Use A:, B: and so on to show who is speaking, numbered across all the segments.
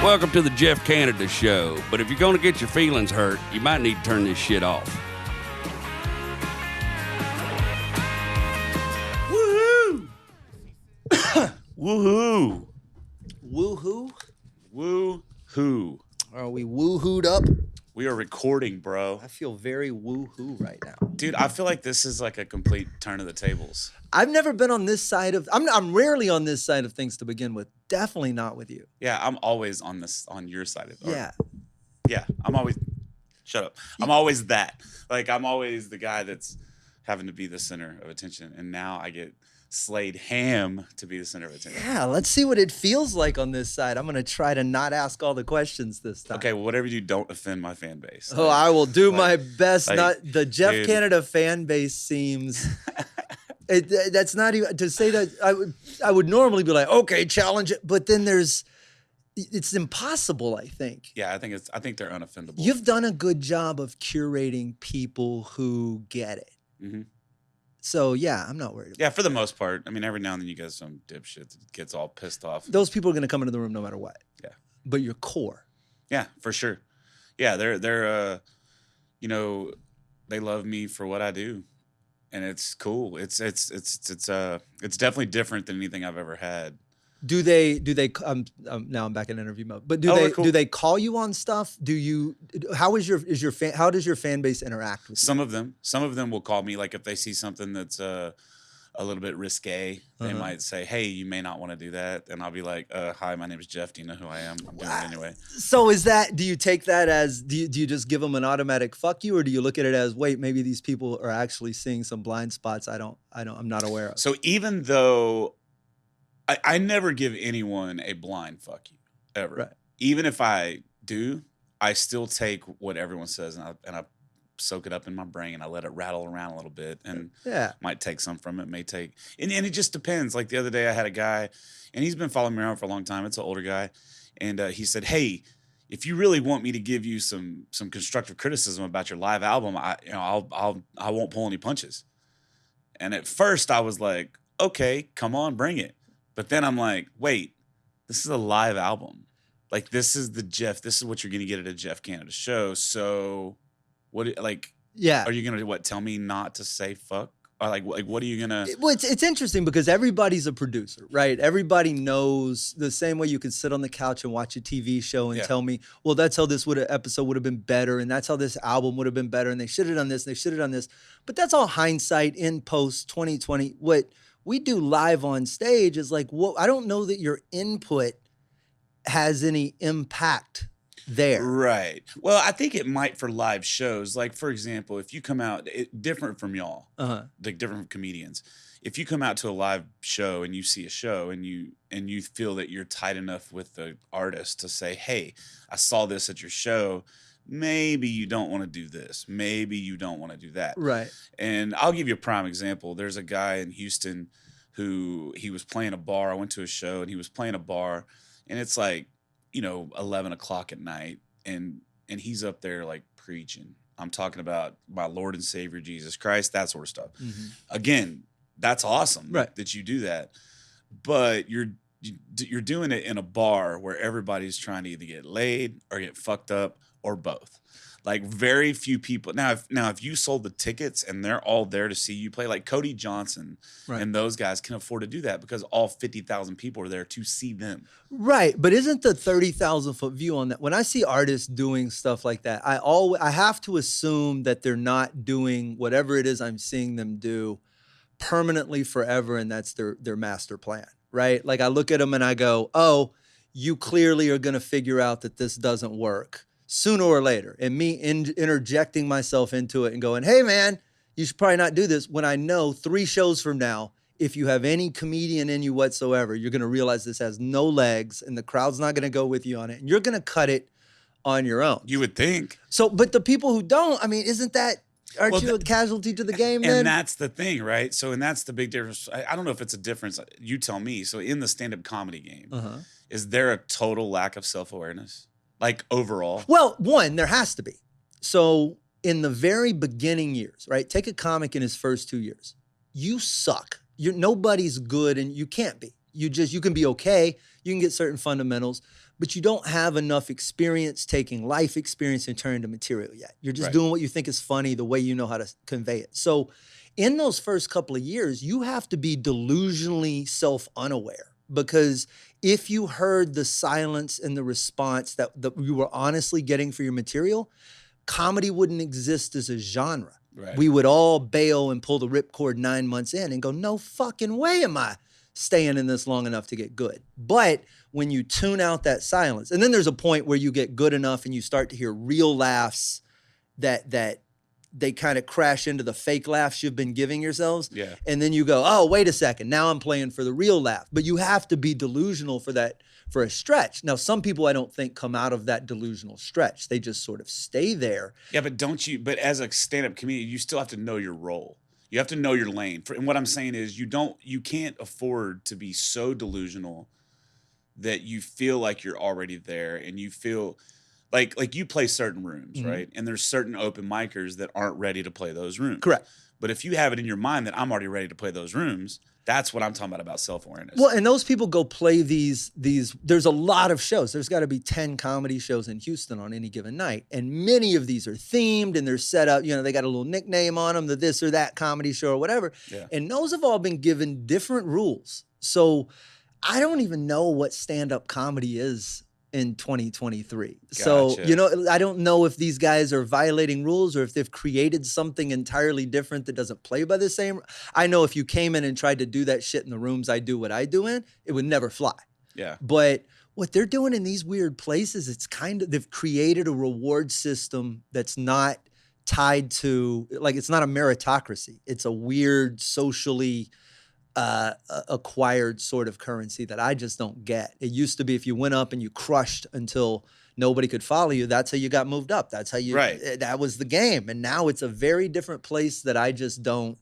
A: Welcome to the Jeff Canada Show. But if you're going to get your feelings hurt, you might need to turn this shit off.
B: Woohoo! Woohoo!
C: Woohoo?
B: Woohoo!
C: Are we woohooed up?
B: We are recording, bro.
C: I feel very woohoo right now.
B: Dude, I feel like this is like a complete turn of the tables.
C: I've never been on this side of I'm rarely on this side of things to begin with. Definitely not with you.
B: Yeah, I'm always on your side of it.
C: Yeah.
B: Yeah, I'm always shut up. I'm always that. Like I'm always the guy that's having to be the center of attention. And now I get Slade Ham to be the center of attention.
C: Yeah, let's see what it feels like on this side. I'm going to try to not ask all the questions this time.
B: Okay, well, whatever you don't offend my fan base.
C: Oh, I will do my best.
B: like,
C: Not the Jeff
B: dude.
C: Canada fan base seems that's not even to say that I would normally be like, okay, challenge it, but then it's impossible, I think.
B: Yeah, I think they're unoffendable.
C: You've done a good job of curating people who get it.
B: Mm-hmm.
C: So yeah, I'm not worried.
B: Yeah, for the most part. I mean, every now and then you get some dipshit that gets all pissed off.
C: Those people are going to come into the room no matter what.
B: Yeah.
C: But your core.
B: Yeah, for sure. Yeah, they're you know, they love me for what I do, and it's cool. It's definitely different than anything I've ever had.
C: Do they now I'm back in interview mode. But do they call you on stuff? How does your fan base interact with you?
B: Some of them will call me, like if they see something that's a little bit risque, they might say, "Hey, you may not want to do that." And I'll be like, "Hi, my name is Jeff. Do you know who I am? I'm doing it anyway."
C: So do you take that as do you just give them an automatic fuck you, or do you look at it as, wait, maybe these people are actually seeing some blind spots I'm not aware of?
B: So even though I never give anyone a blind fuck you, ever.
C: Right.
B: Even if I do, I still take what everyone says and I soak it up in my brain and I let it rattle around a little bit and might take some from it, and it just depends. Like the other day I had a guy and he's been following me around for a long time. It's an older guy. And he said, "Hey, if you really want me to give you some constructive criticism about your live album, I won't pull any punches." And at first I was like, "Okay, come on, bring it." But then I'm like, wait, this is a live album. Like, this is what you're going to get at a Jeff Canada show. So are you going to tell me not to say fuck? Or like what are you going to?
C: Well, it's interesting because everybody's a producer, right? Everybody knows the same way you could sit on the couch and watch a TV show and tell me, well, that's how this episode would have been better. And that's how this album would have been better. And they should have done this. And they should have done this. But that's all hindsight in post 2020. What we do live on stage is like, I don't know that your input has any impact there.
B: Right. Well, I think it might for live shows. Like, for example, if you come out, different from y'all, like different from comedians. If you come out to a live show and you see a show and you feel that you're tight enough with the artist to say, "Hey, I saw this at your show. Maybe you don't want to do this. Maybe you don't want to do that."
C: Right.
B: And I'll give you a prime example. There's a guy in Houston who he was playing a bar. I went to a show and he was playing a bar and it's like, 11 o'clock at night. And he's up there like preaching. I'm talking about my Lord and Savior, Jesus Christ, that sort of stuff. Mm-hmm. Again, that's awesome that you do that. But you're doing it in a bar where everybody's trying to either get laid or get fucked up or both. Like very few people. Now, if you sold the tickets and they're all there to see you play, like Cody Johnson and those guys can afford to do that because all 50,000 people are there to see them.
C: Right. But isn't the 30,000 foot view on that? When I see artists doing stuff like that, I have to assume that they're not doing whatever it is I'm seeing them do permanently forever. And that's their master plan. Right. Like I look at them and I go, oh, you clearly are going to figure out that this doesn't work sooner or later. And me interjecting myself into it and going, "Hey man, you should probably not do this," when I know 3 shows from now, if you have any comedian in you whatsoever, you're going to realize this has no legs and the crowd's not going to go with you on it. And you're going to cut it on your own.
B: You would think.
C: So, but the people who don't, I mean, aren't you a casualty to the game then?
B: And that's the thing, right? So, and that's the big difference. I don't know if it's a difference. You tell me. So in the stand-up comedy game, is there a total lack of self-awareness? Like overall?
C: Well, one, there has to be. So in the very beginning years, right? Take a comic in his first 2 years. You suck. Nobody's good and you can't be. You can be okay. You can get certain fundamentals, but you don't have enough experience taking life experience and turning to material yet. You're just doing what you think is funny the way you know how to convey it. So in those first couple of years, you have to be delusionally self-unaware, because if you heard the silence and the response that you were honestly getting for your material, comedy wouldn't exist as a genre. Right. We would all bail and pull the ripcord 9 months in and go, no fucking way am I staying in this long enough to get good. But when you tune out that silence, and then there's a point where you get good enough and you start to hear real laughs that they kind of crash into the fake laughs you've been giving yourselves. Yeah. And then you go, oh, wait a second, now I'm playing for the real laugh. But you have to be delusional for that, for a stretch. Now, some people I don't think come out of that delusional stretch. They just sort of stay there.
B: Yeah, but as a stand-up comedian, you still have to know your role. You have to know your lane. And what I'm saying is you can't afford to be so delusional that you feel like you're already there, and you feel like you play certain rooms, right? And there's certain open micers that aren't ready to play those rooms.
C: Correct.
B: But if you have it in your mind that I'm already ready to play those rooms, that's what I'm talking about self-awareness.
C: Well, and those people go play these, there's a lot of shows. There's got to be 10 comedy shows in Houston on any given night. And many of these are themed and they're set up, they got a little nickname on them, the this or that comedy show or whatever. Yeah. And those have all been given different rules. So I don't even know what stand-up comedy is in 2023. Gotcha. So, I don't know if these guys are violating rules or if they've created something entirely different that doesn't play by the same. I know if you came in and tried to do that shit in the rooms I do what I do in, it would never fly. Yeah. But what they're doing in these weird places, they've created a reward system that's not tied to, it's not a meritocracy. It's a weird socially acquired sort of currency that I just don't get. It used to be if you went up and you crushed until nobody could follow you, that's how you got moved up. That's how that was the game. And now it's a very different place that I just don't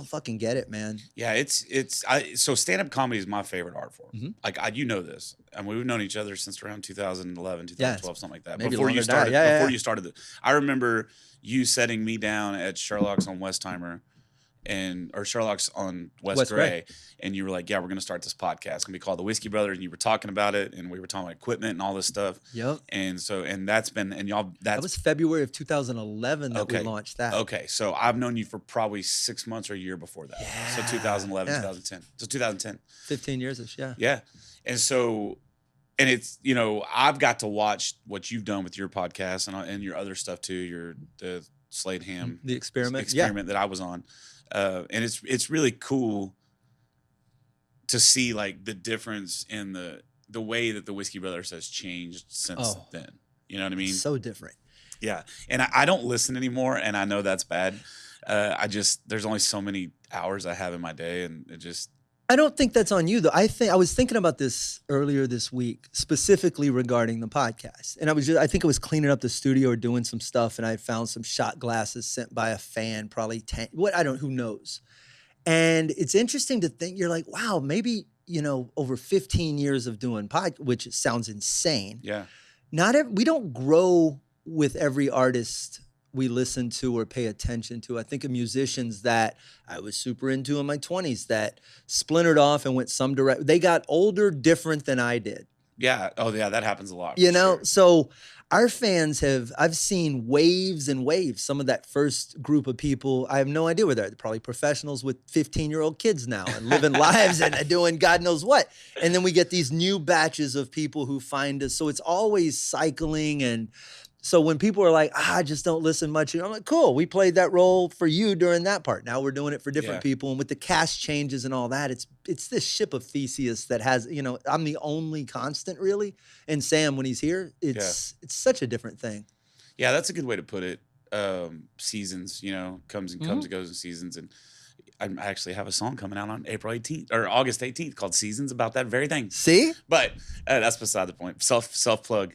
C: fucking get it, man.
B: Yeah, so stand-up comedy is my favorite art form. Mm-hmm. You know this. I mean, we've known each other since around 2011, 2012, something like that. Before you started, I remember you setting me down at Sherlock's on Westheimer. Or Sherlock's on West Gray, and you were like, yeah, we're going to start this podcast. It's going to be called The Whiskey Brothers, and you were talking about it, and we were talking about equipment and all this stuff. Yep. And that's been, and that was
C: February of 2011 that we launched that.
B: Okay, so I've known you for probably 6 months or a year before that. Yeah. So 2011, 2010. So 2010.
C: 15 years-ish, yeah.
B: Yeah. And so, and it's, I've got to watch what you've done with your podcast and your other stuff too, the Slade Ham.
C: The experiment
B: that I was on. And it's really cool to see the difference in the way that the Whiskey Brothers has changed since then. You know what I mean?
C: So different.
B: Yeah. And I don't listen anymore, and I know that's bad. There's only so many hours I have in my day, and
C: I don't think that's on you, though. I was thinking about this earlier this week, specifically regarding the podcast. And I think I was cleaning up the studio or doing some stuff, and I found some shot glasses sent by a fan, probably 10, who knows. And it's interesting to think, you're like, wow, maybe, over 15 years of doing which sounds insane. Yeah. We don't grow with every artist we listen to or pay attention to. I think of musicians that I was super into in my 20s that splintered off and went some direct. They got older different than I did.
B: Yeah. Oh, yeah. That happens a lot.
C: Sure. So our fans I've seen waves and waves. Some of that first group of people, I have no idea where they're probably professionals with 15-year-old kids now and living lives and doing God knows what. And then we get these new batches of people who find us. So it's always cycling. And so when people are like, I just don't listen much, I'm like, cool, we played that role for you during that part. Now we're doing it for different people. And with the cast changes and all that, it's this ship of Theseus that has, I'm the only constant really. And Sam, when he's here, it's such a different thing.
B: Yeah, that's a good way to put it. Seasons, comes and goes in seasons. And I actually have a song coming out on April 18th or August 18th called Seasons about that very thing.
C: See?
B: But that's beside the point. Self plug.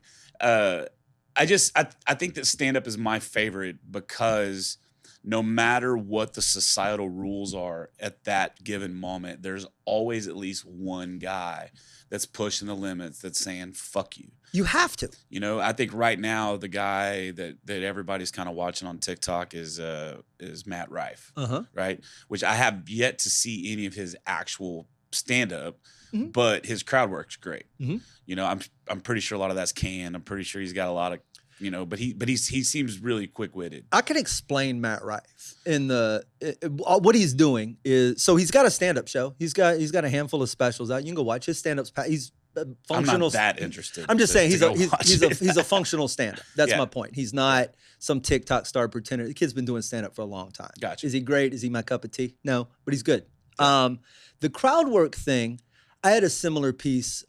B: I think that stand-up is my favorite because no matter what the societal rules are at that given moment, there's always at least one guy that's pushing the limits, that's saying, fuck you.
C: You have to.
B: I think right now the guy that everybody's kind of watching on TikTok is Matt Rife, right? Which I have yet to see any of his actual stand-up. but his crowd work's great.
C: Mm-hmm.
B: You know, I'm pretty sure a lot of that's canned. I'm pretty sure he's got a lot of, you know, but he seems really quick-witted.
C: I can explain Matt Rife in what he's doing is, so he's got a stand-up show. He's got a handful of specials out. You can go watch his stand-ups. He's functional.
B: I'm not that interested.
C: I'm just saying he's a functional stand-up. That's my point. He's not some TikTok star pretender. The kid's been doing stand-up for a long time.
B: Gotcha.
C: Is he great? Is he my cup of tea? No, but he's good. The crowd work thing, I had a similar piece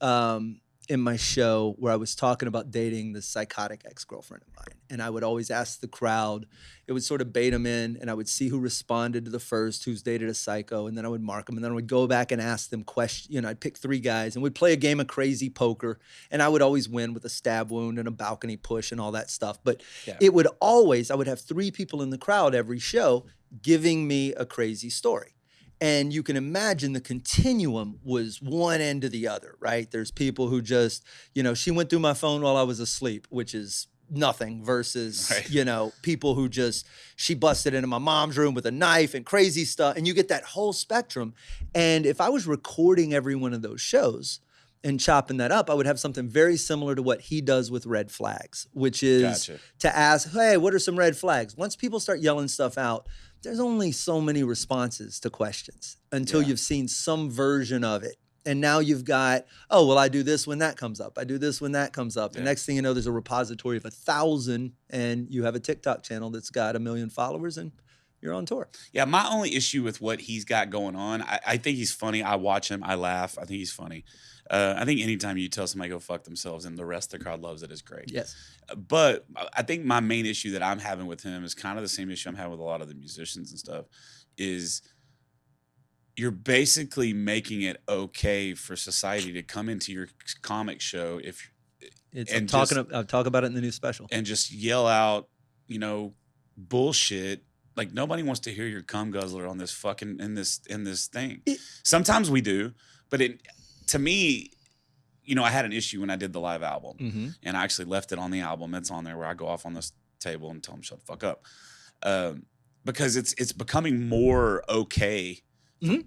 C: in my show where I was talking about dating this psychotic ex-girlfriend of mine. And I would always ask the crowd, it would sort of bait them in, and I would see who responded to the first, who's dated a psycho, and then I would mark them, and then I would go back and ask them questions. You know, I'd pick 3 guys, and we'd play a game of crazy poker, and I would always win with a stab wound and a balcony push and all that stuff. But I would have 3 people in the crowd every show giving me a crazy story. And you can imagine the continuum was one end to the other, right? There's people who just, you know, she went through my phone while I was asleep, which is nothing, versus, you know, people who just, she busted into my mom's room with a knife and crazy stuff. And you get that whole spectrum. And if I was recording every one of those shows and chopping that up, I would have something very similar to what he does with red flags, which is to ask, hey, what are some red flags? Once people start yelling stuff out, there's only so many responses to questions until you've seen some version of it. And now you've got, oh, well, I do this when that comes up. I do this when that comes up. The next thing you know, there's a repository of 1,000, and you have a TikTok channel that's got 1 million followers, and you're on tour.
B: Yeah, my only issue with what he's got going on, I think he's funny. I watch him. I laugh. I think he's funny. I think anytime you tell somebody go fuck themselves and the rest of the crowd loves it is great.
C: Yes.
B: But I think my main issue that I'm having with him is kind of the same issue I'm having with a lot of the musicians and stuff, is you're basically making it okay for society to come into your comic show
C: I'm talking about it in the new special.
B: And just yell out, you know, bullshit. Like, nobody wants to hear your cum guzzler on this fucking in this thing. Sometimes we do, but to me, you know, I had an issue when I did the live album, and I actually left it on the album. It's on there where I go off on this table and tell them shut the fuck up, because it's becoming more okay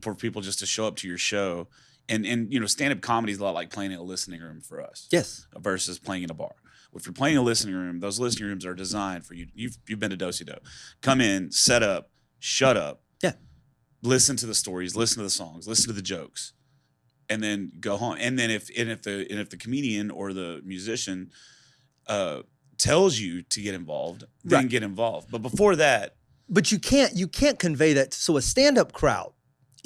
B: for people just to show up to your show, and you know, stand up comedy is a lot like playing in a listening room for us, versus playing in a bar. If you're playing a listening room, those listening rooms are designed for you. You've been to Do-Si-Do. Come in, set up, shut up.
C: Yeah. Listen
B: to the stories, listen to the songs, listen to the jokes, and then go home. And then if the comedian or the musician tells you to get involved, then get involved. But before that,
C: but you can't convey that. So a stand-up crowd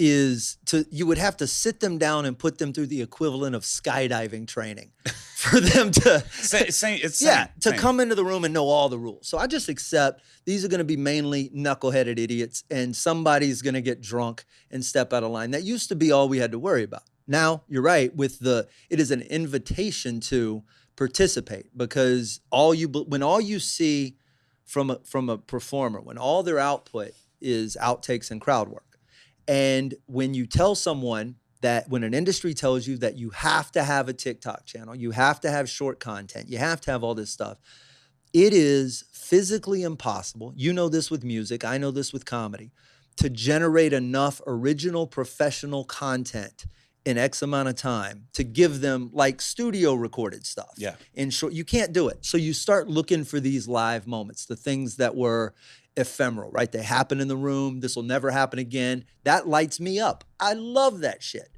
C: you would have to sit them down and put them through the equivalent of skydiving training for them to come into the room and know all the rules. So I just accept these are going to be mainly knuckleheaded idiots, and somebody's going to get drunk and step out of line. That used to be all we had to worry about. Now you're right it is an invitation to participate, because when all you see from a performer, when all their output is outtakes and crowd work. And when you tell someone that, when an industry tells you that you have to have a TikTok channel, you have to have short content, you have to have all this stuff, it is physically impossible. You know this with music, I know this with comedy, to generate enough original professional content in X amount of time to give them like studio recorded stuff.
B: Yeah.
C: In short, you can't do it. So you start looking for these live moments, the things that were ephemeral, right? They happen in the room. This will never happen again. That lights me up. I love that shit.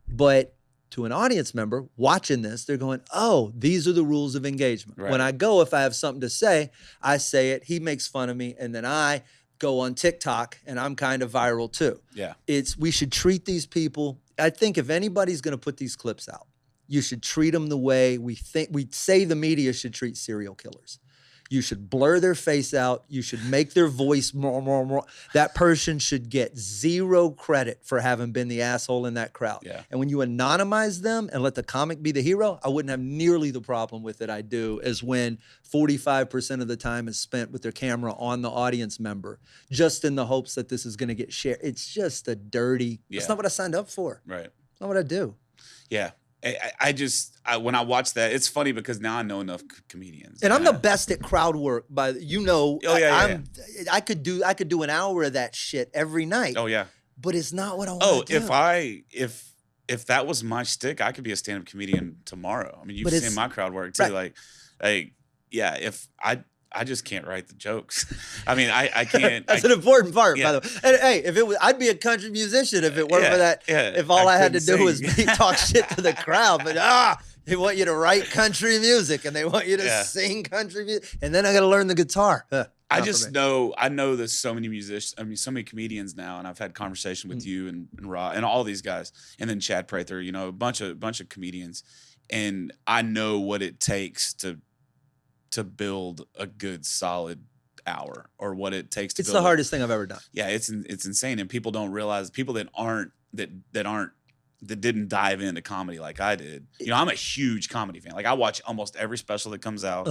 C: But to an audience member watching this, they're going, oh, these are the rules of engagement. Right. When I go, if I have something to say, I say it. He makes fun of me. And then I go on TikTok and I'm kind of viral too.
B: Yeah.
C: We should treat these people. I think if anybody's going to put these clips out, you should treat them the way we say the media should treat serial killers. You should blur their face out. You should make their voice more. That person should get 0 credit for having been the asshole in that crowd.
B: Yeah.
C: And when you anonymize them and let the comic be the hero, I wouldn't have nearly the problem with it I do as when 45% of the time is spent with their camera on the audience member, just in the hopes that this is going to get shared. It's just a dirty, that's not what I signed up for.
B: Right.
C: It's not what I do.
B: Yeah. When I watch that, it's funny because now I know enough comedians,
C: and I'm the best at crowd work. I could do an hour of that shit every night.
B: Oh yeah,
C: but it's not what I want to do.
B: if that was my stick, I could be a stand-up comedian tomorrow. I mean, you've seen my crowd work too.
C: Right.
B: Like, yeah, if I just can't write the jokes. I mean, I can't.
C: That's an important part, by the way. And hey, if it was, I'd be a country musician if it weren't for that.
B: Yeah,
C: if all I had to do was talk shit to the crowd, but they want you to write country music and they want you to sing country music, and then I got to learn the guitar.
B: I know there's so many musicians. I mean, so many comedians now, and I've had conversation with you and Rob and all these guys, and then Chad Prather. You know, a bunch of comedians, and I know what it takes to build a good solid hour, or what it takes to.
C: It's the hardest thing I've ever done.
B: Yeah, it's insane, and people don't realize, people that didn't dive into comedy like I did. You know, I'm a huge comedy fan. Like, I watch almost every special that comes out.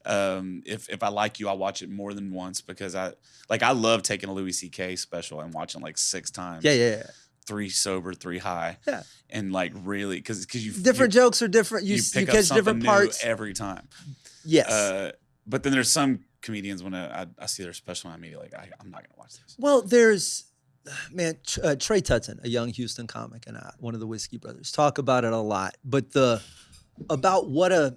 B: If I like you, I'll watch it more than once, because I love taking a Louis C.K. special and watching like 6 times.
C: Yeah.
B: 3 sober, 3 high. Yeah. And like, really, because
C: different jokes are different. You catch different parts
B: every time.
C: Yes.
B: But then there's some comedians, when I see their special, I'm immediately like, I'm not going to watch this.
C: Well, there's, man, Trey Tutson, a young Houston comic, and one of the Whiskey Brothers, talk about it a lot. But about what a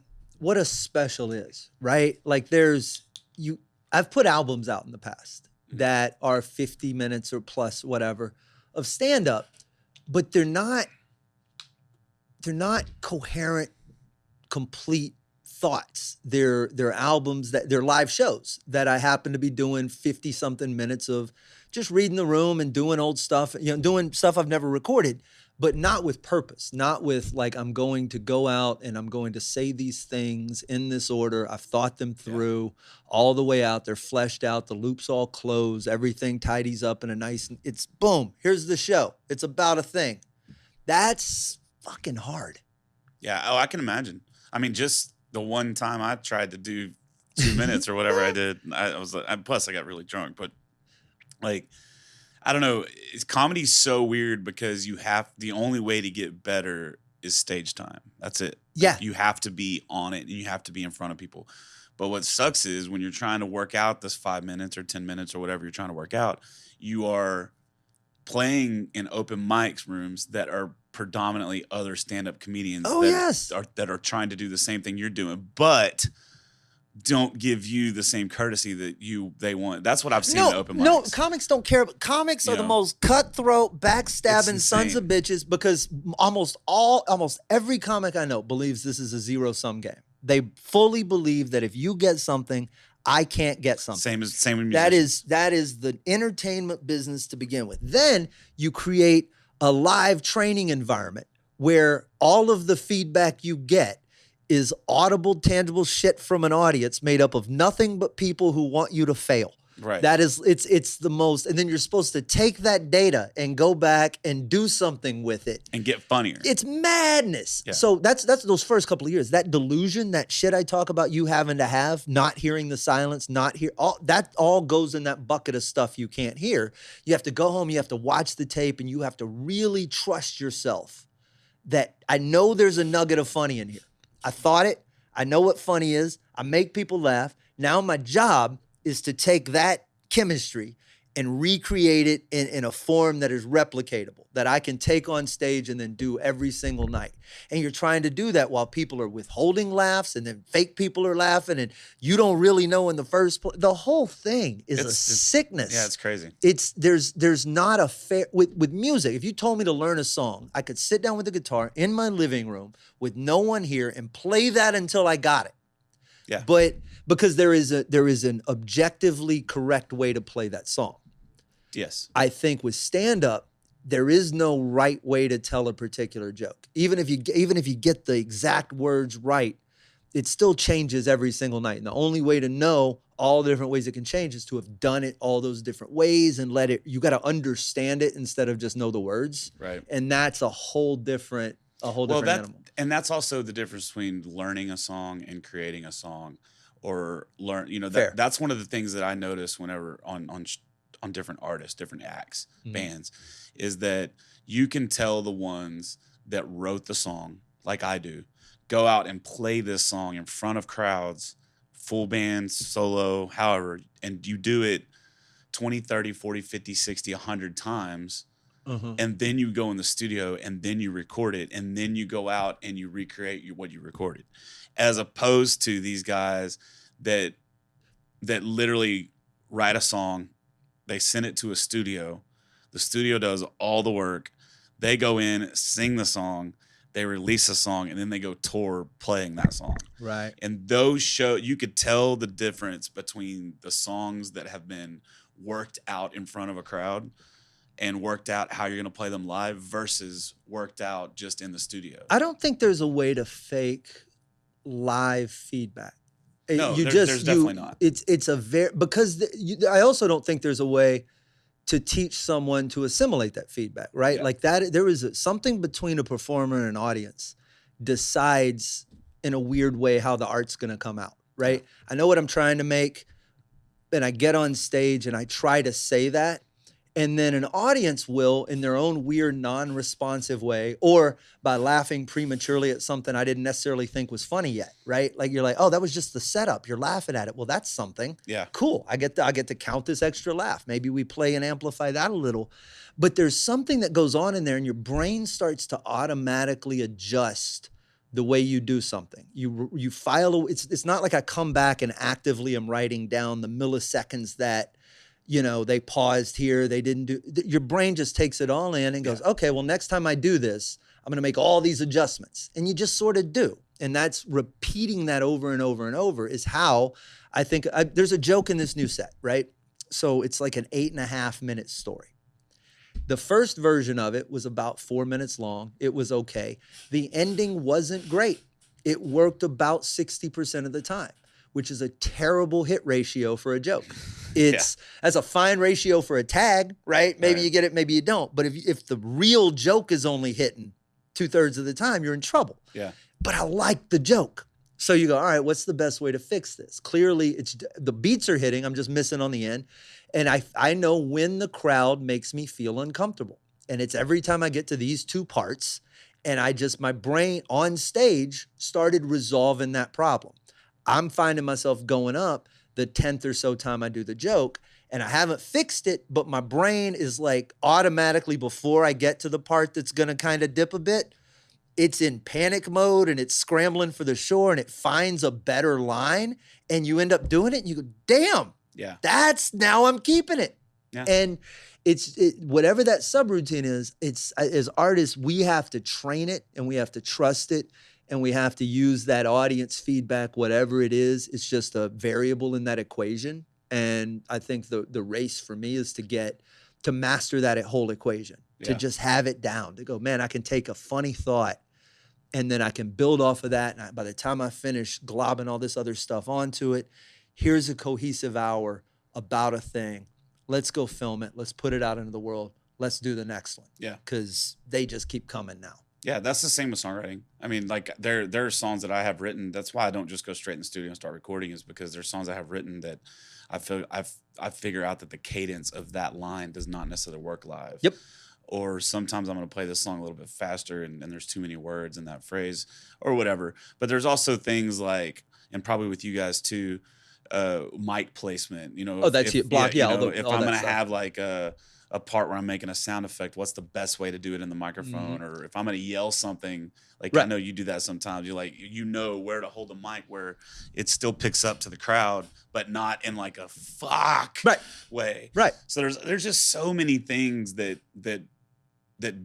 C: special is, right? Like, I've put albums out in the past that are 50 minutes or plus, whatever, of stand-up, but they're not coherent, complete thoughts. They're albums they're live shows that I happen to be doing 50 something minutes of just reading the room and doing old stuff, doing stuff I've never recorded, but not with purpose, not with like, I'm going to go out and I'm going to say these things in this order. I've thought them through all the way out. They're fleshed out. The loops all close. Everything tidies up in a nice, it's boom. Here's the show. It's about a thing. That's fucking hard.
B: Yeah. Oh, I can imagine. I mean, just the one time I tried to do 2 minutes or whatever I did, plus I got really drunk, but like, I don't know. Comedy's so weird because the only way to get better is stage time. That's it.
C: Yeah.
B: You have to be on it and you have to be in front of people. But what sucks is when you're trying to work out this 5 minutes or 10 minutes or whatever you're trying to work out, you are playing in open mics rooms that are predominantly other stand-up comedians that are trying to do the same thing you're doing, but don't give you the same courtesy that they want. That's what I've seen in open mics.
C: No, comics don't care. But comics are the most cutthroat, backstabbing sons of bitches, because almost every comic I know believes this is a zero-sum game. They fully believe that if you get something, I can't get something.
B: Same with music.
C: That is the entertainment business to begin with. Then you create a live training environment where all of the feedback you get is audible, tangible shit from an audience made up of nothing but people who want you to fail.
B: Right.
C: That is, it's the most, and then you're supposed to take that data and go back and do something with it.
B: And get funnier.
C: It's madness.
B: Yeah.
C: So that's those first couple of years, that delusion, that shit I talk about you having to have, not hearing the silence, that all goes in that bucket of stuff you can't hear. You have to go home, you have to watch the tape, and you have to really trust yourself that I know there's a nugget of funny in here. I thought it. I know what funny is. I make people laugh. Now my job is to take that chemistry and recreate it in a form that is replicatable, that I can take on stage and then do every single night. And you're trying to do that while people are withholding laughs, and then fake people are laughing, and you don't really know in the first place. The whole thing is a sickness.
B: Yeah, it's crazy.
C: There's not a fair, with music, if you told me to learn a song, I could sit down with the guitar in my living room with no one here and play that until I got it.
B: Yeah.
C: But because there is an objectively correct way to play that song.
B: Yes.
C: I think with stand-up, there is no right way to tell a particular joke. Even if you get the exact words right, it still changes every single night. And the only way to know all the different ways it can change is to have done it all those different ways and you got to understand it instead of just know the words.
B: Right.
C: And that's a whole different animal.
B: And that's also the difference between learning a song and creating a song, or that's one of the things that I notice whenever on different artists, different acts, bands, is that you can tell the ones that wrote the song, like I do, go out and play this song in front of crowds, full band, solo, however, and you do it 20, 30, 40, 50, 60, 100 times, and then you go in the studio and then you record it, and then you go out and you recreate what you recorded, as opposed to these guys that literally write a song, they send it to a studio, the studio does all the work, they go in, sing the song, they release a song, and then they go tour playing that song.
C: Right.
B: And those you could tell the difference between the songs that have been worked out in front of a crowd and worked out how you're going to play them live versus worked out just in the studio.
C: I don't think there's a way to fake live feedback.
B: No, there's definitely not.
C: It's a because I also don't think there's a way to teach someone to assimilate that feedback, right?
B: Yeah.
C: Like that, there is something between a performer and an audience decides in a weird way how the art's going to come out, right? Yeah. I know what I'm trying to make, and I get on stage and I try to say that. And then an audience will, in their own weird, non-responsive way, or by laughing prematurely at something I didn't necessarily think was funny yet, right? Like you're like, oh, that was just the setup. You're laughing at it. Well, that's something.
B: Yeah.
C: Cool. I get to count this extra laugh. Maybe we play and amplify that a little. But there's something that goes on in there, and your brain starts to automatically adjust the way you do something. You file. It's not like I come back and actively am writing down the milliseconds that, you know, they paused here, they didn't do. Your brain just takes it all in and goes, okay, well, next time I do this, I'm going to make all these adjustments. And you just sort of do. And that's repeating that over and over and over is how I think there's a joke in this new set, right? So it's like an 8.5-minute story. The first version of it was about 4 minutes long. It was okay. The ending wasn't great. It worked about 60% of the time, which is a terrible hit ratio for a joke. That's a fine ratio for a tag, right? Maybe you get it, maybe you don't. But if the real joke is only hitting 2/3 of the time, you're in trouble.
B: Yeah.
C: But I like the joke. So you go, all right, what's the best way to fix this? Clearly, it's the beats are hitting. I'm just missing on the end. And I know when the crowd makes me feel uncomfortable. And it's every time I get to these two parts, and my brain on stage started resolving that problem. I'm finding myself going up the 10th or so time I do the joke, and I haven't fixed it, but my brain is like automatically, before I get to the part that's going to kind of dip a bit, it's in panic mode and it's scrambling for the shore, and it finds a better line, and you end up doing it and you go, damn, now I'm keeping it. Yeah. And whatever that subroutine is, as artists, we have to train it and we have to trust it. And we have to use that audience feedback, whatever it is. It's just a variable in that equation. And I think the race for me is to master that whole equation, to just have it down, to go, man, I can take a funny thought and then I can build off of that. And by the time I finish globbing all this other stuff onto it, here's a cohesive hour about a thing. Let's go film it. Let's put it out into the world. Let's do the next one. Yeah. Because they just keep coming now.
B: Yeah, that's the same with songwriting. I mean, like there are songs that I have written. That's why I don't just go straight in the studio and start recording, is because there's songs I have written that I figure out that the cadence of that line does not necessarily work live.
C: Yep.
B: Or sometimes I'm going to play this song a little bit faster and there's too many words in that phrase or whatever. But there's also things like, and probably with you guys too, mic placement. You know,
C: that's it. Block.
B: If I'm going to have like a part where I'm making a sound effect, what's the best way to do it in the microphone? Mm-hmm. Or if I'm going to yell something, like I know you do that sometimes. You're like, you know where to hold the mic where it still picks up to the crowd, but not in like a fuck way.
C: Right.
B: So there's just so many things that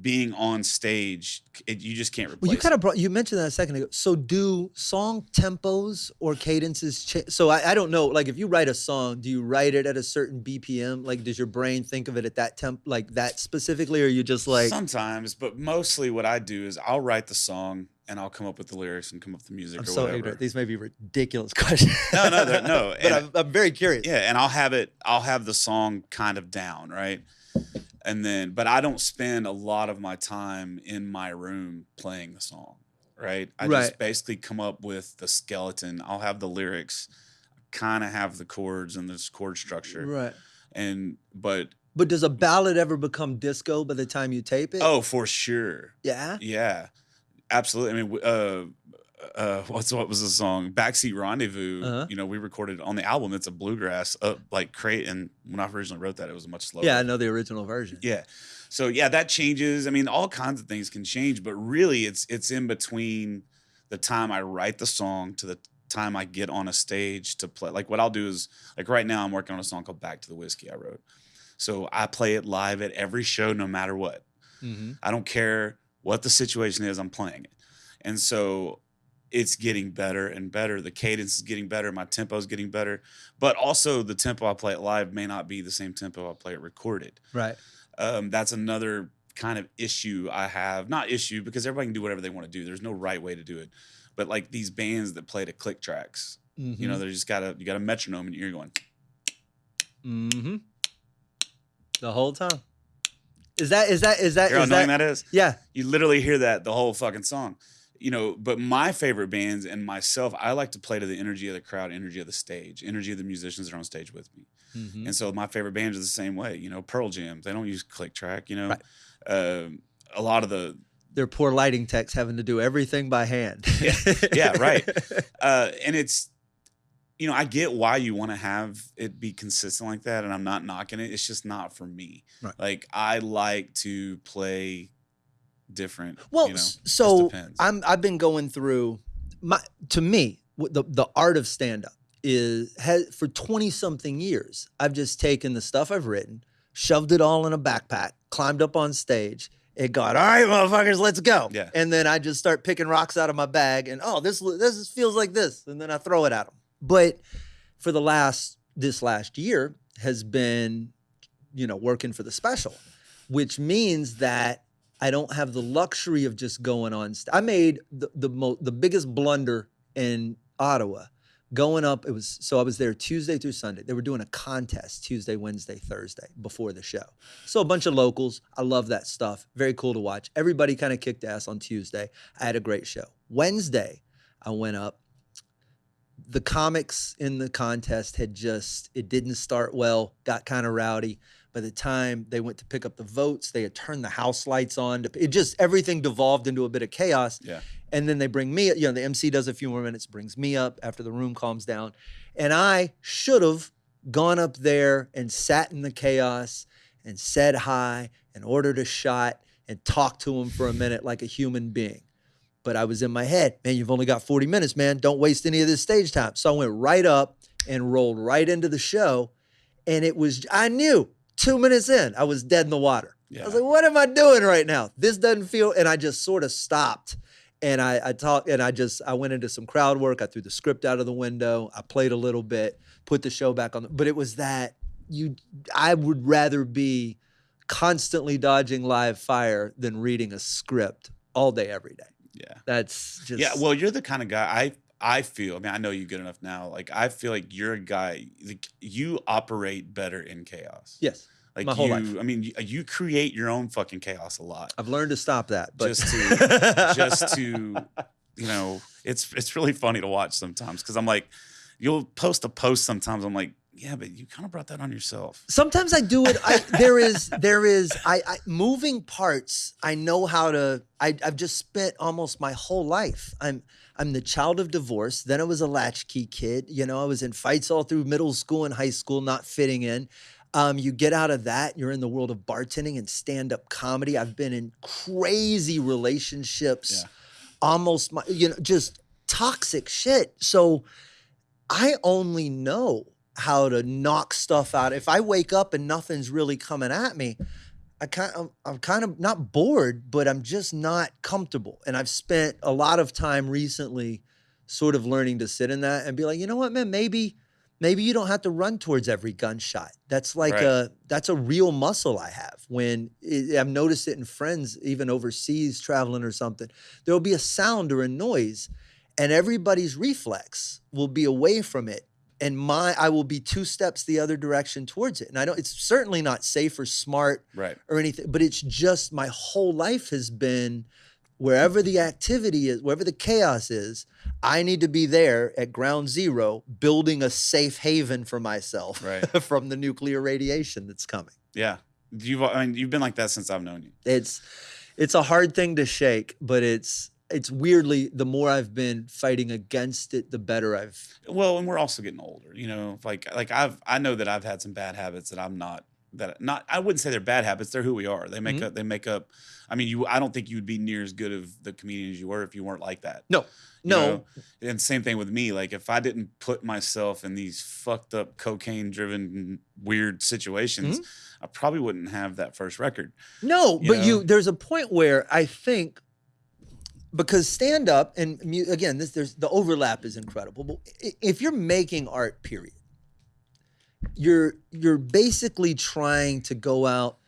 B: being on stage, you just can't replace.
C: Well, you mentioned that a second ago. So do song tempos or cadences change? So I don't know. Like if you write a song, do you write it at a certain BPM? Like does your brain think of it at that temp, like that specifically, or are you just like?
B: Sometimes, but mostly what I do is I'll write the song and I'll come up with the lyrics and come up with the music. I'm so whatever.
C: Ignorant. These may be ridiculous questions.
B: No.
C: But I'm very curious.
B: Yeah, and I'll have the song kind of down, right? But I don't spend a lot of my time in my room playing the song, right? I just basically come up with the skeleton. I'll have the lyrics, kind of have the chords and this chord structure.
C: Right.
B: But
C: does a ballad ever become disco by the time you tape it?
B: Oh, for sure.
C: Yeah?
B: Yeah, absolutely. I mean, what was the song? Backseat Rendezvous. You know, we recorded on the album. It's a bluegrass like crate. And when I originally wrote that, it was much slower.
C: Yeah, I know the original version.
B: Yeah. So yeah, that changes. I mean, all kinds of things can change, but really it's in between the time I write the song to the time I get on a stage to play. Like what I'll do is, like right now I'm working on a song called Back to the Whiskey I wrote. So I play it live at every show, no matter what. I don't care what the situation is, I'm playing it. And so it's getting better and better. The cadence is getting better. My tempo is getting better. But also the tempo I play it live may not be the same tempo I play it recorded.
C: Right.
B: That's another kind of issue I have. Not issue, because everybody can do whatever they want to do. There's no right way to do it. But like these bands that play to click tracks, you know, they just you got a metronome and you're going.
C: The whole time. Is that
B: How annoying that is?
C: Yeah.
B: You literally hear that the whole fucking song. You know, but my favorite bands and myself, I like to play to the energy of the crowd, energy of the stage, energy of the musicians that are on stage with me. And so my favorite bands are the same way. You know, Pearl Jam, they don't use click track, you know. Right. A lot of
C: their poor lighting techs having to do everything by hand.
B: yeah, right. And it's, you know, I get why you want to have it be consistent like that, and I'm not knocking it. It's just not for me. Right. Like I like to play different.
C: Well,
B: you know,
C: so I've been going through to me the art of stand up has for 20 something years. I've just taken the stuff I've written, shoved it all in a backpack, climbed up on stage, and gone, all right, motherfuckers, let's go.
B: Yeah.
C: And then I just start picking rocks out of my bag, and this feels like this, and then I throw it at them. But for this last year has been, you know, working for the special, which means that I don't have the luxury of just going on. I made the biggest blunder in Ottawa going up. I was there Tuesday through Sunday. They were doing a contest Tuesday, Wednesday, Thursday before the show. So a bunch of locals. I love that stuff. Very cool to watch. Everybody kind of kicked ass on Tuesday. I had a great show. Wednesday, I went up. The comics in the contest it didn't start well, got kind of rowdy. By the time they went to pick up the votes, they had turned the house lights on. Everything devolved into a bit of chaos.
B: Yeah.
C: And then they bring me, you know, the MC does a few more minutes, brings me up after the room calms down. And I should have gone up there and sat in the chaos and said hi and ordered a shot and talked to him for a minute like a human being. But I was in my head, man, you've only got 40 minutes, man. Don't waste any of this stage time. So I went right up and rolled right into the show. And I knew 2 minutes in, I was dead in the water. Yeah. I was like, what am I doing right now? This doesn't feel, and I just sort of stopped. And I talked, and I went into some crowd work. I threw the script out of the window. I played a little bit, put the show back on. But it was I would rather be constantly dodging live fire than reading a script all day, every day.
B: Yeah.
C: That's just.
B: Yeah. Well, you're the kind of guy I feel, I mean, I know you good enough now. Like, I feel like you're a guy, like, you operate better in chaos.
C: Yes.
B: Like
C: my whole life.
B: I mean, you create your own fucking chaos a lot.
C: I've learned to stop that. But
B: just to, you know, it's really funny to watch sometimes because I'm like, you'll post a post sometimes. I'm like, yeah, but you kind of brought that on yourself.
C: Sometimes I do it. There is moving parts. I know how to. I've just spent almost my whole life. I'm the child of divorce. Then I was a latchkey kid. You know, I was in fights all through middle school and high school, not fitting in. You get out of that, you're in the world of bartending and stand-up comedy. I've been in crazy relationships, almost, just toxic shit. So I only know how to knock stuff out. If I wake up and nothing's really coming at me, I'm kind of not bored, but I'm just not comfortable. And I've spent a lot of time recently sort of learning to sit in that and be like, you know what, man, maybe you don't have to run towards every gunshot. That's like that's a real muscle I have. I've noticed it in friends, even overseas traveling or something, there'll be a sound or a noise and everybody's reflex will be away from it. And I will be 2 steps the other direction towards it. And it's certainly not safe or smart or anything, but it's just my whole life has been wherever the activity is, wherever the chaos is, I need to be there at ground zero, building a safe haven for myself from the nuclear radiation that's coming.
B: Yeah. You've been like that since I've known you.
C: It's a hard thing to shake, but it's it's weirdly, the more I've been fighting against it, the better I've.
B: Well, and we're also getting older, you know, like I know that I've had some bad habits that I wouldn't say they're bad habits. They're who we are. They make up. I mean, I don't think you would be near as good of the comedian as you were if you weren't like that.
C: No.
B: You know? And same thing with me. Like if I didn't put myself in these fucked up cocaine driven weird situations, I probably wouldn't have that first record.
C: No, there's a point where I think, because stand up and again, there's the overlap is incredible. But if you're making art, period, you're basically trying to go out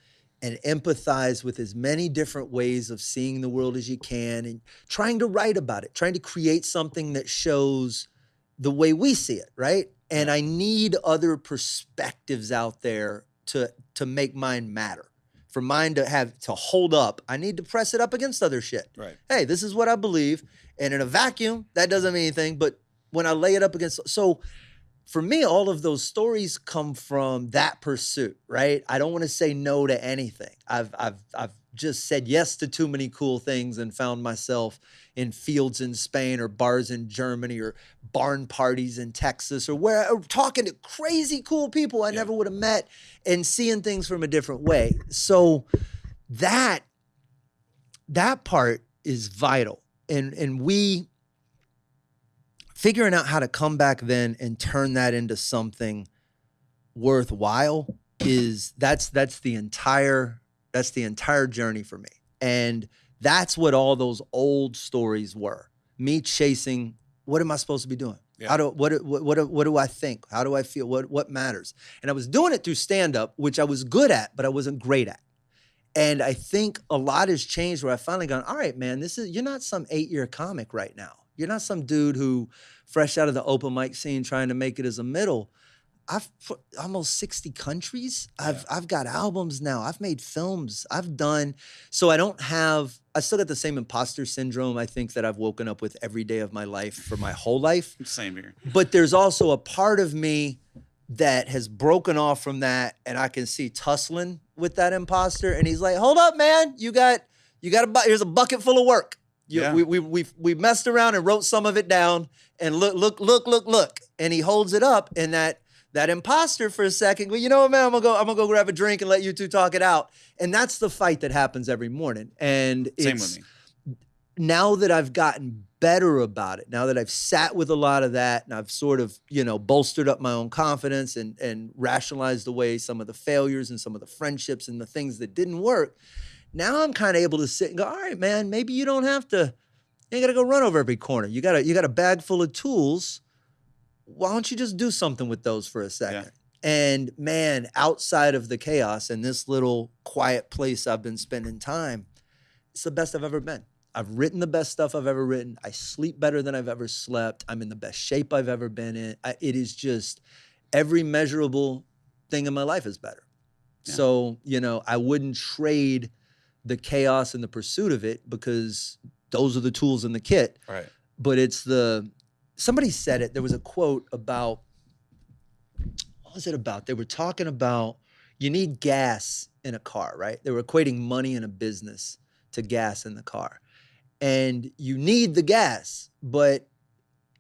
C: and empathize with as many different ways of seeing the world as you can, and trying to write about it, trying to create something that shows the way we see it, right? And I need other perspectives out there to make mine matter. For mine to hold up, I need to press it up against other shit.
B: Right.
C: Hey, this is what I believe. And in a vacuum, that doesn't mean anything. But when I lay it up against, so for me, all of those stories come from that pursuit, right? I don't want to say no to anything. I've just said yes to too many cool things and found myself in fields in Spain or bars in Germany or barn parties in Texas or talking to crazy cool people I never would have met and seeing things from a different way. So that part is vital. And we figuring out how to come back then and turn that into something worthwhile that's the entire journey for me. And that's what all those old stories were. Me chasing, what am I supposed to be doing? Yeah. What do I think? How do I feel? What matters? And I was doing it through stand-up, which I was good at, but I wasn't great at. And I think a lot has changed where I finally gone, all right, man, you're not some 8-year comic right now. You're not some dude who fresh out of the open mic scene trying to make it as a middle. I've put almost 60 countries. I've got albums now. I've made films. So I still got the same imposter syndrome, I think, that I've woken up with every day of my life for my whole life.
B: Same here.
C: But there's also a part of me that has broken off from that, and I can see tussling with that imposter. And he's like, hold up, man. Here's a bucket full of work. We messed around and wrote some of it down, and look. And he holds it up, and that imposter for a second, well, you know what, man, I'm gonna go grab a drink and let you two talk it out. And that's the fight that happens every morning. And
B: same with me.
C: Now that I've gotten better about it, now that I've sat with a lot of that, and I've sort of, bolstered up my own confidence and rationalized away some of the failures and some of the friendships and the things that didn't work. Now I'm kind of able to sit and go, all right, man, maybe you ain't got to go run over every corner. You got a bag full of tools. Why don't you just do something with those for a second? Yeah. And man, outside of the chaos and this little quiet place I've been spending time, it's the best I've ever been. I've written the best stuff I've ever written. I sleep better than I've ever slept. I'm in the best shape I've ever been in. It is just every measurable thing in my life is better. Yeah. So, I wouldn't trade the chaos and the pursuit of it because those are the tools in the kit.
B: Right.
C: But somebody said it. There was a quote about, what was it about? They were talking about you need gas in a car, right? They were equating money in a business to gas in the car. And you need the gas, but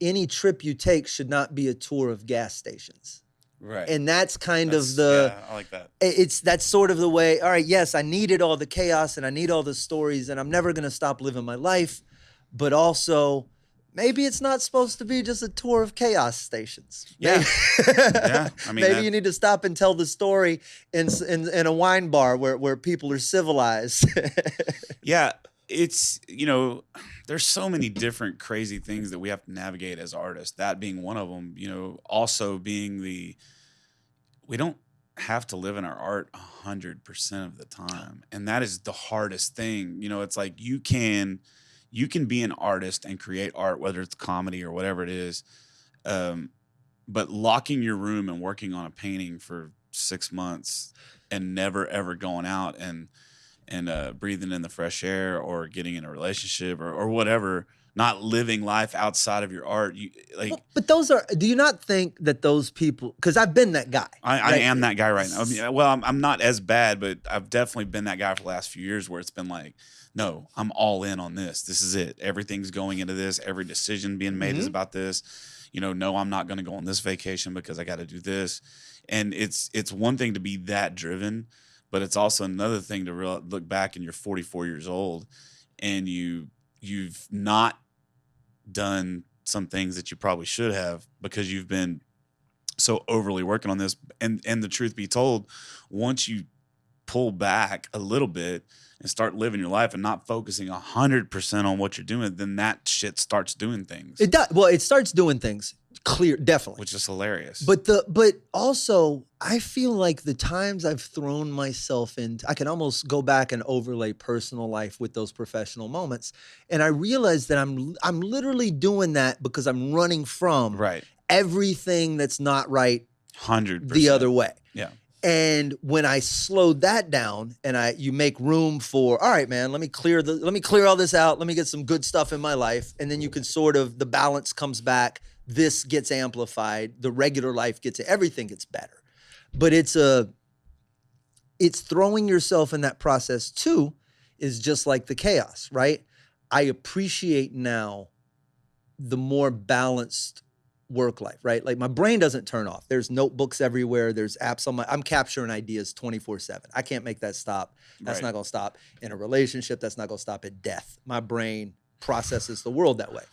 C: any trip you take should not be a tour of gas stations.
B: Right.
C: And that's I
B: like that.
C: That's sort of the way, all right, yes, I needed all the chaos and I need all the stories and I'm never going to stop living my life. But also, maybe it's not supposed to be just a tour of chaos stations.
B: Yeah.
C: Yeah. Maybe you need to stop and tell the story in a wine bar where people are civilized.
B: Yeah. It's, there's so many different crazy things that we have to navigate as artists, that being one of them, also being we don't have to live in our art 100% of the time. And that is the hardest thing. It's like you can be an artist and create art, whether it's comedy or whatever it is. But locking your room and working on a painting for 6 months and never, ever going out and breathing in the fresh air or getting in a relationship or whatever, not living life outside of your art. You like,
C: but those are. Do you not think that those people? Because I've been that guy.
B: I am that guy right now. I mean, well, I'm not as bad, but I've definitely been that guy for the last few years where it's been like, no, I'm all in on this. This is it. Everything's going into this. Every decision being made is about this. You know, no, I'm not going to go on this vacation because I got to do this. And it's one thing to be that driven, but it's also another thing to look back and you're 44 years old and you've not done some things that you probably should have because you've been so overly working on this. And the truth be told, once you pull back a little bit and start living your life and not focusing 100% on what you're doing, then that shit starts doing things.
C: It does. Well, it starts doing things. Clear, definitely.
B: Which is hilarious.
C: But also, I feel like the times I've thrown myself into, I can almost go back and overlay personal life with those professional moments, and I realize that I'm literally doing that because I'm running from everything that's not right
B: 100%
C: the other way.
B: Yeah.
C: And when I slowed that down and you make room for, all right, man, let me clear all this out. Let me get some good stuff in my life. And then you can the balance comes back. This gets amplified. The regular life everything gets better. But it's throwing yourself in that process too is just like the chaos, right? I appreciate now the more balanced work life, right? Like my brain doesn't turn off. There's notebooks everywhere. There's apps I'm capturing ideas 24/7. I can't make that stop. That's not going to stop in a relationship. That's not going to stop at death. My brain processes the world that way.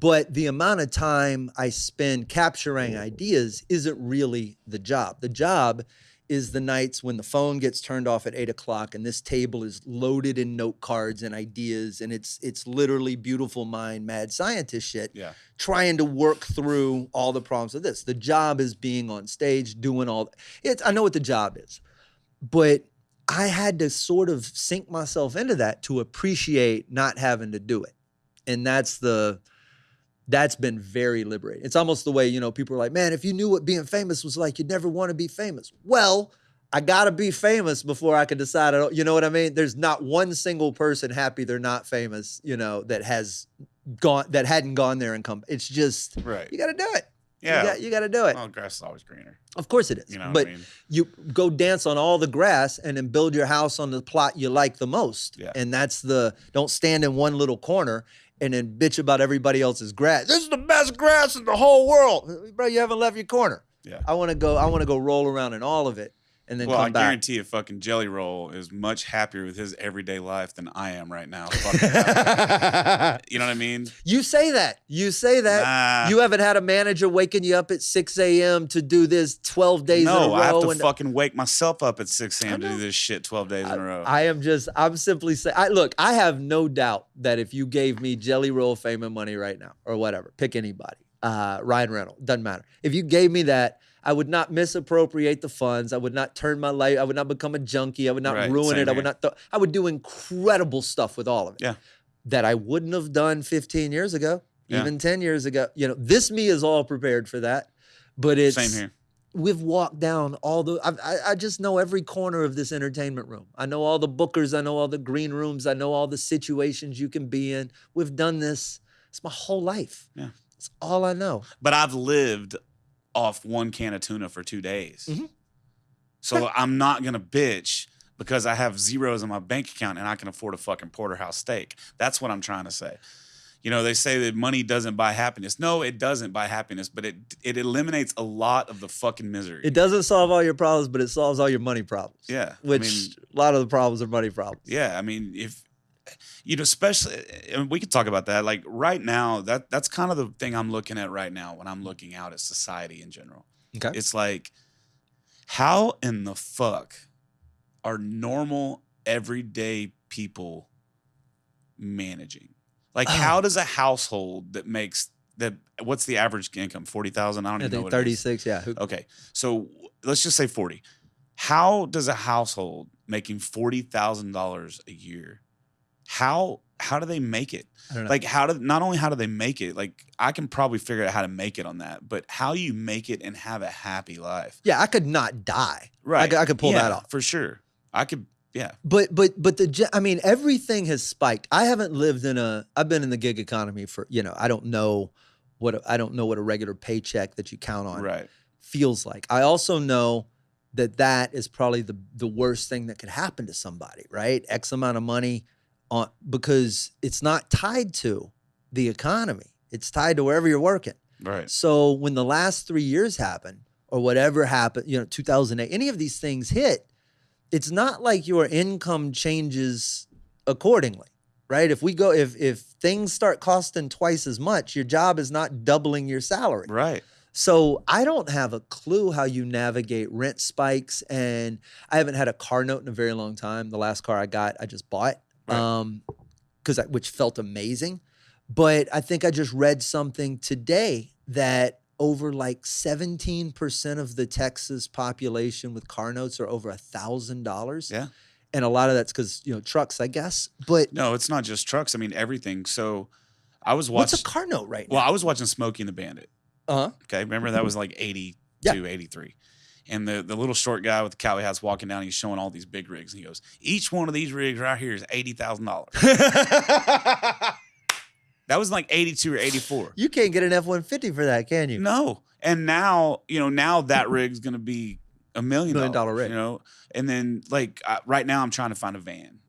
C: But the amount of time I spend capturing ideas isn't really the job. The job is the nights when the phone gets turned off at 8 o'clock and this table is loaded in note cards and ideas, and it's literally beautiful mind, mad scientist shit, trying to work through all the problems of this. The job is being on stage, doing all I know what the job is, but I had to sort of sink myself into that to appreciate not having to do it. And that's been very liberating. It's almost the way, people are like, man, if you knew what being famous was like, you'd never want to be famous. Well, I got to be famous before I can decide. You know what I mean? There's not one single person happy they're not famous, that hadn't gone there and come. It's just, you got to do it.
B: Yeah.
C: You got to do it.
B: Well, grass is always greener.
C: Of course it is.
B: You know
C: but
B: what I mean?
C: You go dance on all the grass and then build your house on the plot you like the most.
B: Yeah.
C: And that's don't stand in one little corner and then bitch about everybody else's grass. This is the best grass in the whole world. Bro, you haven't left your corner.
B: Yeah.
C: I want to go roll around in all of it and then come back.
B: I guarantee a fucking Jelly Roll is much happier with his everyday life than I am right now. You know what I mean?
C: You say that.
B: Nah.
C: You haven't had a manager waking you up at 6 a.m. to do this 12 days in a row.
B: No, I have to fucking wake myself up at 6 a.m. to do this shit 12 days in a row.
C: I'm simply saying, look, I have no doubt that if you gave me Jelly Roll fame and money right now, or whatever, pick anybody, Ryan Reynolds, doesn't matter. If you gave me that, I would not misappropriate the funds. I would not turn my life. I would not become a junkie. I would not ruin it. I would not. I would do incredible stuff with all of it.
B: Yeah.
C: That I wouldn't have done 15 years ago, even 10 years ago. This me is all prepared for that. But it's
B: same here.
C: We've walked down all the. I just know every corner of this entertainment room. I know all the bookers. I know all the green rooms. I know all the situations you can be in. We've done this. It's my whole life.
B: Yeah.
C: It's all I know.
B: But I've lived off one can of tuna for 2 days.
C: Mm-hmm.
B: So I'm not going to bitch because I have zeros in my bank account and I can afford a fucking porterhouse steak. That's what I'm trying to say. They say that money doesn't buy happiness. No, it doesn't buy happiness, but it eliminates a lot of the fucking misery.
C: It doesn't solve all your problems, but it solves all your money problems.
B: Yeah.
C: Which a lot of the problems are money problems.
B: Yeah. I mean, if, especially, and we could talk about that. Like right now, that's kind of the thing I'm looking at right now when I'm looking out at society in general.
C: Okay.
B: It's like, how in the fuck are normal, everyday people managing? Like, how does a household that makes that? What's the average income? 40,000. I don't even know what
C: 36.
B: it is.
C: Yeah.
B: Okay, so let's just say 40. How does a household making $40,000 a year? How do they make it?
C: I don't know.
B: Like, not only how do they make it? Like, I can probably figure out how to make it on that, but how you make it and have a happy life?
C: Yeah, I could not die.
B: Right.
C: I could pull that off
B: for sure. I could. Yeah.
C: But I mean, everything has spiked. I've been in the gig economy for, I don't know what a regular paycheck that you count on feels like. I also know that is probably the worst thing that could happen to somebody, right? X amount of money because it's not tied to the economy. It's tied to wherever you're working.
B: Right.
C: So when the last 3 years happened or whatever happened, 2008, any of these things hit, it's not like your income changes accordingly, right? If things start costing twice as much, your job is not doubling your salary.
B: Right.
C: So I don't have a clue how you navigate rent spikes, and I haven't had a car note in a very long time. The last car I got, I just bought, which felt amazing. But I think I just read something today that over like 17% of the Texas population with car notes are over $1,000.
B: Yeah.
C: And a lot of that's because, trucks, I guess. But
B: no, it's not just trucks. I mean, everything. So I was watching.
C: What's a car note right now?
B: Well, I was watching Smokey and the Bandit.
C: Uh-huh.
B: Okay. Remember that was like 82, 83. And the little short guy with the cowboy hat's walking down, he's showing all these big rigs. And he goes, each one of these rigs right here is $80,000. That was like 82 or 84.
C: You can't get an F-150 for that, can you?
B: No. And now, now that rig's going to be $1 million
C: rig.
B: And then right now I'm trying to find a van,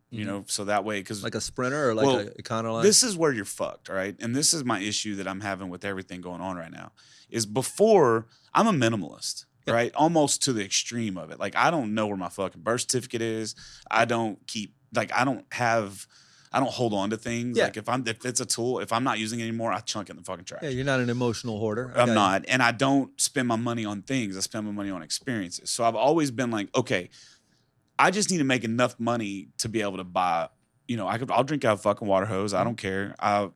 B: so that way, because
C: like a Sprinter or like a Econoline.
B: This is where you're fucked, right? And this is my issue that I'm having with everything going on right now is before I'm a minimalist, right? Almost to the extreme of it. Like, I don't know where my fucking birth certificate is. I don't hold on to things. Like if it's a tool, if I'm not using it anymore, I chunk it in the fucking trash.
C: Yeah, you're not an emotional hoarder.
B: I'm not. And I don't spend my money on things. I spend my money on experiences. So I've always been like, okay, I just need to make enough money to be able to buy, I'll drink out of a fucking water hose. I don't care. I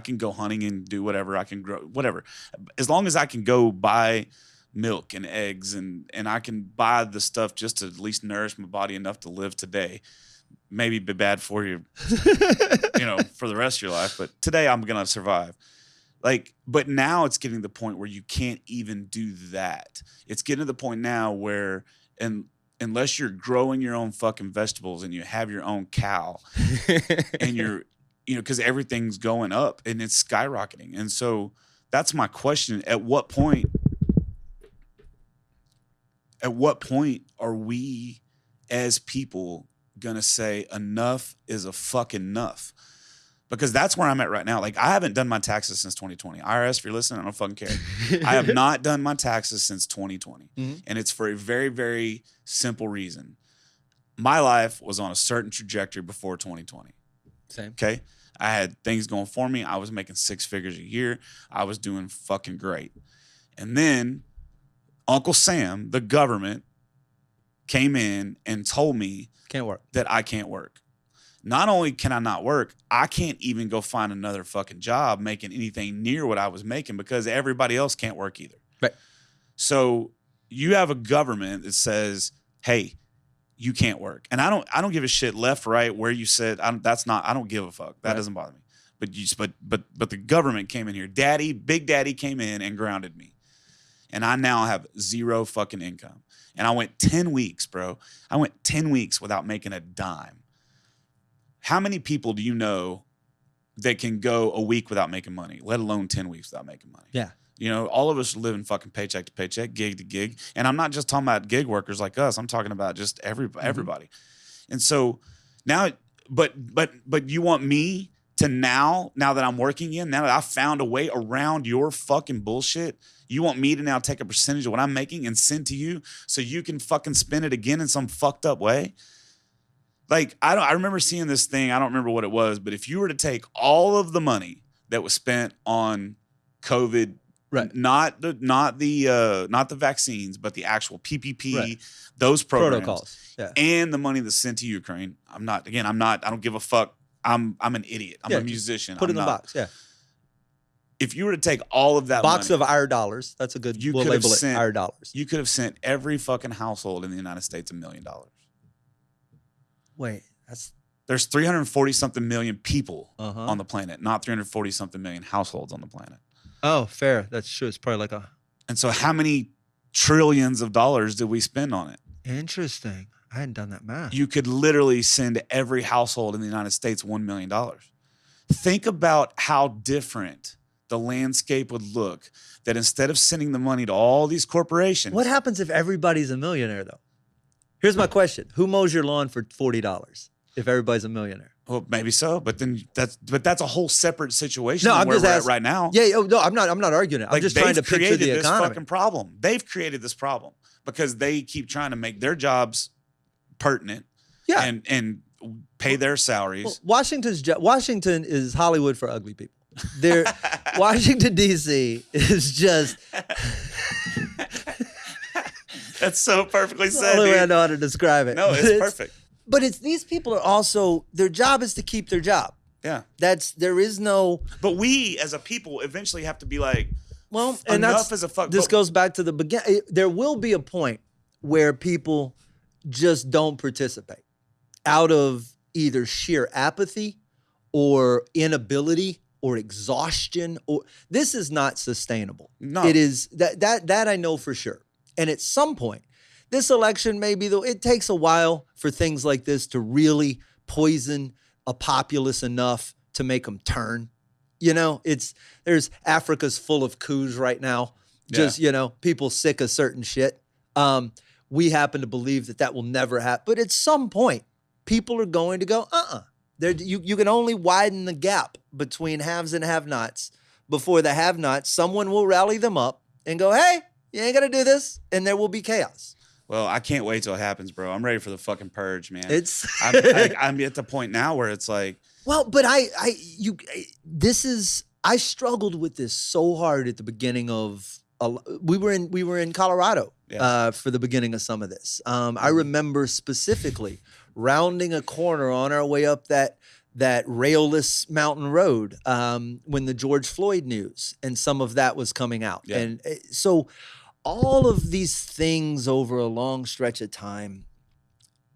B: can go hunting and do whatever. I can grow whatever. As long as I can go buy milk and eggs and I can buy the stuff just to at least nourish my body enough to live today. Maybe be bad for you, for the rest of your life. But today I'm going to survive. But now it's getting to the point where you can't even do that. It's getting to the point now where, unless you're growing your own fucking vegetables and you have your own cow and you're, because everything's going up and it's skyrocketing. And so that's my question. At what point are we as people gonna say enough is a fucking enough? Because that's where I'm at right now. Like, I haven't done my taxes since 2020. IRS, if you're listening, I don't fucking care. I have not done my taxes since 2020. And it's for a very, very simple reason. My life was on a certain trajectory before 2020.
C: Same.
B: Okay? I had things going for me. I was making 6 figures a year. I was doing fucking great. And then Uncle Sam, the government, came in and told me that I can't work. Not only can I not work, I can't even go find another fucking job making anything near what I was making because everybody else can't work either.
C: Right.
B: So you have a government that says, "Hey, you can't work," and I don't give a shit left, right, where you said. I don't give a fuck. That doesn't bother me. But the government came in here. Big Daddy came in and grounded me, and I now have zero fucking income. And I went 10 weeks, bro. I went 10 weeks without making a dime. How many people do you know that can go a week without making money, let alone 10 weeks without making money?
C: Yeah.
B: All of us are living fucking paycheck to paycheck, gig to gig. And I'm not just talking about gig workers like us. I'm talking about just everybody. And so now, but you want me to now that I'm working in, now that I found a way around your fucking bullshit, you want me to now take a percentage of what I'm making and send to you so you can fucking spend it again in some fucked up way? Like, I remember seeing this thing. I don't remember what it was, but if you were to take all of the money that was spent on COVID,
C: right,
B: not the vaccines, but the actual PPP, those programs,
C: protocols,
B: and the money that's sent to Ukraine. I don't give a fuck. I'm an idiot. I'm a musician.
C: Put it in the box. Yeah.
B: If you were to take all of that
C: box
B: money,
C: of our dollars, that's a good. We'll label it our dollars.
B: You could have sent every fucking household in the United States $1 million.
C: Wait,
B: there's 340 something million people on the planet, not 340 something million households on the planet.
C: Oh, fair. That's true. It's probably like
B: And so how many trillions of dollars did we spend on it?
C: Interesting. I hadn't done that math.
B: You could literally send every household in the United States $1 million. Think about how different the landscape would look that instead of sending the money to all these corporations.
C: What happens if everybody's a millionaire, though? Here's my question. Who mows your lawn for $40 if everybody's a millionaire?
B: Well, maybe so, but then that's a whole separate situation
C: No,
B: than
C: I'm
B: where
C: just
B: we're
C: asking.
B: at right now.
C: Yeah, no, I'm not arguing it. I'm just trying to picture the
B: this
C: economy.
B: fucking problem. They've created this problem because they keep trying to make their jobs pertinent and pay their salaries.
C: Well, Washington is Hollywood for ugly people. Washington, D.C. is just...
B: That's so perfectly said,
C: the only way I
B: dude.
C: know how to describe it.
B: No, it's perfect.
C: But these people are also, their job is to keep their job.
B: Yeah.
C: There is no...
B: But we, as a people, eventually have to be like,
C: well, and
B: enough as a fuck.
C: This goes back to the beginning. There will be a point where people just don't participate out of either sheer apathy or inability or exhaustion. Or this is not sustainable.
B: No.
C: It is, that I know for sure. And at some point, this election it takes a while for things like this to really poison a populace enough to make them turn. You know, there's Africa's full of coups right now. Just, people sick of certain shit. We happen to believe that will never happen. But at some point, people are going to go, You can only widen the gap between haves and have-nots. Before the have-nots, someone will rally them up and go, hey, you ain't gonna do this, and there will be chaos.
B: Well, I can't wait till it happens, bro. I'm ready for the fucking purge, man. I'm at the point now where it's like,
C: well, but I struggled with this so hard at the beginning of. We were in Colorado for the beginning of some of this. I remember specifically rounding a corner on our way up that railless mountain road when the George Floyd news and some of that was coming out. Yeah. And so all of these things over a long stretch of time,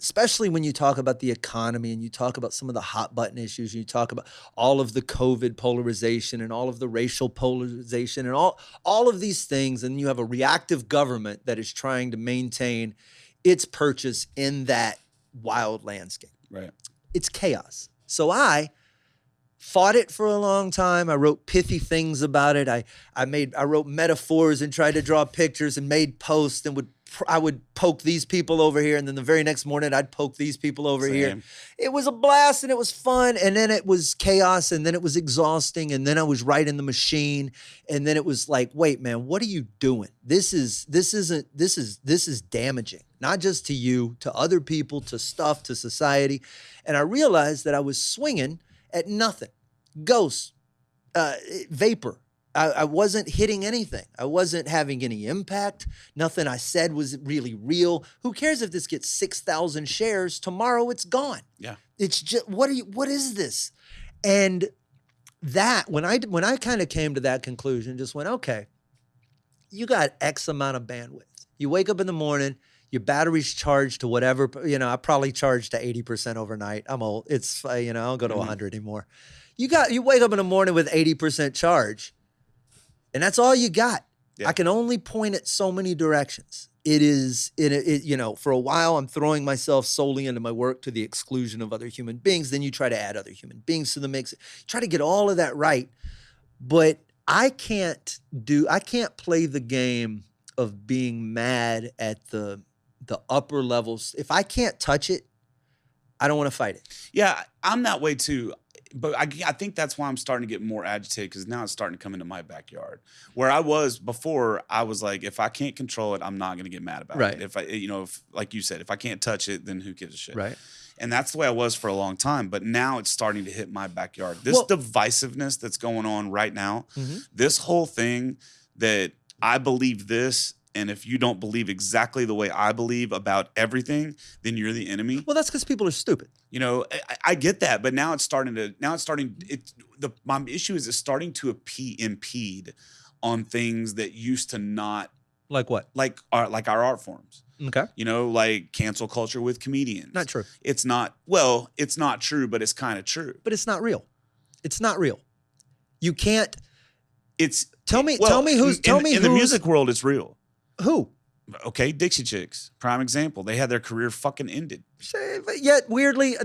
C: especially when you talk about the economy and you talk about some of the hot button issues, you talk about all of the COVID polarization and all of the racial polarization and all of these things, and you have a reactive government that is trying to maintain its purchase in that wild landscape.
B: Right.
C: It's chaos. So I fought it for a long time. I wrote pithy things about it. I wrote metaphors and tried to draw pictures and made posts and I would poke these people over here, and then the very next morning I'd poke these people over here. It was a blast and it was fun, and then it was chaos, and then it was exhausting, and then I was right in the machine, and then it was like, wait, man, what are you doing? This is damaging, not just to you, to other people, to stuff, to society. And I realized that I was swinging at nothing, ghosts, vapor. I wasn't hitting anything. I wasn't having any impact. Nothing I said was really real. Who cares if this gets 6,000 shares? Tomorrow it's gone.
B: Yeah.
C: It's just, what is this? And that, when I kind of came to that conclusion, just went, okay, you got X amount of bandwidth. You wake up in the morning, your battery's charged to whatever, I probably charged to 80% overnight. I'm old. It's, I don't go to 100 anymore. You wake up in the morning with 80% charge, and that's all you got. Yeah. I can only point it so many directions. It is, for a while, I'm throwing myself solely into my work to the exclusion of other human beings. Then you try to add other human beings to the mix. Try to get all of that right. But I can't play the game of being mad at the upper levels. If I can't touch it, I don't want to fight it.
B: Yeah, I'm that way too. But I think that's why I'm starting to get more agitated, because now it's starting to come into my backyard. Where I was before, I was like, if I can't control it, I'm not going to get mad about it. If if like you said, if I can't touch it, then who gives a shit?
C: Right.
B: And that's the way I was for a long time. But now it's starting to hit my backyard. This divisiveness that's going on right now, this whole thing that I believe this, and if you don't believe exactly the way I believe about everything, then you're the enemy.
C: Well, that's because people are stupid.
B: I get that, but now my issue is it's starting to impede on things that used to not.
C: Like what?
B: Like our art forms.
C: Okay.
B: Like cancel culture with comedians.
C: Not true.
B: It's not true, but it's kind of true.
C: But it's not real. It's not real. You can't.
B: It's
C: tell me who's
B: in the music world. It's real.
C: Who?
B: Okay, Dixie Chicks, prime example. They had their career fucking ended.
C: But yet, weirdly,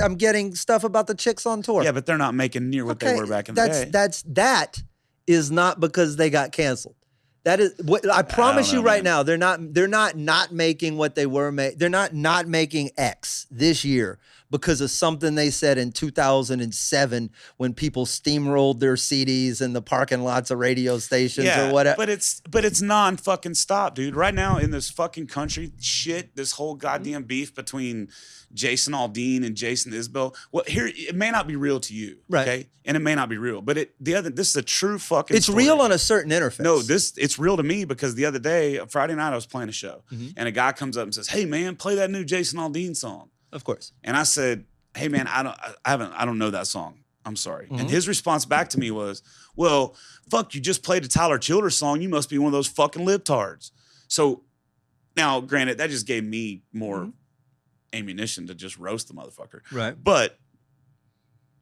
C: I'm getting stuff about the Chicks on tour.
B: Yeah, but they're not making near what they were back in the day.
C: That is not because they got canceled. That is what I promise you right now. They're not making what they were made. They're not making X this year because of something they said in 2007 when people steamrolled their CDs in the parking lots of radio stations or whatever.
B: But it's non-fucking stop, dude. Right now in this fucking country shit, this whole goddamn beef between Jason Aldean and Jason Isbell. Well, here it may not be real to you,
C: right?
B: Okay, and it may not be real, but this is a true fucking.
C: It's
B: story.
C: real on a certain interface.
B: No, it's real to me because the other day, Friday night, I was playing a show, and a guy comes up and says, "Hey man, play that new Jason Aldean song."
C: Of course.
B: And I said, "Hey man, I don't know that song. I'm sorry." And his response back to me was, "Well, fuck, you just played a Tyler Childers song. You must be one of those fucking libtards." So now, granted, that just gave me more ammunition to just roast the motherfucker.
C: Right.
B: But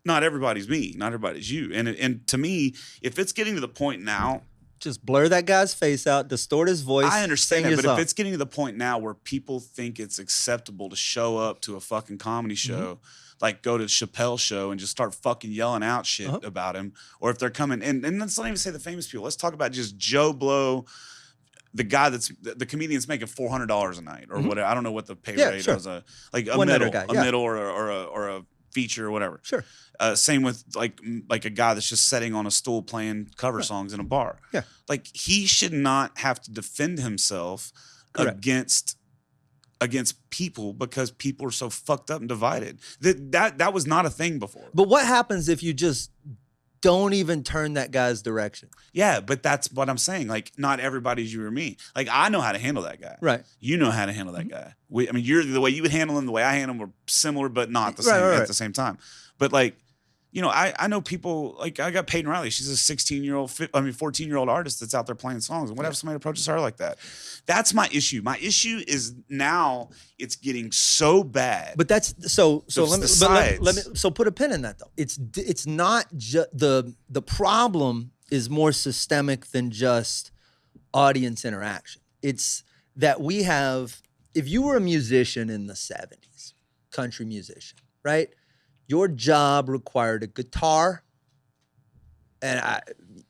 B: not everybody's me. Not everybody's you. And to me, if it's getting to the point now,
C: just blur that guy's face out, distort his voice.
B: I understand that, but if it's getting to the point now where people think it's acceptable to show up to a fucking comedy show, like go to Chappelle's show and just start fucking yelling out shit about him, or if they're coming, and let's not even say the famous people. Let's talk about just Joe Blow, the guy that's the comedian's making $400 a night or whatever. I don't know what the pay rate was. A middle,
C: guy,
B: middle or a feature or whatever.
C: Sure.
B: Same with like a guy that's just sitting on a stool playing cover songs in a bar.
C: Yeah.
B: Like he should not have to defend himself against people because people are so fucked up and divided. That was not a thing before.
C: But what happens if you just don't even turn that guy's direction?
B: Yeah, but that's what I'm saying. Like, not everybody's you or me. Like, I know how to handle that guy.
C: Right.
B: You know how to handle that guy. The way you would handle him, the way I handle him were similar, but not the same at the same time. But like, I know people, like I got Peyton Riley. She's a 14-year-old artist that's out there playing songs. And what if somebody approaches her like that? That's my issue. My issue is now it's getting so bad.
C: But that's so let me put a pin in that though. It's not just the problem is more systemic than just audience interaction. It's that we have, if you were a musician in the 70s, country musician, right? Your job required a guitar and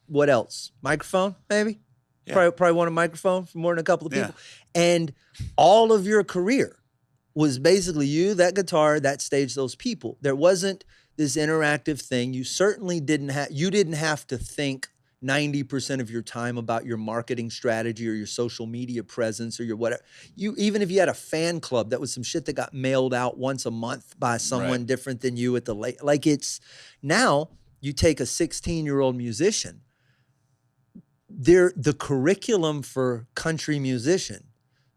C: what else? Microphone, maybe? Yeah. Probably want a microphone for more than a couple of people. Yeah. And all of your career was basically you, that guitar, that stage, those people. There wasn't this interactive thing. You certainly didn't have to think 90% of your time about your marketing strategy or your social media presence or your whatever. Even if you had a fan club, that was some shit that got mailed out once a month by someone different than you at the late. Like it's now you take a 16-year-old musician, the curriculum for country musician,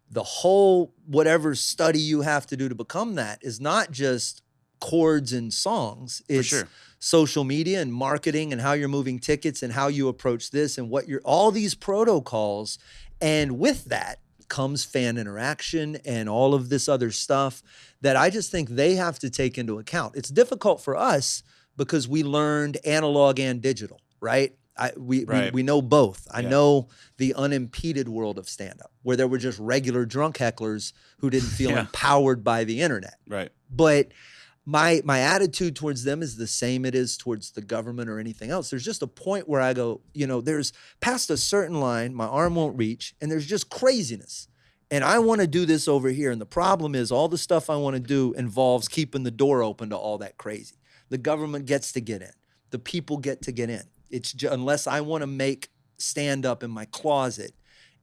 C: the whole whatever study you have to do to become that is not just chords and songs. It's social media and marketing and how you're moving tickets and how you approach this and all these protocols. And with that comes fan interaction and all of this other stuff that I just think they have to take into account. It's difficult for us because we learned analog and digital, right? We know both. I know the unimpeded world of stand-up where there were just regular drunk hecklers who didn't feel empowered by the internet.
B: Right.
C: But my attitude towards them is the same it is towards the government or anything else. There's just a point where I go, there's past a certain line, my arm won't reach, and there's just craziness. And I want to do this over here. And the problem is all the stuff I want to do involves keeping the door open to all that crazy. The government gets to get in. The people get to get in. It's unless I want to make stand up in my closet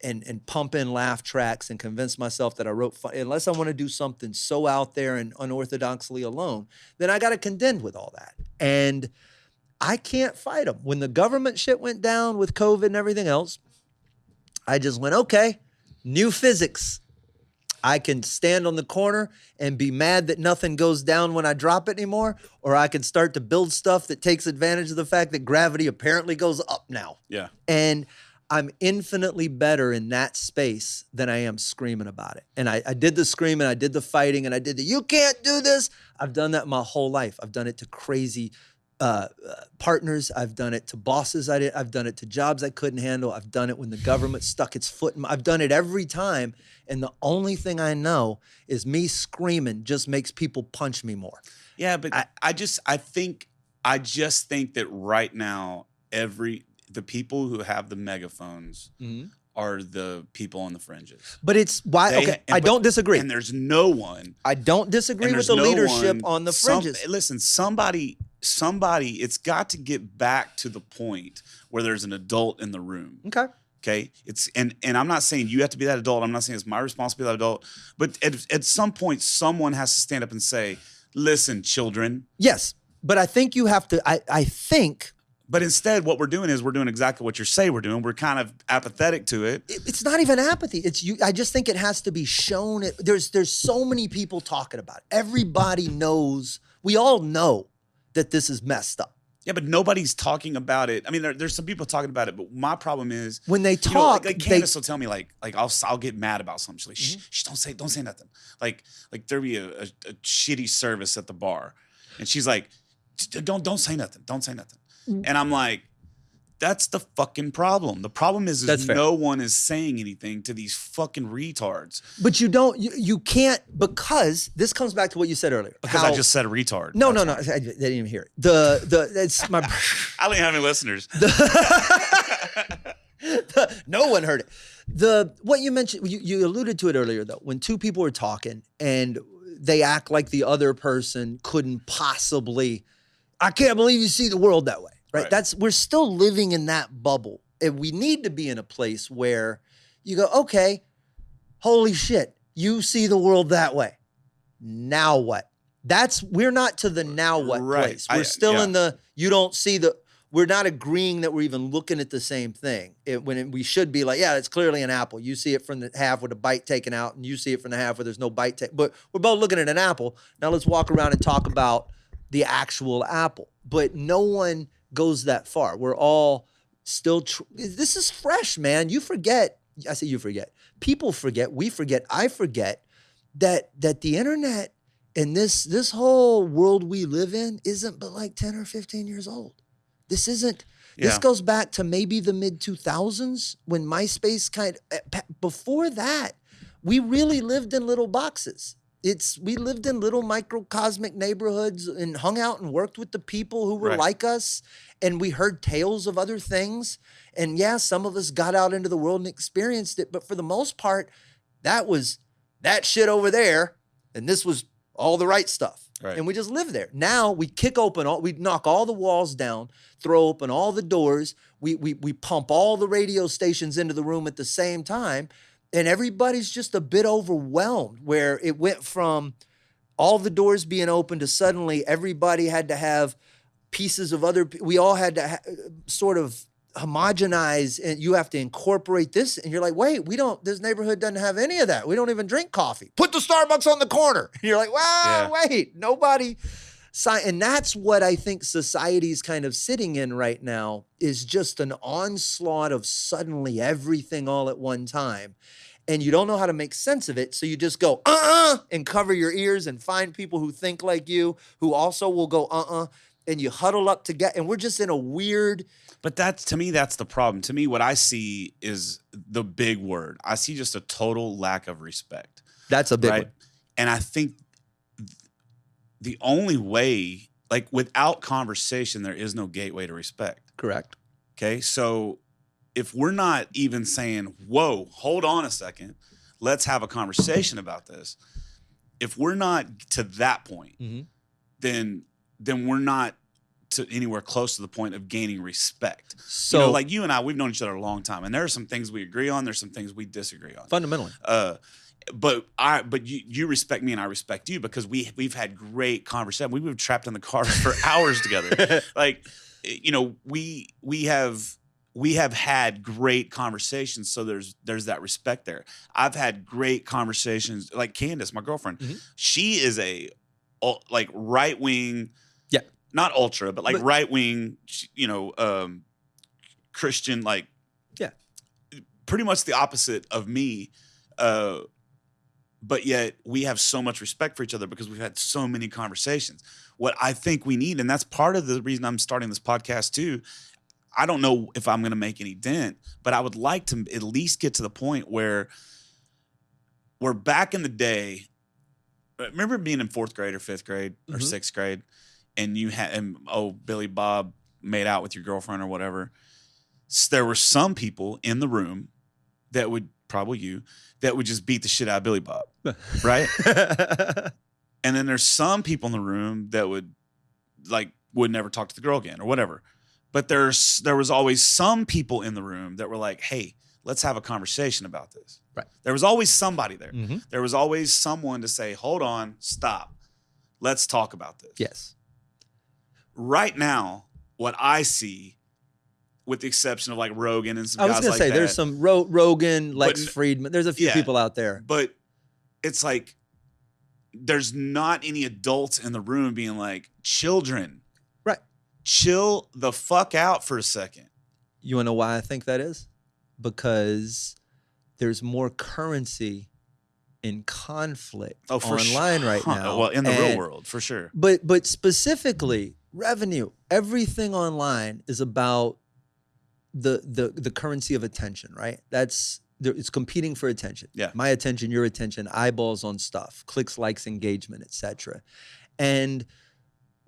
C: and pump in laugh tracks and convince myself that I wrote unless I want to do something so out there and unorthodoxly alone, then I got to contend with all that. And I can't fight them. When the government shit went down with COVID and everything else, I just went, okay, new physics. I can stand on the corner and be mad that nothing goes down when I drop it anymore, or I can start to build stuff that takes advantage of the fact that gravity apparently goes up now.
B: Yeah.
C: And I'm infinitely better in that space than I am screaming about it. And I did the screaming, I did the fighting, and I did the, you can't do this. I've done that my whole life. I've done it to crazy partners. I've done it to bosses. I've done it to jobs I couldn't handle. I've done it when the government stuck its foot in I've done it every time. And the only thing I know is me screaming just makes people punch me more.
B: Yeah, but I just think that right now, the people who have the megaphones are the people on the fringes.
C: But it's why I don't disagree.
B: And there's no one.
C: I don't disagree with the leadership on the fringes.
B: Listen, somebody, it's got to get back to the point where there's an adult in the room. Okay. It's and I'm not saying you have to be that adult. I'm not saying it's my responsibility to be that adult. But at some point, someone has to stand up and say, listen, children.
C: Yes. But I think you have to, I think.
B: But instead, what we're doing is we're doing exactly what you say we're doing. We're kind of apathetic to it.
C: It's not even apathy. It's you. I just think it has to be shown. There's so many people talking about it. Everybody knows. We all know that this is messed up.
B: Yeah, but nobody's talking about it. I mean, there's some people talking about it, but my problem is
C: when they talk.
B: Like Candace will tell me, like I'll get mad about something. She's like, shh, don't say nothing. Like there'll be a shitty service at the bar, and she's like, don't say nothing. Don't say nothing. And I'm like, that's the fucking problem. The problem is no one is saying anything to these fucking retards.
C: But you can't, because this comes back to what you said earlier.
B: Because I just said retard.
C: No, I didn't even hear it. It's my.
B: I don't even have any listeners.
C: No one heard it. What you mentioned, you alluded to it earlier though. When two people are talking and they act like the other person couldn't possibly. I can't believe you see the world that way. Right. We're still living in that bubble. And we need to be in a place where you go, okay, holy shit, you see the world that way. Now what? We're not to the now what place. We're still in the, you don't see we're not agreeing that we're even looking at the same thing. We should be like, yeah, it's clearly an apple. You see it from the half with a bite taken out, and you see it from the half where there's no bite taken. But we're both looking at an apple. Now let's walk around and talk about the actual apple. But no one goes that far. We're all still, this is fresh, man. You forget, I say you forget, people forget, we forget, I forget that the internet and this whole world we live in isn't but like 10 or 15 years old. This goes back to maybe the mid 2000s when MySpace before that, we really lived in little boxes. We lived in little microcosmic neighborhoods and hung out and worked with the people who were like us. And we heard tales of other things. And yeah, some of us got out into the world and experienced it. But for the most part, that was that shit over there. And this was all the right stuff. Right. And we just live there. Now we we knock all the walls down, throw open all the doors. We pump all the radio stations into the room at the same time. And everybody's just a bit overwhelmed, where it went from all the doors being open to suddenly everybody had to have pieces of we all had to sort of homogenize, and you have to incorporate this. And you're like, wait, this neighborhood doesn't have any of that. We don't even drink coffee. Put the Starbucks on the corner. And you're like, well, wait, nobody. And that's what I think society's kind of sitting in right now, is just an onslaught of suddenly everything all at one time. And you don't know how to make sense of it. So you just go, and cover your ears and find people who think like you, who also will go, and you huddle up together. And we're just in a weird.
B: But to me, that's the problem. To me, what I see is the big word. I see just a total lack of respect.
C: That's a big one.
B: And I think the only way, like without conversation, there is no gateway to respect.
C: Correct.
B: Okay. So if we're not even saying, whoa, hold on a second, let's have a conversation about this. If we're not to that point, then we're not to anywhere close to the point of gaining respect. So like you and I, we've known each other a long time, and there are some things we agree on. There's some things we disagree on.
C: Fundamentally.
B: But you respect me and I respect you, because we've had great conversation. We've been trapped in the car for hours together. Like, we have had great conversations. So there's that respect there. I've had great conversations, like Candace, my girlfriend. She is a like right wing, not ultra, but like right wing, Christian, like pretty much the opposite of me. but yet we have so much respect for each other because we've had so many conversations. What I think we need, and that's part of the reason I'm starting this podcast too. I don't know if I'm going to make any dent, but I would like to at least get to the point where we're back in the day. Remember being in 4th grade or 5th grade or 6th grade, and you had, Billy Bob made out with your girlfriend or whatever. So there were some people in the room that would, probably you, that would just beat the shit out of Billy Bob, right? And then there's some people in the room that would never talk to the girl again or whatever. But there was always some people in the room that were like, hey, let's have a conversation about this.
C: Right.
B: There was always somebody there.
C: Mm-hmm.
B: There was always someone to say, hold on, stop. Let's talk about this.
C: Yes.
B: Right now, what I see, with the exception of like Rogan and some guys like that.
C: I was going to say, there's some Rogan, Lex Friedman. There's a few people out there.
B: But it's like, there's not any adults in the room being like, children.
C: Right.
B: Chill the fuck out for a second.
C: You want to know why I think that is? Because there's more currency in conflict online right now.
B: Well, in the real world, for sure.
C: But specifically, revenue. Everything online is about the currency of attention, right? It's competing for attention.
B: Yeah.
C: My attention, your attention, eyeballs on stuff, clicks, likes, engagement, etc. And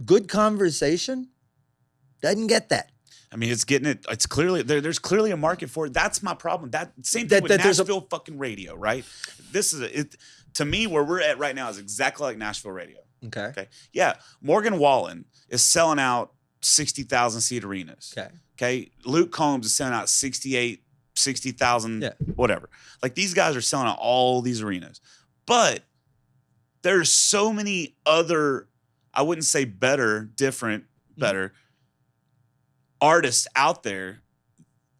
C: good conversation doesn't get that.
B: I mean, it's getting it. It's clearly there's clearly a market for it. That's my problem. That same thing with Nashville fucking radio, right? This is it. To me, where we're at right now is exactly like Nashville radio.
C: Okay.
B: Yeah. Morgan Wallen is selling out 60,000 seat arenas. Okay. Luke Combs is selling out 60,000, whatever. Like these guys are selling out all these arenas. But there's so many other, I wouldn't say better artists out there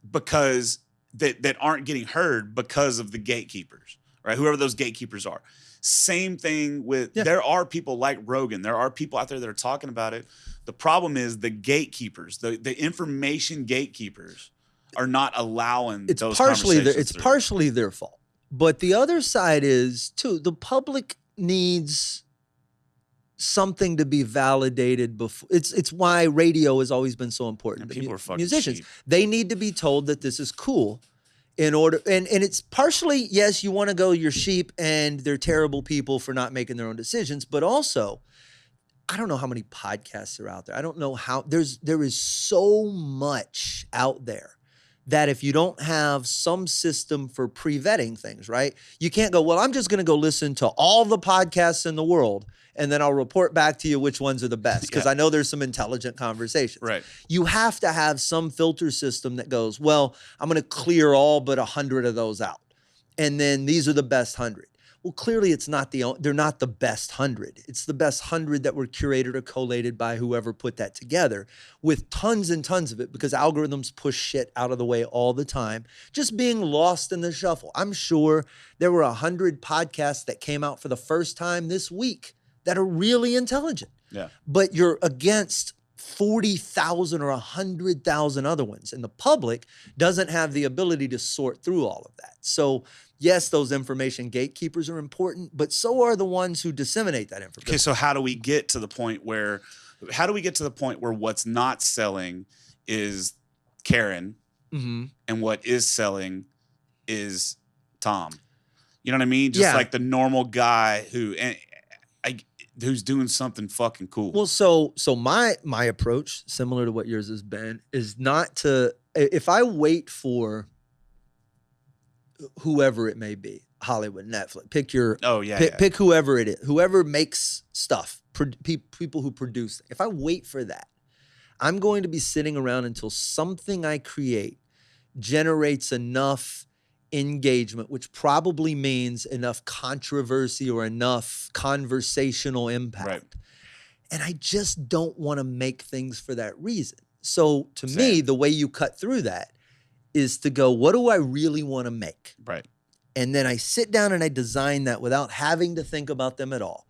B: because that aren't getting heard because of the gatekeepers, right? Whoever those gatekeepers are. Same thing with, there are people like Rogan. There are people out there that are talking about it. The problem is the gatekeepers, the information gatekeepers are not allowing those conversations.
C: It's partially their fault. But the other side is, too, the public needs something to be validated before. It's why radio has always been so important.
B: People are fucking
C: musicians.
B: cheap.
C: They need to be told that this is cool in order, and it's partially, yes, you want to go, you're sheep and they're terrible people for not making their own decisions, but also, I don't know how many podcasts are out there. I don't know how, there is so much out there that if you don't have some system for pre-vetting things, right? You can't go, well, I'm just going to go listen to all the podcasts in the world and then I'll report back to you which ones are the best because I know there's some intelligent conversations.
B: Right.
C: You have to have some filter system that goes, well, I'm going to clear all but 100 of those out. And then these are the best 100. Well, clearly they're not the best 100. It's the best 100 that were curated or collated by whoever put that together with tons and tons of it because algorithms push shit out of the way all the time, just being lost in the shuffle. I'm sure there were 100 podcasts that came out for the first time this week that are really intelligent. Yeah. But you're against 40,000 or 100,000 other ones. And the public doesn't have the ability to sort through all of that. So yes, those information gatekeepers are important, but so are the ones who disseminate that information.
B: Okay, so how do we get to the point where what's not selling is Karen and what is selling is Tom? You know what I mean? Just like the normal guy who's doing something fucking cool.
C: Well, so my approach, similar to what yours has been, is not to, if I wait for whoever it may be, Hollywood, Netflix, pick whoever it is, whoever makes stuff, people who produce. If I wait for that, I'm going to be sitting around until something I create generates enough engagement, which probably means enough controversy or enough conversational impact. Right. And I just don't want to make things for that reason. So to me, the way you cut through that is to go, what do I really want to make?
B: Right.
C: And then I sit down and I design that without having to think about them at all.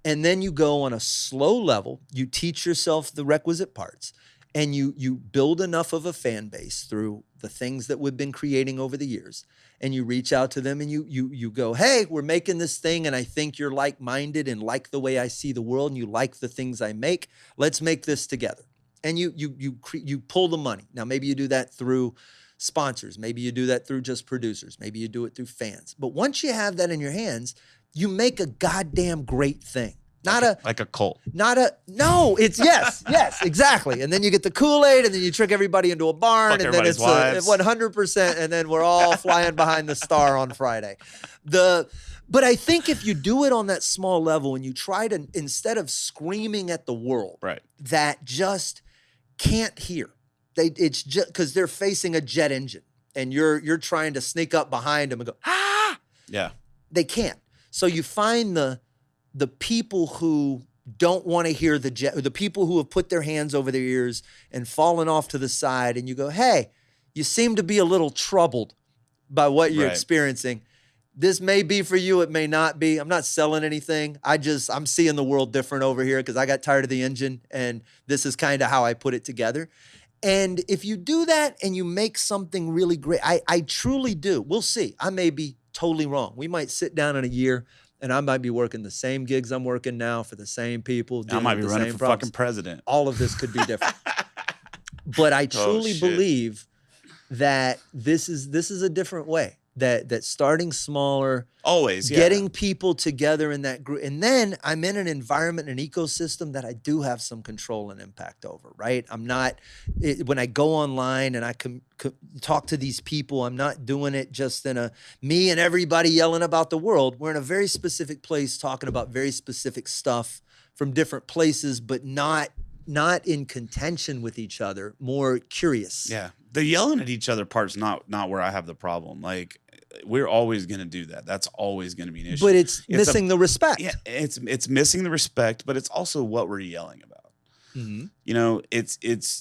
C: And then you go on a slow level, you teach yourself the requisite parts, and you build enough of a fan base through the things that we've been creating over the years, and you reach out to them and you go, hey, we're making this thing, and I think you're like-minded and like the way I see the world, and you like the things I make. Let's make this together. And you pull the money. Now, maybe you do that through sponsors. Maybe you do that through just producers. Maybe you do it through fans. But once you have that in your hands, you make a goddamn great thing.
B: Like a cult.
C: Yes, exactly. And then you get the Kool-Aid, and then you trick everybody into a barn, and then it's 100%, and then we're all flying behind the star on Friday. But I think if you do it on that small level and you try to, instead of screaming at the world that just can't hear, it's just because they're facing a jet engine, and you're trying to sneak up behind them and go, ah!
B: Yeah.
C: They can't. So you find the people who don't want to hear the people who have put their hands over their ears and fallen off to the side, and you go, hey, you seem to be a little troubled by what you're experiencing. This may be for you, it may not be. I'm not selling anything. I'm seeing the world different over here because I got tired of the engine, and this is kind of how I put it together. And if you do that and you make something really great, I truly do. We'll see. I may be totally wrong. We might sit down in a year, and I might be working the same gigs I'm working now for the same people.
B: I might be running for fucking president.
C: All of this could be different. But I truly believe that this is a different way. That starting smaller,
B: always
C: getting people together in that group, and then I'm in an environment, an ecosystem that I do have some control and impact over. Right? I'm not when I go online and I talk to these people. I'm not doing it just in me and everybody yelling about the world. We're in a very specific place, talking about very specific stuff from different places, but not in contention with each other. More curious.
B: Yeah, the yelling at each other part's not where I have the problem. Like, we're always going to do that. That's always going to be an issue.
C: But it's missing the respect.
B: Yeah, it's missing the respect, but it's also what we're yelling about. Mm-hmm. You know, it's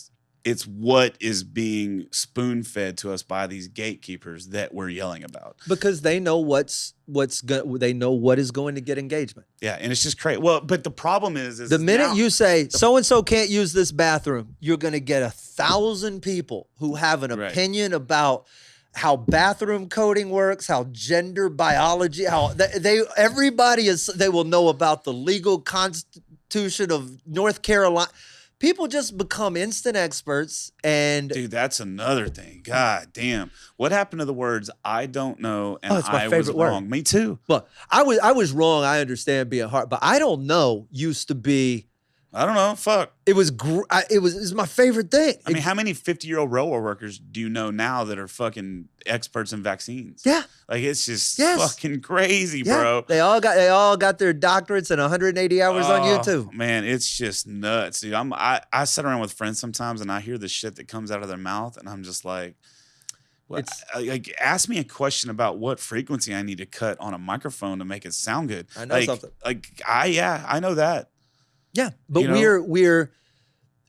B: what is being spoon-fed to us by these gatekeepers that we're yelling about.
C: Because they know they know what is going to get engagement.
B: Yeah, and it's just crazy. Well, but the problem is
C: the minute you say so-and-so can't use this bathroom, you're going to get 1,000 people who have an opinion about how bathroom coding works, how gender biology, how they will know about the legal constitution of North Carolina. People just become instant experts, and
B: dude, that's another thing. God damn, what happened to the words "I don't know" and
C: it's my
B: "I
C: favorite
B: was wrong"?
C: word.
B: Me too.
C: But I was wrong. I understand being hard, but I don't know used to be.
B: I don't know. Fuck.
C: It was my favorite thing.
B: I mean, how many 50-year-old railroad workers do you know now that are fucking experts in vaccines?
C: Yeah.
B: Like, it's just fucking crazy, bro.
C: They all got their doctorates and 180 hours on YouTube.
B: Man, it's just nuts, dude. I sit around with friends sometimes and I hear the shit that comes out of their mouth, and I'm just like, ask me a question about what frequency I need to cut on a microphone to make it sound good.
C: I know something.
B: I know that.
C: Yeah, but we're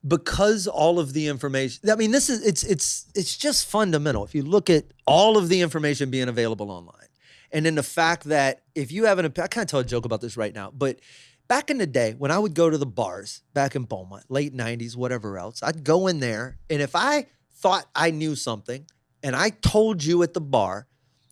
C: because all of the information. I mean, it's just fundamental. If you look at all of the information being available online, and in the fact that if you have I can't tell a joke about this right now, but back in the day when I would go to the bars back in Beaumont, late 90s, whatever else, I'd go in there, and if I thought I knew something and I told you at the bar,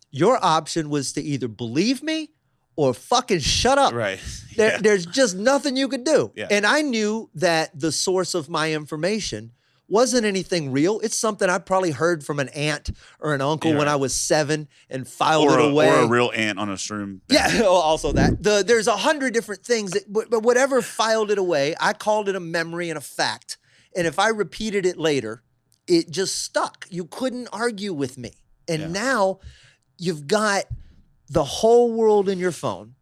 C: your option was to either believe me or fucking shut up.
B: Right.
C: There's just nothing you could do.
B: Yeah.
C: And I knew that the source of my information wasn't anything real. It's something I probably heard from an aunt or an uncle when I was 7 and filed it away.
B: Or a real ant on a shroom.
C: Yeah, also that. There's 100 different things, but whatever filed it away, I called it a memory and a fact. And if I repeated it later, it just stuck. You couldn't argue with me. And now you've got the whole world in your phone,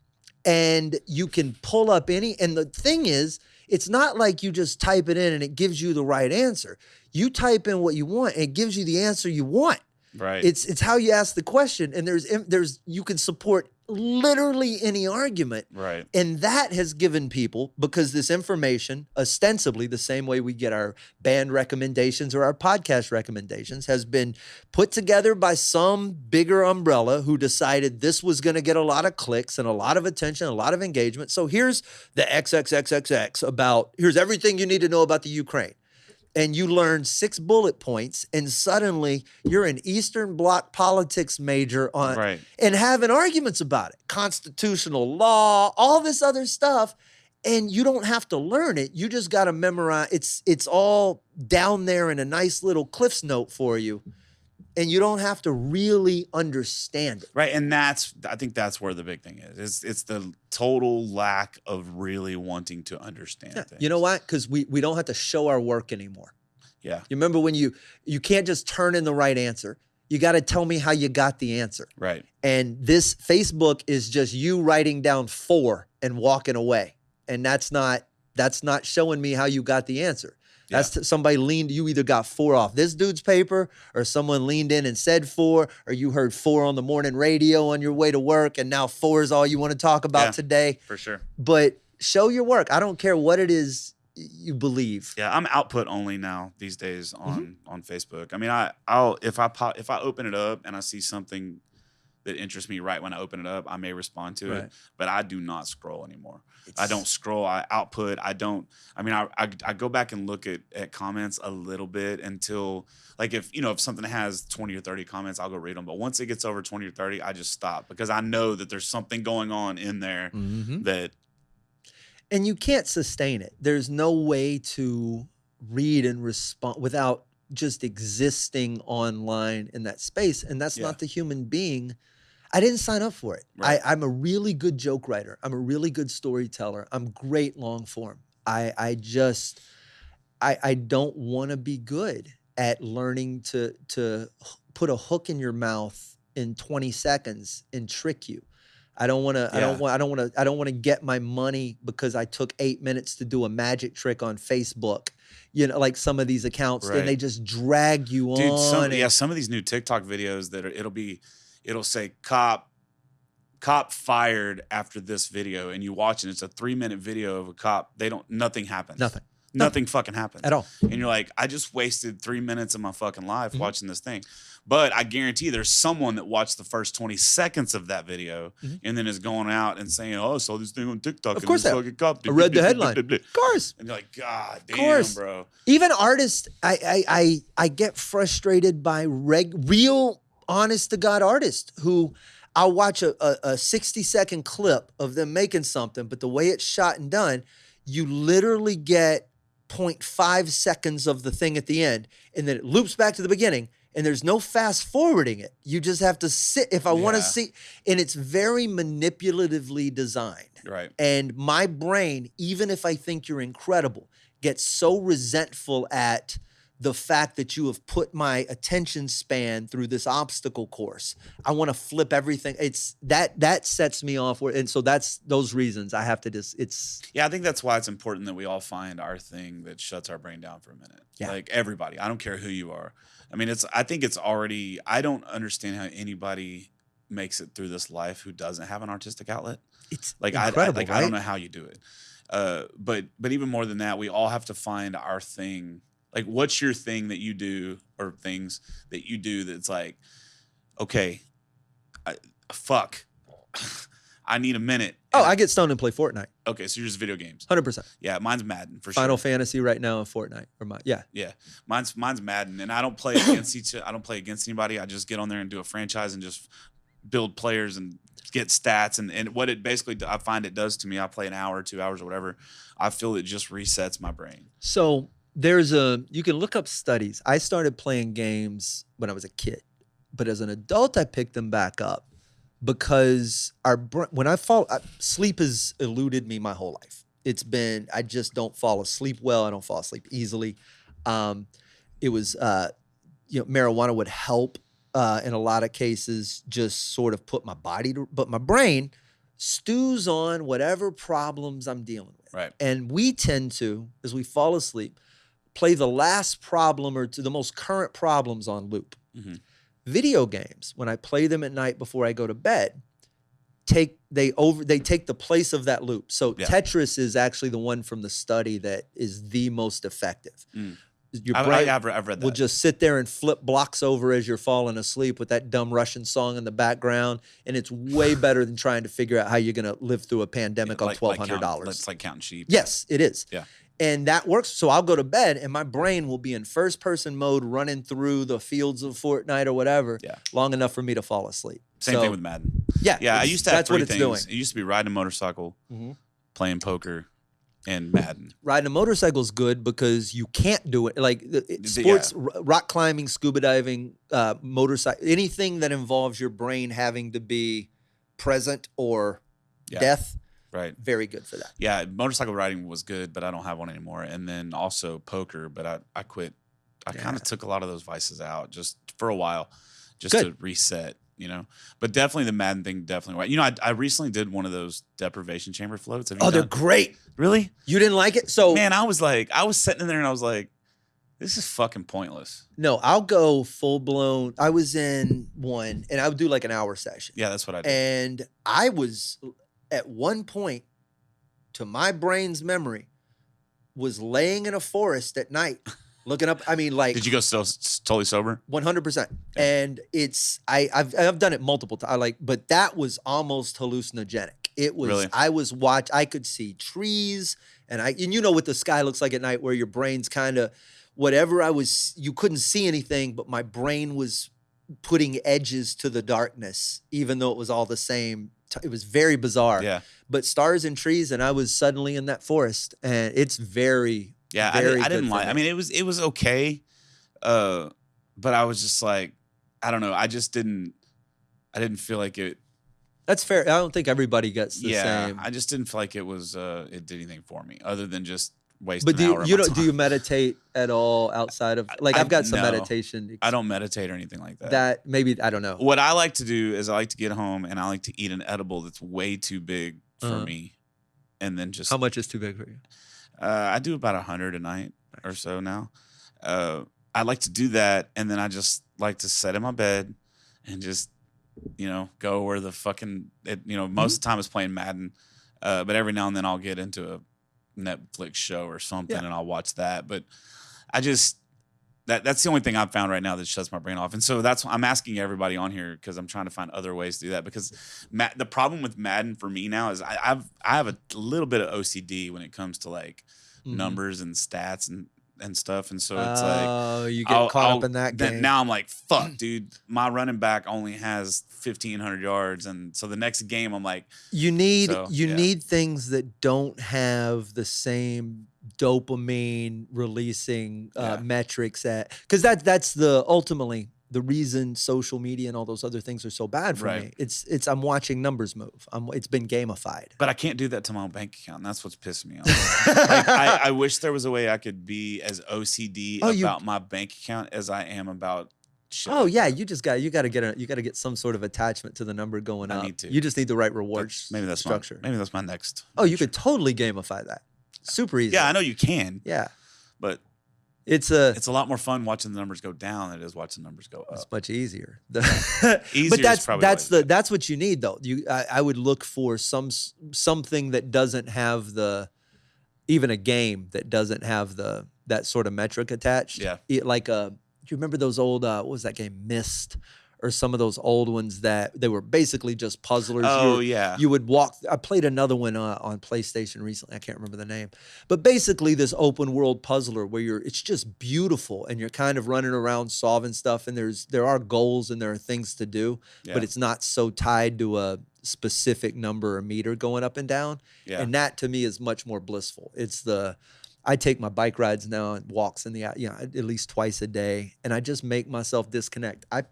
C: and you can pull up and the thing is, it's not like you just type it in and it gives you the right answer. You type in what you want and it gives you the answer you want.
B: Right.
C: It's how you ask the question, and there's you can support literally any argument.
B: Right.
C: And that has given people, because this information, ostensibly the same way we get our band recommendations or our podcast recommendations, has been put together by some bigger umbrella who decided this was going to get a lot of clicks and a lot of attention, a lot of engagement. So here's the XXXXX here's everything you need to know about the Ukraine. and you learn 6 bullet points, and suddenly you're an Eastern Bloc politics major on and having arguments about it, constitutional law, all this other stuff, and you don't have to learn it. You just got to memorize. It's all down there in a nice little Cliff's Note for you, and you don't have to really understand it.
B: Right, and I think that's where the big thing is. It's the total lack of really wanting to understand things.
C: You know what? Because we don't have to show our work anymore.
B: Yeah.
C: You remember when you can't just turn in the right answer. You got to tell me how you got the answer.
B: Right.
C: And this Facebook is just you writing down 4 and walking away. And that's not showing me how you got the answer. That's somebody you either got 4 off this dude's paper, or someone leaned in and said 4, or you heard 4 on the morning radio on your way to work, and now 4 is all you want to talk about today.
B: For sure.
C: But show your work. I don't care what it is you believe.
B: Yeah, I'm output only now these days on Facebook. I mean, I'll if I open it up and I see something that interests me right when I open it up, I may respond to it, but I do not scroll anymore. I don't scroll. I output. I go back and look at comments a little bit until, like, if something has 20 or 30 comments, I'll go read them. But once it gets over 20 or 30, I just stop, because I know that there's something going on in there that.
C: And you can't sustain it. There's no way to read and respond without just existing online in that space. And that's not the human being. I didn't sign up for it. Right. I'm a really good joke writer. I'm a really good storyteller. I'm great long form. I don't want to be good at learning to put a hook in your mouth in 20 seconds and trick you. I don't want to. I don't want to get my money because I took 8 minutes to do a magic trick on Facebook. Like some of these accounts, and they just drag you on.
B: Some of these new TikTok videos it'll say cop fired after this video, and you watch it. It's a 3-minute video of a cop. Nothing happens. Nothing fucking happens
C: at all.
B: And you're like, I just wasted 3 minutes of my fucking life watching this thing. But I guarantee there's someone that watched the first 20 seconds of that video and then is going out and saying, "Oh, I saw this thing on TikTok."
C: Of course, I read the headline. Of course.
B: And you're like, God damn, bro.
C: Even artists, I get frustrated by real, honest to God artists who I'll watch a 60-second clip of them making something, but the way it's shot and done, you literally get 0.5 seconds of the thing at the end, and then it loops back to the beginning, and there's no fast forwarding it. You just have to sit if I want to see, and it's very manipulatively designed.
B: Right.
C: And my brain, even if I think you're incredible, gets so resentful at the fact that you have put my attention span through this obstacle course. I want to flip everything. It's that sets me off. And so that's those reasons I have to
B: I think that's why it's important that we all find our thing that shuts our brain down for a minute. Yeah. Like everybody, I don't care who you are. I mean, I don't understand how anybody makes it through this life who doesn't have an artistic outlet.
C: It's
B: like,
C: incredible,
B: I don't know how you do it. But even more than that, we all have to find our thing. Like, what's your thing that you do, or things that you do that's like, okay, I need a minute.
C: I get stoned and play Fortnite.
B: Okay, so you're just video games.
C: 100%.
B: Yeah, mine's Madden for sure.
C: Final Fantasy right now and Fortnite.
B: Yeah. Mine's Madden, and I don't play against anybody. I just get on there and do a franchise and just build players and get stats. And what it basically, I find it does to me, I play an hour, 2 hours, or whatever. I feel it just resets my brain.
C: So you can look up studies. I started playing games when I was a kid, but as an adult, I picked them back up because sleep has eluded me my whole life. I just don't fall asleep well. I don't fall asleep easily. Marijuana would help in a lot of cases, just sort of put my body but my brain stews on whatever problems I'm dealing with.
B: Right.
C: And we tend to, as we fall asleep, play the last problem or to the most current problems on loop. Mm-hmm. Video games, when I play them at night before I go to bed, they take the place of that loop. So Tetris is actually the one from the study that is the most effective. Your brain
B: I've read that.
C: will just sit there and flip blocks over as you're falling asleep with that dumb Russian song in the background, and it's way better than trying to figure out how you're going to live through a pandemic on $1,200.
B: It's like counting sheep.
C: Yes, it is.
B: Yeah.
C: And that works. So I'll go to bed and my brain will be in first person mode running through the fields of Fortnite or whatever long enough for me to fall asleep.
B: Same thing with Madden.
C: Yeah.
B: Yeah. I used to have
C: that's
B: three
C: what it's
B: things.
C: doing.
B: It used to be riding a motorcycle, playing poker, and Madden.
C: Riding a motorcycle is good because you can't do it. Like sports, rock climbing, scuba diving, motorcycle, anything that involves your brain having to be present or death.
B: Right.
C: Very good for that.
B: Yeah, motorcycle riding was good, but I don't have one anymore. And then also poker, but I quit. I kind of took a lot of those vices out just for a while, just to reset, you know. But definitely the Madden thing, definitely. Right. You know, I recently did one of those deprivation chamber floats. Have you done?
C: They're great.
B: Really?
C: You didn't like it? So
B: man, I was sitting in there and I was like, this is fucking pointless.
C: No, I'll go full blown. I was in one and I would do like an hour session.
B: Yeah, that's what I did.
C: And I was at one point, to my brain's memory, was laying in a forest at night, looking up. I mean, like,
B: did you go totally sober?
C: 100%. And I've done it multiple times. But that was almost hallucinogenic. It was. Really? I could see trees, and you know what the sky looks like at night, where your brain's kind of whatever. You couldn't see anything, but my brain was putting edges to the darkness, even though it was all the same. It was very bizarre. Yeah. But stars and trees, and I was suddenly in that forest, and it's very
B: I didn't like. I mean, it was okay, but I was just like, I don't know. I didn't feel like it.
C: That's fair. I don't think everybody gets the same.
B: I just didn't feel like it was. It did anything for me other than just waste.
C: But do you meditate at all outside of I've got some meditation.
B: I don't meditate or anything like that.
C: That maybe I don't know.
B: What I like to do is I like to get home and I like to eat an edible that's way too big for me, and then just
C: how much is too big for you?
B: I do about 100 a night or so now. I like to do that, and then I just like to sit in my bed and just go where the fucking most of the time it's playing Madden, but every now and then I'll get into a Netflix show or something and I'll watch that. But I just that's the only thing I've found right now that shuts my brain off. And so I'm asking everybody on here because I'm trying to find other ways to do that, because the problem with Madden for me now is I have a little bit of OCD when it comes to like numbers and stats and stuff. And so it's
C: you get caught up in that game.
B: Now I'm like, fuck, dude, my running back only has 1,500 yards. And so the next game I'm like,
C: you need things that don't have the same dopamine releasing metrics because that's ultimately the reason social media and all those other things are so bad for me. It's I'm watching numbers move. It's been gamified.
B: But I can't do that to my own bank account. And that's what's pissing me off. I wish there was a way I could be as OCD about my bank account as I am about shit.
C: Oh yeah, you got to get some sort of attachment to the number going up. I need to. You just need the right reward structure.
B: Maybe that's my next.
C: Oh, you could totally gamify that. Super easy.
B: Yeah, I know you can.
C: Yeah.
B: But
C: it's
B: a lot more fun watching the numbers go down than it is watching the numbers go up.
C: It's much easier.
B: Easier,
C: but that's what you need though. I would look for something that doesn't have even a game that doesn't have that sort of metric attached.
B: Yeah.
C: Do you remember those old what was that game, Myst? Or some of those old ones that they were basically just puzzlers.
B: Oh, yeah.
C: You would walk. I played another one on PlayStation recently. I can't remember the name. But basically this open world puzzler where it's just beautiful and you're kind of running around solving stuff, and there are goals and there are things to do, but it's not so tied to a specific number or meter going up and down. Yeah. And that to me is much more blissful. I take my bike rides now and walks at least twice a day, and I just make myself disconnect. I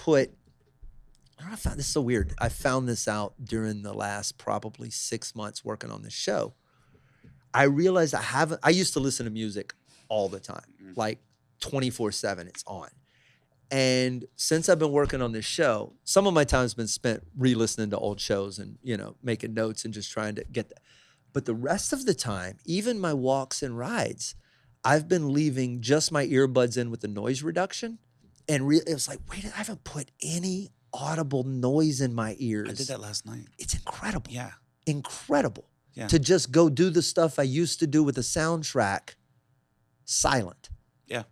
C: found this so weird. I found this out during the last probably 6 months working on this show. I realized I used to listen to music all the time, like 24/7, it's on. And since I've been working on this show, some of my time's been spent re-listening to old shows and, making notes and just trying to get that. But the rest of the time, even my walks and rides, I've been leaving just my earbuds in with the noise reduction. And it was like, wait, I haven't put any audible noise in my ears.
B: I did that last night.
C: It's incredible.
B: Yeah.
C: Incredible.
B: Yeah.
C: To just go do the stuff I used to do with a soundtrack silent.
B: Yeah.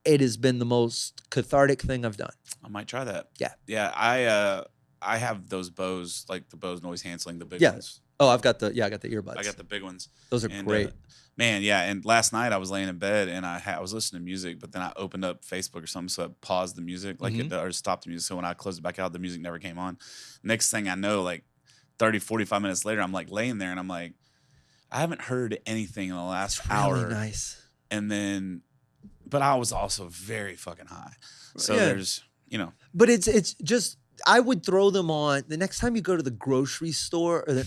C: It has been the most cathartic thing I've done.
B: I might try that.
C: Yeah.
B: Yeah. I have those Bose, like the Bose noise canceling, the big ones.
C: Oh, I got the earbuds.
B: I got the big ones.
C: Those are great.
B: Man, yeah. And last night I was laying in bed and I was listening to music, but then I opened up Facebook or something, so I paused the music, or stopped the music. So when I closed it back out, the music never came on. Next thing I know, like 30, 45 minutes later, I'm like laying there and I'm like, I haven't heard anything in the last hour.
C: Nice.
B: And then, but I was also very fucking high. So there's,
C: But it's just, I would throw them on the next time you go to the grocery store or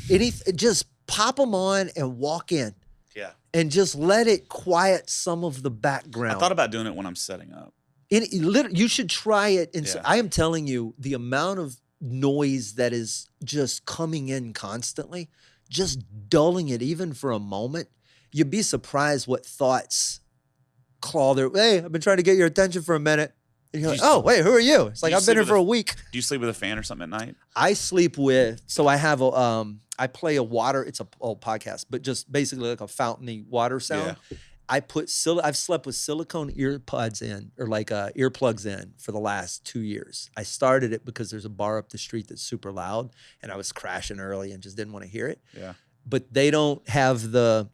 C: just pop them on and walk in.
B: Yeah.
C: And just let it quiet some of the background.
B: I thought about doing it when I'm setting up.
C: You should try it. I am telling you, the amount of noise that is just coming in constantly, just dulling it even for a moment, you'd be surprised what thoughts claw their, hey, I've been trying to get your attention for a minute. And you're like, oh, wait, who are you? It's like, I've been here for a week.
B: Do you sleep with a fan or something at night?
C: I sleep with, so I have I play a water, it's a old podcast, but just basically like a fountainy water sound. Yeah. I've slept with silicone earbuds in, or like earplugs in for the last 2 years. I started it because there's a bar up the street that's super loud and I was crashing early and just didn't want to hear it.
B: Yeah.
C: But they don't have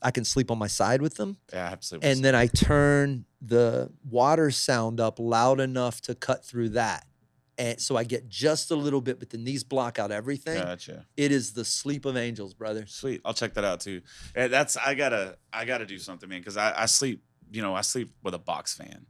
C: I can sleep on my side with them.
B: Yeah, I have to sleep.
C: And then I turn the water sound up loud enough to cut through that. And so I get just a little bit, but then these block out everything.
B: Gotcha.
C: It is the sleep of angels, brother.
B: Sweet. I'll check that out too. I gotta do something, man, because I sleep, I sleep with a box fan,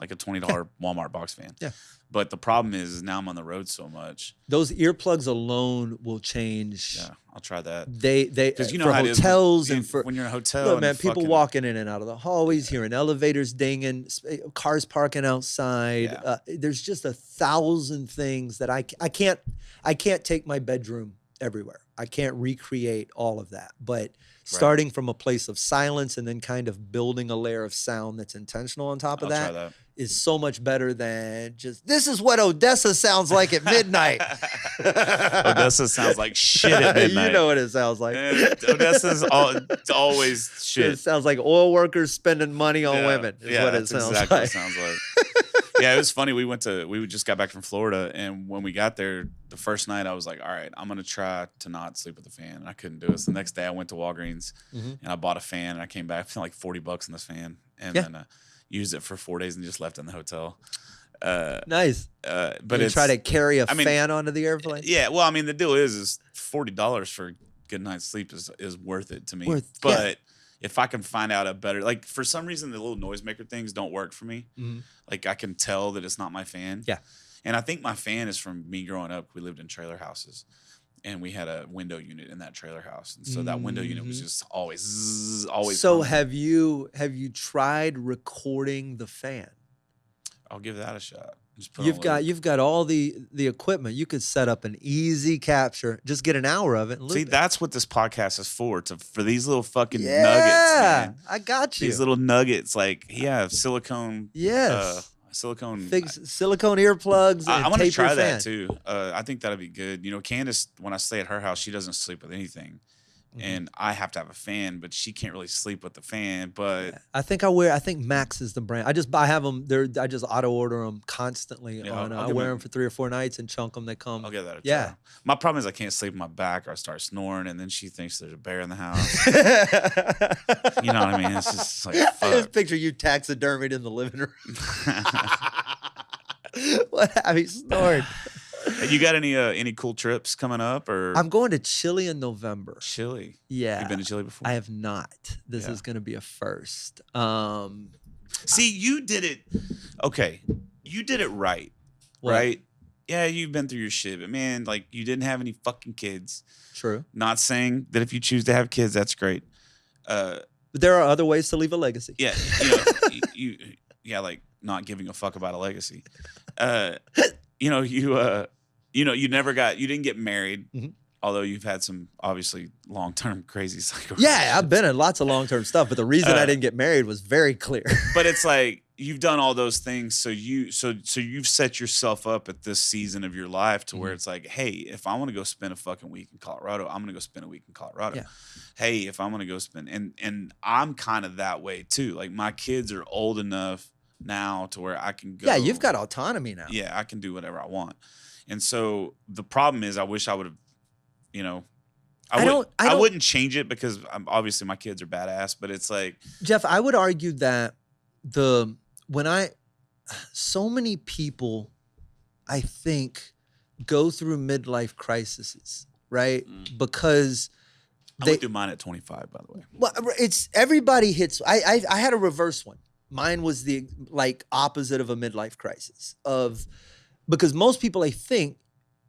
B: like a $20 Walmart box fan.
C: Yeah.
B: But the problem is now I'm on the road so much.
C: Those earplugs alone will change.
B: Yeah, I'll try that.
C: They
B: because
C: for hotels and
B: when you're in a hotel.
C: Look, man, people walking in and out of the hallways, hearing elevators dinging, cars parking outside.
B: Yeah.
C: There's just 1,000 things that I can't take my bedroom everywhere. I can't recreate all of that, but starting from a place of silence and then kind of building a layer of sound that's intentional on top of that is so much better than just, this is what Odessa sounds like at midnight.
B: Odessa sounds like shit at midnight.
C: You know what it sounds like.
B: Odessa's always shit.
C: It sounds like oil workers spending money on women is what it sounds
B: exactly
C: like.
B: What it sounds like. Yeah, it was funny. We just got back from Florida, and when we got there, the first night I was like, all right, I'm going to try to not sleep with a fan. And I couldn't do it. So the next day I went to Walgreens and I bought a fan, and I came back, I spent like $40 on this fan, and then used it for 4 days and just left it in the hotel.
C: Nice.
B: But
C: you try to carry a fan onto the airplane?
B: Yeah. Well, I mean, the deal is $40 for a good night's sleep is worth it to me. But if I can find out a better, like for some reason, the little noisemaker things don't work for me. Like I can tell that it's not my fan.
C: Yeah.
B: And I think my fan is from me growing up. We lived in trailer houses and we had a window unit in that trailer house. And so that window unit was just always.
C: So have you tried recording the fan?
B: I'll give that a shot.
C: You've got all the equipment. You could set up an easy capture. Just get an hour of it. And
B: see, that's what this podcast is for these little fucking nuggets, man.
C: I got you.
B: These little nuggets, like silicone.
C: Yes.
B: Silicone
C: earplugs. And
B: I want to try
C: fan.
B: that too. I think that'd be good. Candace, when I stay at her house, she doesn't sleep with anything. And I have to have a fan, but she can't really sleep with the fan. But
C: I think Max is the brand. I have them. I just auto order them constantly. I wear them for 3 or 4 nights and chunk them. They come.
B: I'll give that a try. My problem is I can't sleep on my back or I start snoring, and then she thinks there's a bear in the house. You know what I mean? It's just like, fuck.
C: I just picture you taxidermied in the living room. What have you snored?
B: You got any cool trips coming up? Or
C: I'm going to Chile in November.
B: Chile?
C: Yeah.
B: You've been to Chile before?
C: I have not. This is going to be a first.
B: See, you did it. Okay. You did it right.
C: What?
B: Right? Yeah, you've been through your shit. But man, like you didn't have any fucking kids.
C: True.
B: Not saying that if you choose to have kids, that's great.
C: But there are other ways to leave a legacy.
B: Yeah. You like not giving a fuck about a legacy. You didn't get married, although you've had some obviously long-term crazy cycles.
C: Yeah, I've been in lots of long-term stuff, but the reason I didn't get married was very clear.
B: But it's like you've done all those things, so you've set yourself up at this season of your life to where it's like, hey, if I want to go spend a fucking week in Colorado, I'm gonna go spend a week in Colorado.
C: Yeah.
B: Hey, if I'm gonna go spend, and I'm kind of that way too. Like my kids are old enough now to where I can go.
C: Yeah, you've got autonomy now.
B: Yeah, I can do whatever I want. And so the problem is I wish I would have, I wouldn't change it because obviously my kids are badass, but it's like,
C: Jeff, I would argue that so many people, I think, go through midlife crises, right? Because
B: I went through mine at 25, by the way.
C: Well, it's everybody hits. I had a reverse one. Mine was the opposite of a midlife crisis because most people, I think,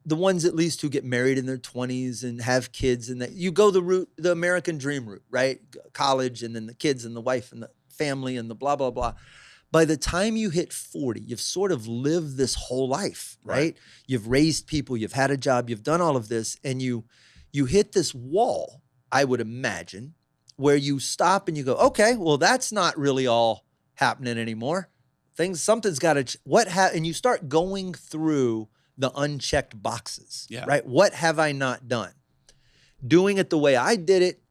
C: the ones at least who get married in their 20s and have kids, and that you go the American dream route, right? College, and then the kids and the wife and the family and the blah, blah, blah. By the time you hit 40, you've sort of lived this whole life, right? You've raised people, you've had a job, you've done all of this, and you hit this wall, I would imagine, where you stop and you go, okay, well, that's not really all happening anymore. Something's got to, and you start going through the unchecked boxes, right? What have I not done? Doing it the way I did it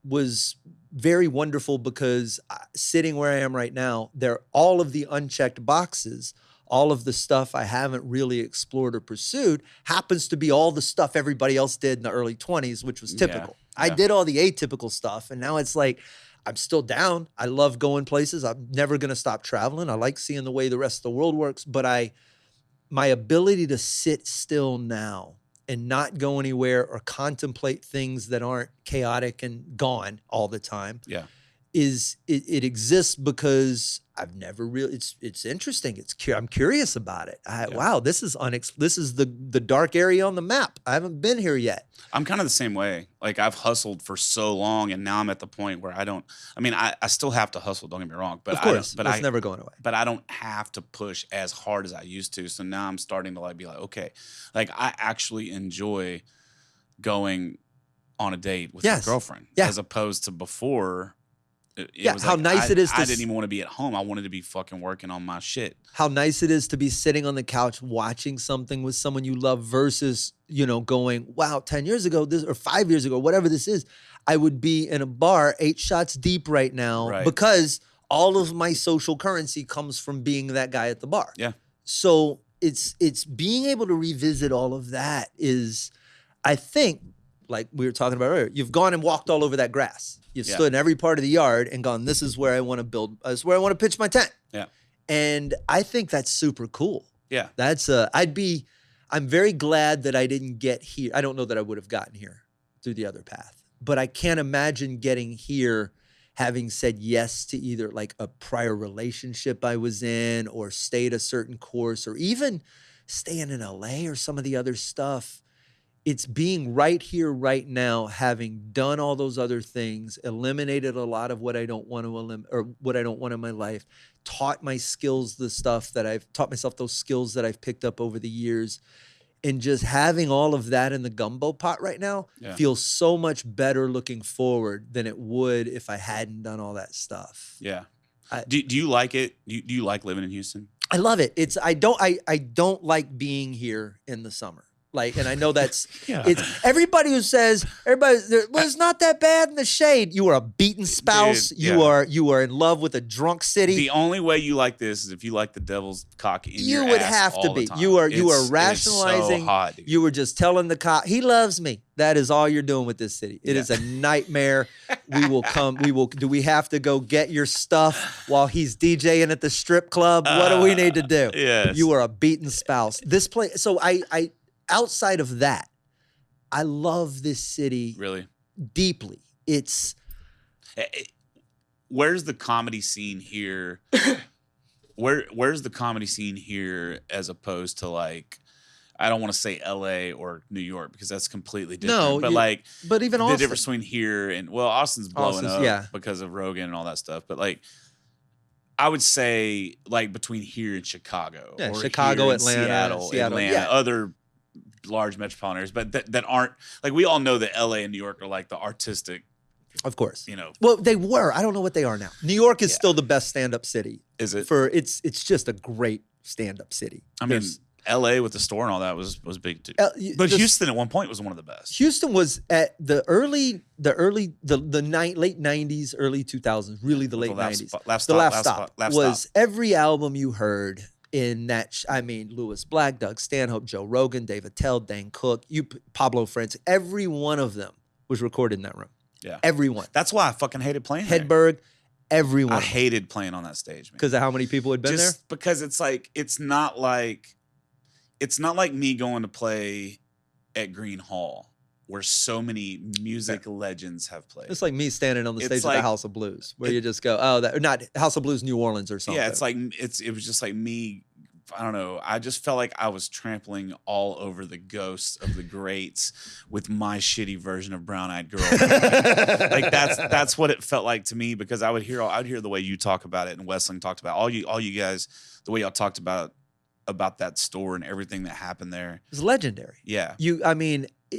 C: was very wonderful because sitting where I am right now, all of the unchecked boxes, all of the stuff I haven't really explored or pursued happens to be all the stuff everybody else did in the early 20s, which was typical. I did all the atypical stuff, and now it's like, I'm still down. I love going places. I'm never going to stop traveling. I like seeing the way the rest of the world works, but my ability to sit still now and not go anywhere or contemplate things that aren't chaotic and gone all the time. It exists because I've never really. It's interesting. I'm curious about it. Wow, this is the dark area on the map. I haven't been here yet.
B: I'm kind of the same way. Like, I've hustled for so long, and now I'm at the point where I don't. I mean, I still have to hustle. Don't get me wrong, but
C: of course, it's never going away.
B: But I don't have to push as hard as I used to. So now I'm starting to be like, okay, like I actually enjoy going on a date with my girlfriend as opposed to before. It was
C: how nice it is.
B: I didn't even want to be at home. I wanted to be fucking working on my shit.
C: How nice it is to be sitting on the couch watching something with someone you love versus, going, wow, 10 years ago, or 5 years ago, whatever this is, I would be in a bar 8 shots deep right now because all of my social currency comes from being that guy at the bar.
B: Yeah.
C: So it's being able to revisit all of that is, I think, like we were talking about earlier, you've gone and walked all over that grass. You've stood in every part of the yard and gone, this is where I want to build, this is where I want to pitch my tent.
B: Yeah.
C: And I think that's super cool.
B: Yeah.
C: I'm very glad that I didn't get here. I don't know that I would have gotten here through the other path, but I can't imagine getting here having said yes to either like a prior relationship I was in or stayed a certain course or even staying in LA or some of the other stuff. It's being right here, right now, having done all those other things, eliminated a lot of what I don't want to or what I don't want in my life, taught my skills, taught myself those skills that I've picked up over the years, and just having all of that in the gumbo pot right now feels so much better looking forward than it would if I hadn't done all that stuff.
B: Yeah. Do you like it? Do you like living in Houston?
C: I love it. I don't like being here in the summer. And I know that's it's everybody who says it's not that bad in the shade. You are a beaten spouse. Dude, you are in love with a drunk city.
B: The only way you like this is if you like the devil's cock in your ass.
C: You would have to be. You are rationalizing.
B: So hot, dude.
C: You were just telling the cop he loves me. That is all you're doing with this city. It is a nightmare. We will come. Do we have to go get your stuff while he's DJing at the strip club? What do we need to do?
B: Yes.
C: You are a beaten spouse. This place. So I outside of that, I love this city
B: really
C: deeply.
B: Where's the comedy scene here? Where's the comedy scene here as opposed to I don't want to say LA or New York because that's completely different.
C: No, but even Austin.
B: The difference between here and Austin's blowing up because of Rogan and all that stuff. But I would say between here and Chicago, or
C: Chicago, Atlanta,
B: Atlanta, other large metropolitan areas, but that aren't we all know that LA and New York are the artistic,
C: of course. Well, they were. I don't know what they are now. New York is still the best stand-up city.
B: Is it?
C: It's just a great stand-up city.
B: I mean, LA with the store and all that was big too. But Houston at one point was one of the best.
C: Houston was at the late 90s, early 2000s, really the late 90s. The Last Stop was every album you heard in that. Lewis Black, Doug Stanhope, Joe Rogan, Dave Attell, Dane Cook, Pablo Francis, every one of them was recorded in that room.
B: Yeah.
C: Everyone.
B: That's why I fucking hated playing there.
C: Hedberg, everyone.
B: I hated playing on that stage, man.
C: Because of how many people had been there?
B: Just because it's like, it's not like me going to play at Green Hall, where so many music legends have played.
C: It's like me standing on the stage
B: like,
C: of the House of Blues, where you just go, oh, that, or not House of Blues New Orleans or something.
B: Yeah, it's like it was just like me. I don't know. I just felt like I was trampling all over the ghosts of the greats with my shitty version of Brown Eyed Girl. Like that's what it felt like to me, because I would hear the way you talk about it, and Wesling talked about all you guys, the way y'all talked about that store and everything that happened there.
C: It's legendary.
B: Yeah.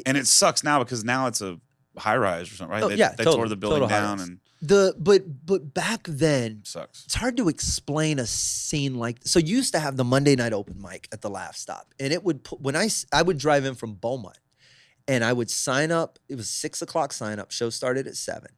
C: And
B: it sucks now because now it's a high rise or something, right? They tore the building down and
C: but back then
B: sucks.
C: It's hard to explain a scene like this. So you used to have the Monday night open mic at the Laugh Stop, and it would when I would drive in from Beaumont, and I would sign up. It was 6 o'clock sign up. Show started at 7.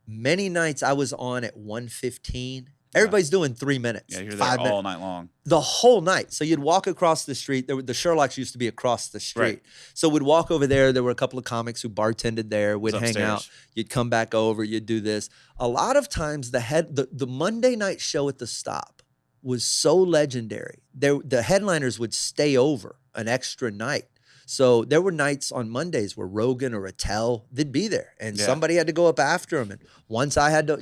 C: Many nights I was on at 1:15. Everybody's doing 3 minutes.
B: Yeah, you're there all night long.
C: The whole night. So you'd walk across the street. The Sherlocks used to be across the street.
B: Right.
C: So we'd walk over there. There were a couple of comics who bartended there. We'd hang out. You'd come back over. You'd do this. A lot of times the Monday night show at the Stop was so legendary. The headliners would stay over an extra night. So there were nights on Mondays where Rogan or Attell, they'd be there. And somebody had to go up after them. And once I had to,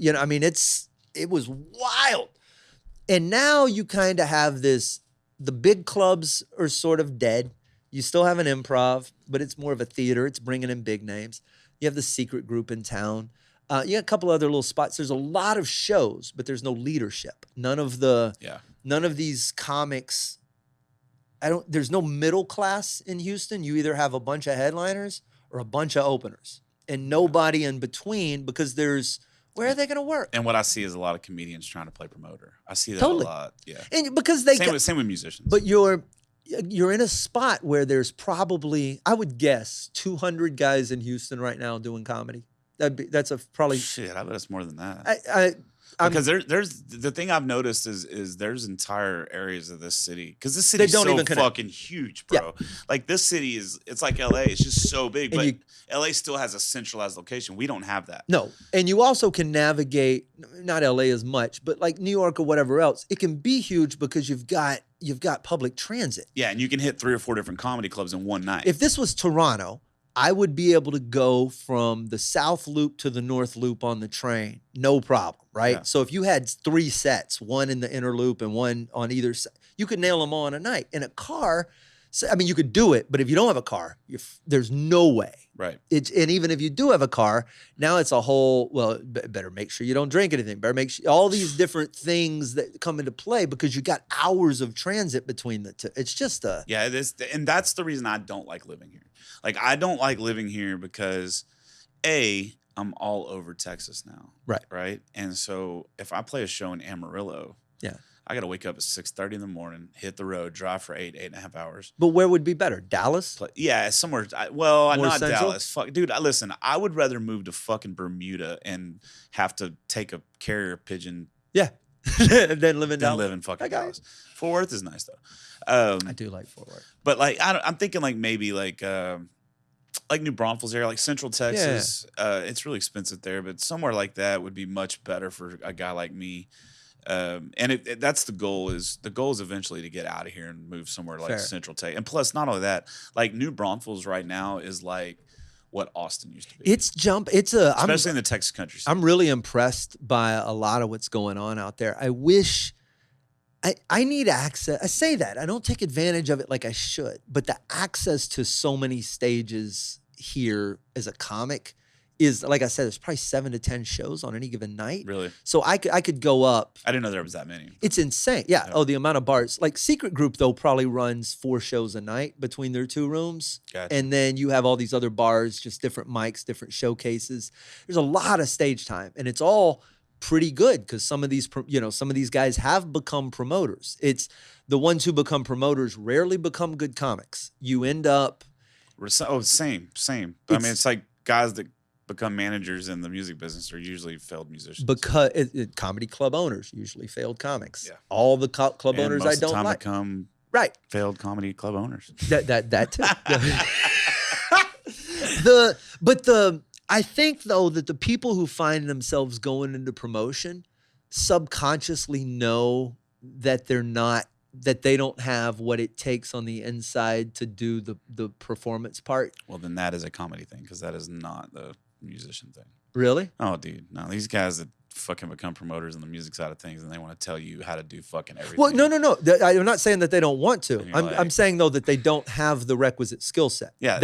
C: it was wild. And now you kind of have the big clubs are sort of dead. You still have an improv, but it's more of a theater. It's bringing in big names. You have the secret group in town. You got a couple other little spots. There's a lot of shows, but there's no leadership. None of these comics, there's no middle class in Houston. You either have a bunch of headliners or a bunch of openers and nobody in between, because where are they going to work?
B: And what I see is a lot of comedians trying to play promoter. I see that
C: totally.
B: a lot. Yeah.
C: And because
B: same with musicians.
C: But you're in a spot where there's probably, I would guess, 200 guys in Houston right now doing comedy. That's probably
B: shit. I bet it's more than that. Because there's the thing I've noticed is there's entire areas of this city, because this city is so fucking huge, bro. Yeah. Like this city it's like LA. It's just so big, but LA still has a centralized location. We don't have that.
C: No, and you also can navigate, not LA as much, but like New York or whatever else. It can be huge because you've got public transit.
B: Yeah, and you can hit 3 or 4 different comedy clubs in one night.
C: If this was Toronto, I would be able to go from the South Loop to the North Loop on the train, no problem, right? Yeah. So if you had 3 sets, one in the inner loop and one on either side, you could nail them all in a night. In a car, you could do it, but if you don't have a car, there's no way.
B: Right.
C: And even if you do have a car, now it's a whole, better make sure you don't drink anything. Better make sure, all these different things that come into play, because you got hours of transit between the two. It's just
B: yeah, it is. And that's the reason I don't like living here. Like, I don't like living here because, I'm all over Texas now.
C: Right.
B: Right. And so if I play a show in Amarillo,
C: yeah,
B: I got to wake up at 6:30 in the morning, hit the road, drive for 8.5 hours.
C: But where would be better? Dallas?
B: Somewhere. Not
C: central?
B: Dallas. Fuck, dude, listen, I would rather move to fucking Bermuda and have to take a carrier pigeon.
C: Yeah. than live in Dallas.
B: Live in fucking Dallas. Fort Worth is nice though.
C: I do like Fort Worth.
B: But like, I'm thinking like maybe like New Braunfels area, like Central Texas. Yeah. It's really expensive there, but somewhere like that would be much better for a guy like me. And that's the goal is eventually to get out of here and move somewhere like Central Texas. And plus, not only that, like New Braunfels right now is like what Austin used to be.
C: Especially
B: in the Texas country.
C: I'm really impressed by a lot of what's going on out there. I wish I need access. I say that. I don't take advantage of it like I should, but the access to so many stages here as a comic is, like I said, there's probably 7 to 10 shows on any given night.
B: Really?
C: So I could go up.
B: I didn't know there was that many.
C: It's insane. Yeah. Oh, the amount of bars. Like Secret Group, though, probably runs 4 shows a night between their 2 rooms.
B: Gotcha.
C: And then you have all these other bars, just different mics, different showcases. There's a lot of stage time, and it's all pretty good because some of these guys have become promoters. It's the ones who become promoters rarely become good comics. You end up.
B: Same. I mean, it's like guys that become managers in the music business are usually failed musicians.
C: Because comedy club owners usually failed comics.
B: Yeah.
C: all the club owners
B: most
C: I don't
B: of the time
C: like
B: become failed comedy club owners.
C: That too. I think, though, that the people who find themselves going into promotion subconsciously know that they don't have what it takes on the inside to do the performance part.
B: Well, then that is a comedy thing, because that is not the musician thing.
C: Really?
B: Oh, dude. No, these guys that fucking become promoters on the music side of things, and they want to tell you how to do fucking everything.
C: Well, no. I'm not saying that they don't want to.
B: I'm
C: I'm saying, though, that they don't have the requisite skill set.
B: Yeah,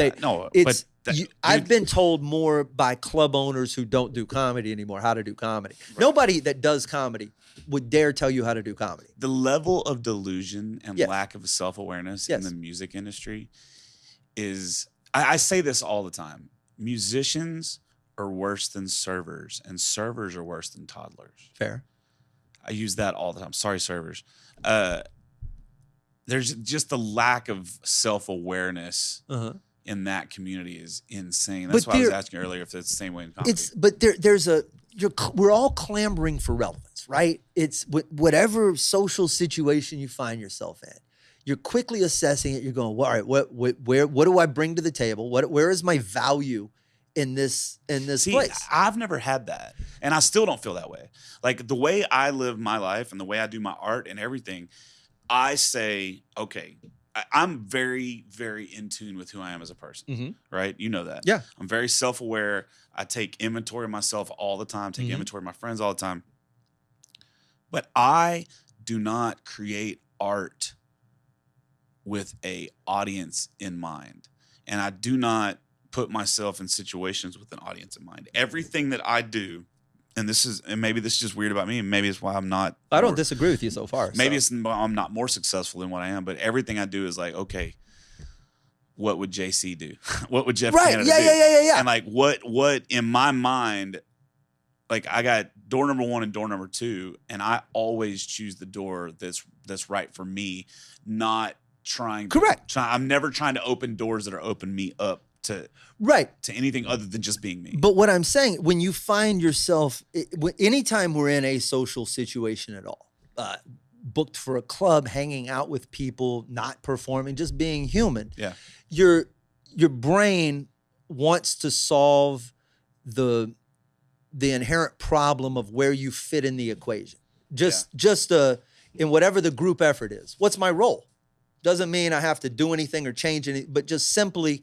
C: I've been told more by club owners who don't do comedy anymore how to do comedy. Right. Nobody that does comedy would dare tell you how to do comedy.
B: The level of delusion and lack of self-awareness in the music industry is, I say this all the time, musicians are worse than servers, and servers are worse than toddlers.
C: Fair.
B: I use that all the time. Sorry, servers. There's just a lack of self-awareness in that community is insane. That's why I was asking earlier if it's the same way in comedy.
C: We're all clamoring for relevance, right? It's whatever social situation you find yourself in. You're quickly assessing it. You're going, well, all right, what do I bring to the table? Where is my value in this place?
B: I've never had that, and I still don't feel that way. Like the way I live my life and the way I do my art and everything, I say, okay, I'm very, very in tune with who I am as a person, right? You know that.
C: Yeah.
B: I'm very self-aware. I take inventory of myself all the time, take inventory of my friends all the time. But I do not create art with a audience in mind. And I do not put myself in situations with an audience in mind. Everything that I do, and maybe this is just weird about me, and maybe it's why I'm not.
C: I don't disagree with you so far.
B: Maybe I'm not more successful than what I am, but everything I do is like, okay, what would JC do? What would Jeff Canada do?
C: Yeah.
B: And like, what in my mind, like I got door number 1 and door number 2, and I always choose the door that's right for me, not trying.
C: Correct.
B: I'm never trying to open doors that are open me up to anything other than just being me.
C: But what I'm saying, when you find yourself, anytime we're in a social situation at all, booked for a club, hanging out with people, not performing, just being human, your brain wants to solve the inherent problem of where you fit in the equation. In whatever the group effort is. What's my role? Doesn't mean I have to do anything or change anything, but just simply,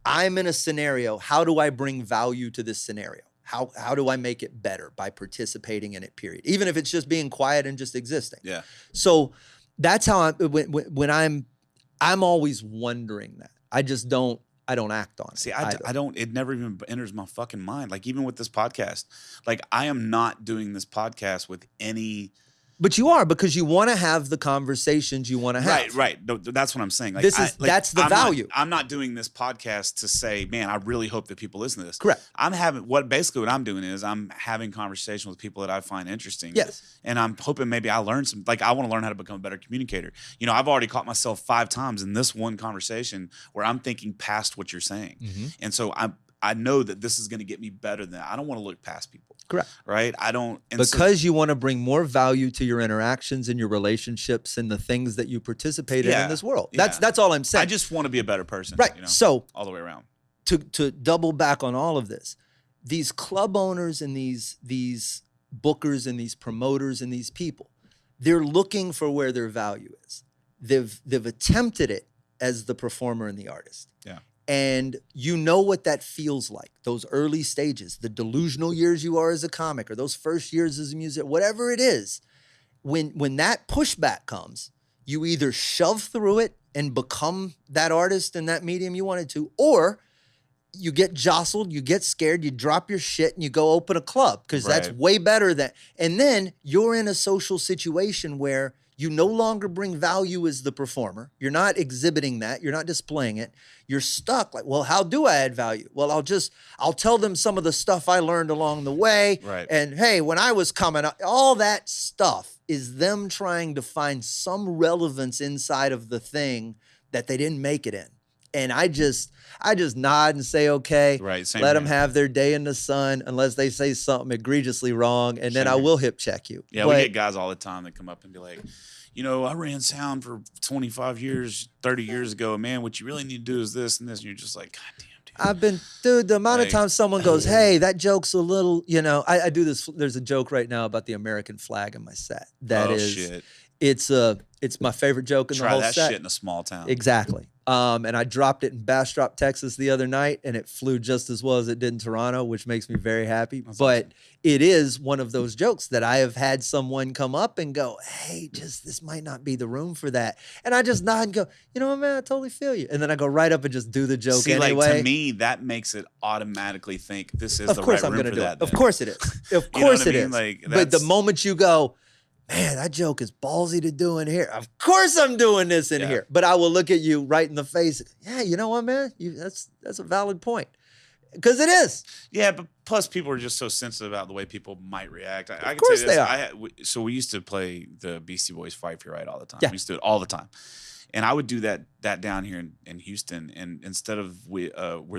C: I'm in a scenario. How do I bring value to this scenario? How do I make it better by participating in it, period? Even if it's just being quiet and just existing.
B: Yeah.
C: So that's how when I'm always wondering that. I don't act on it.
B: See, I don't, it never even enters my fucking mind. Like even with this podcast, like I am not doing this podcast with any.
C: But you are, because you want to have the conversations you want to have.
B: Right. That's what I'm saying. Like,
C: that's the value.
B: I'm not doing this podcast to say, man, I really hope that people listen to this.
C: Correct.
B: Basically what I'm doing is I'm having conversations with people that I find interesting.
C: Yes.
B: And I'm hoping maybe I learn some, like I want to learn how to become a better communicator. You know, I've already caught myself 5 times in this one conversation where I'm thinking past what you're saying. And so I know that this is going to get me better than that. I don't want to look past people.
C: Correct.
B: Right? I don't.
C: You want to bring more value to your interactions and your relationships and the things that you participate in this world. That's all I'm saying.
B: I just want to be a better person.
C: Right.
B: You know,
C: so
B: all the way around.
C: To double back on all of this, these club owners and these bookers and these promoters and these people, they're looking for where their value is. They've attempted it as the performer and the artist.
B: Yeah.
C: And you know what that feels like, those early stages, the delusional years you are as a comic, or those first years as a musician, whatever it is. When that pushback comes, you either shove through it and become that artist in that medium you wanted to, or you get jostled, you get scared, you drop your shit, and you go open a club, because that's way better than. And then you're in a social situation where you no longer bring value as the performer. You're not exhibiting that. You're not displaying it. You're stuck. Like, well, how do I add value? Well, I'll tell them some of the stuff I learned along the way.
B: Right.
C: And hey, when I was coming up, all that stuff is them trying to find some relevance inside of the thing that they didn't make it in. And I just nod and say, okay, let them have their day in the sun, unless they say something egregiously wrong, and then I will hip check you.
B: Yeah, we get guys all the time that come up and be like, I ran sound for 25 years, 30 years ago. Man, what you really need to do is this and this. And you're just like, God damn, dude.
C: The amount of times someone goes, hey, that joke's a little, I do this. There's a joke right now about the American flag in my set.
B: Shit.
C: It's my favorite joke in the whole set.
B: Try that shit in a small town.
C: Exactly. And I dropped it in Bastrop, Texas the other night, and it flew just as well as it did in Toronto, which makes me very happy.
B: That's
C: but
B: awesome.
C: It is one of those jokes that I have had someone come up and go, hey, this might not be the room for that. And I just nod and go, you know what, man, I totally feel you. And then I go right up and just do the joke anyway.
B: Like, to me, that makes it automatically think this is the right room for that.
C: Of course it is. Of course it is.
B: Like,
C: but the moment you go, man, that joke is ballsy to do in here. Of course I'm doing this in here. But I will look at you right in the face. Yeah, you know what, man? That's a valid point. Because it is.
B: Yeah, but plus people are just so sensitive about the way people might react. I
C: of course they are.
B: So we used to play the Beastie Boys Fight for Your Right all the time.
C: Yeah.
B: We used to do it all the time. And I would do that down here in Houston. And instead of we're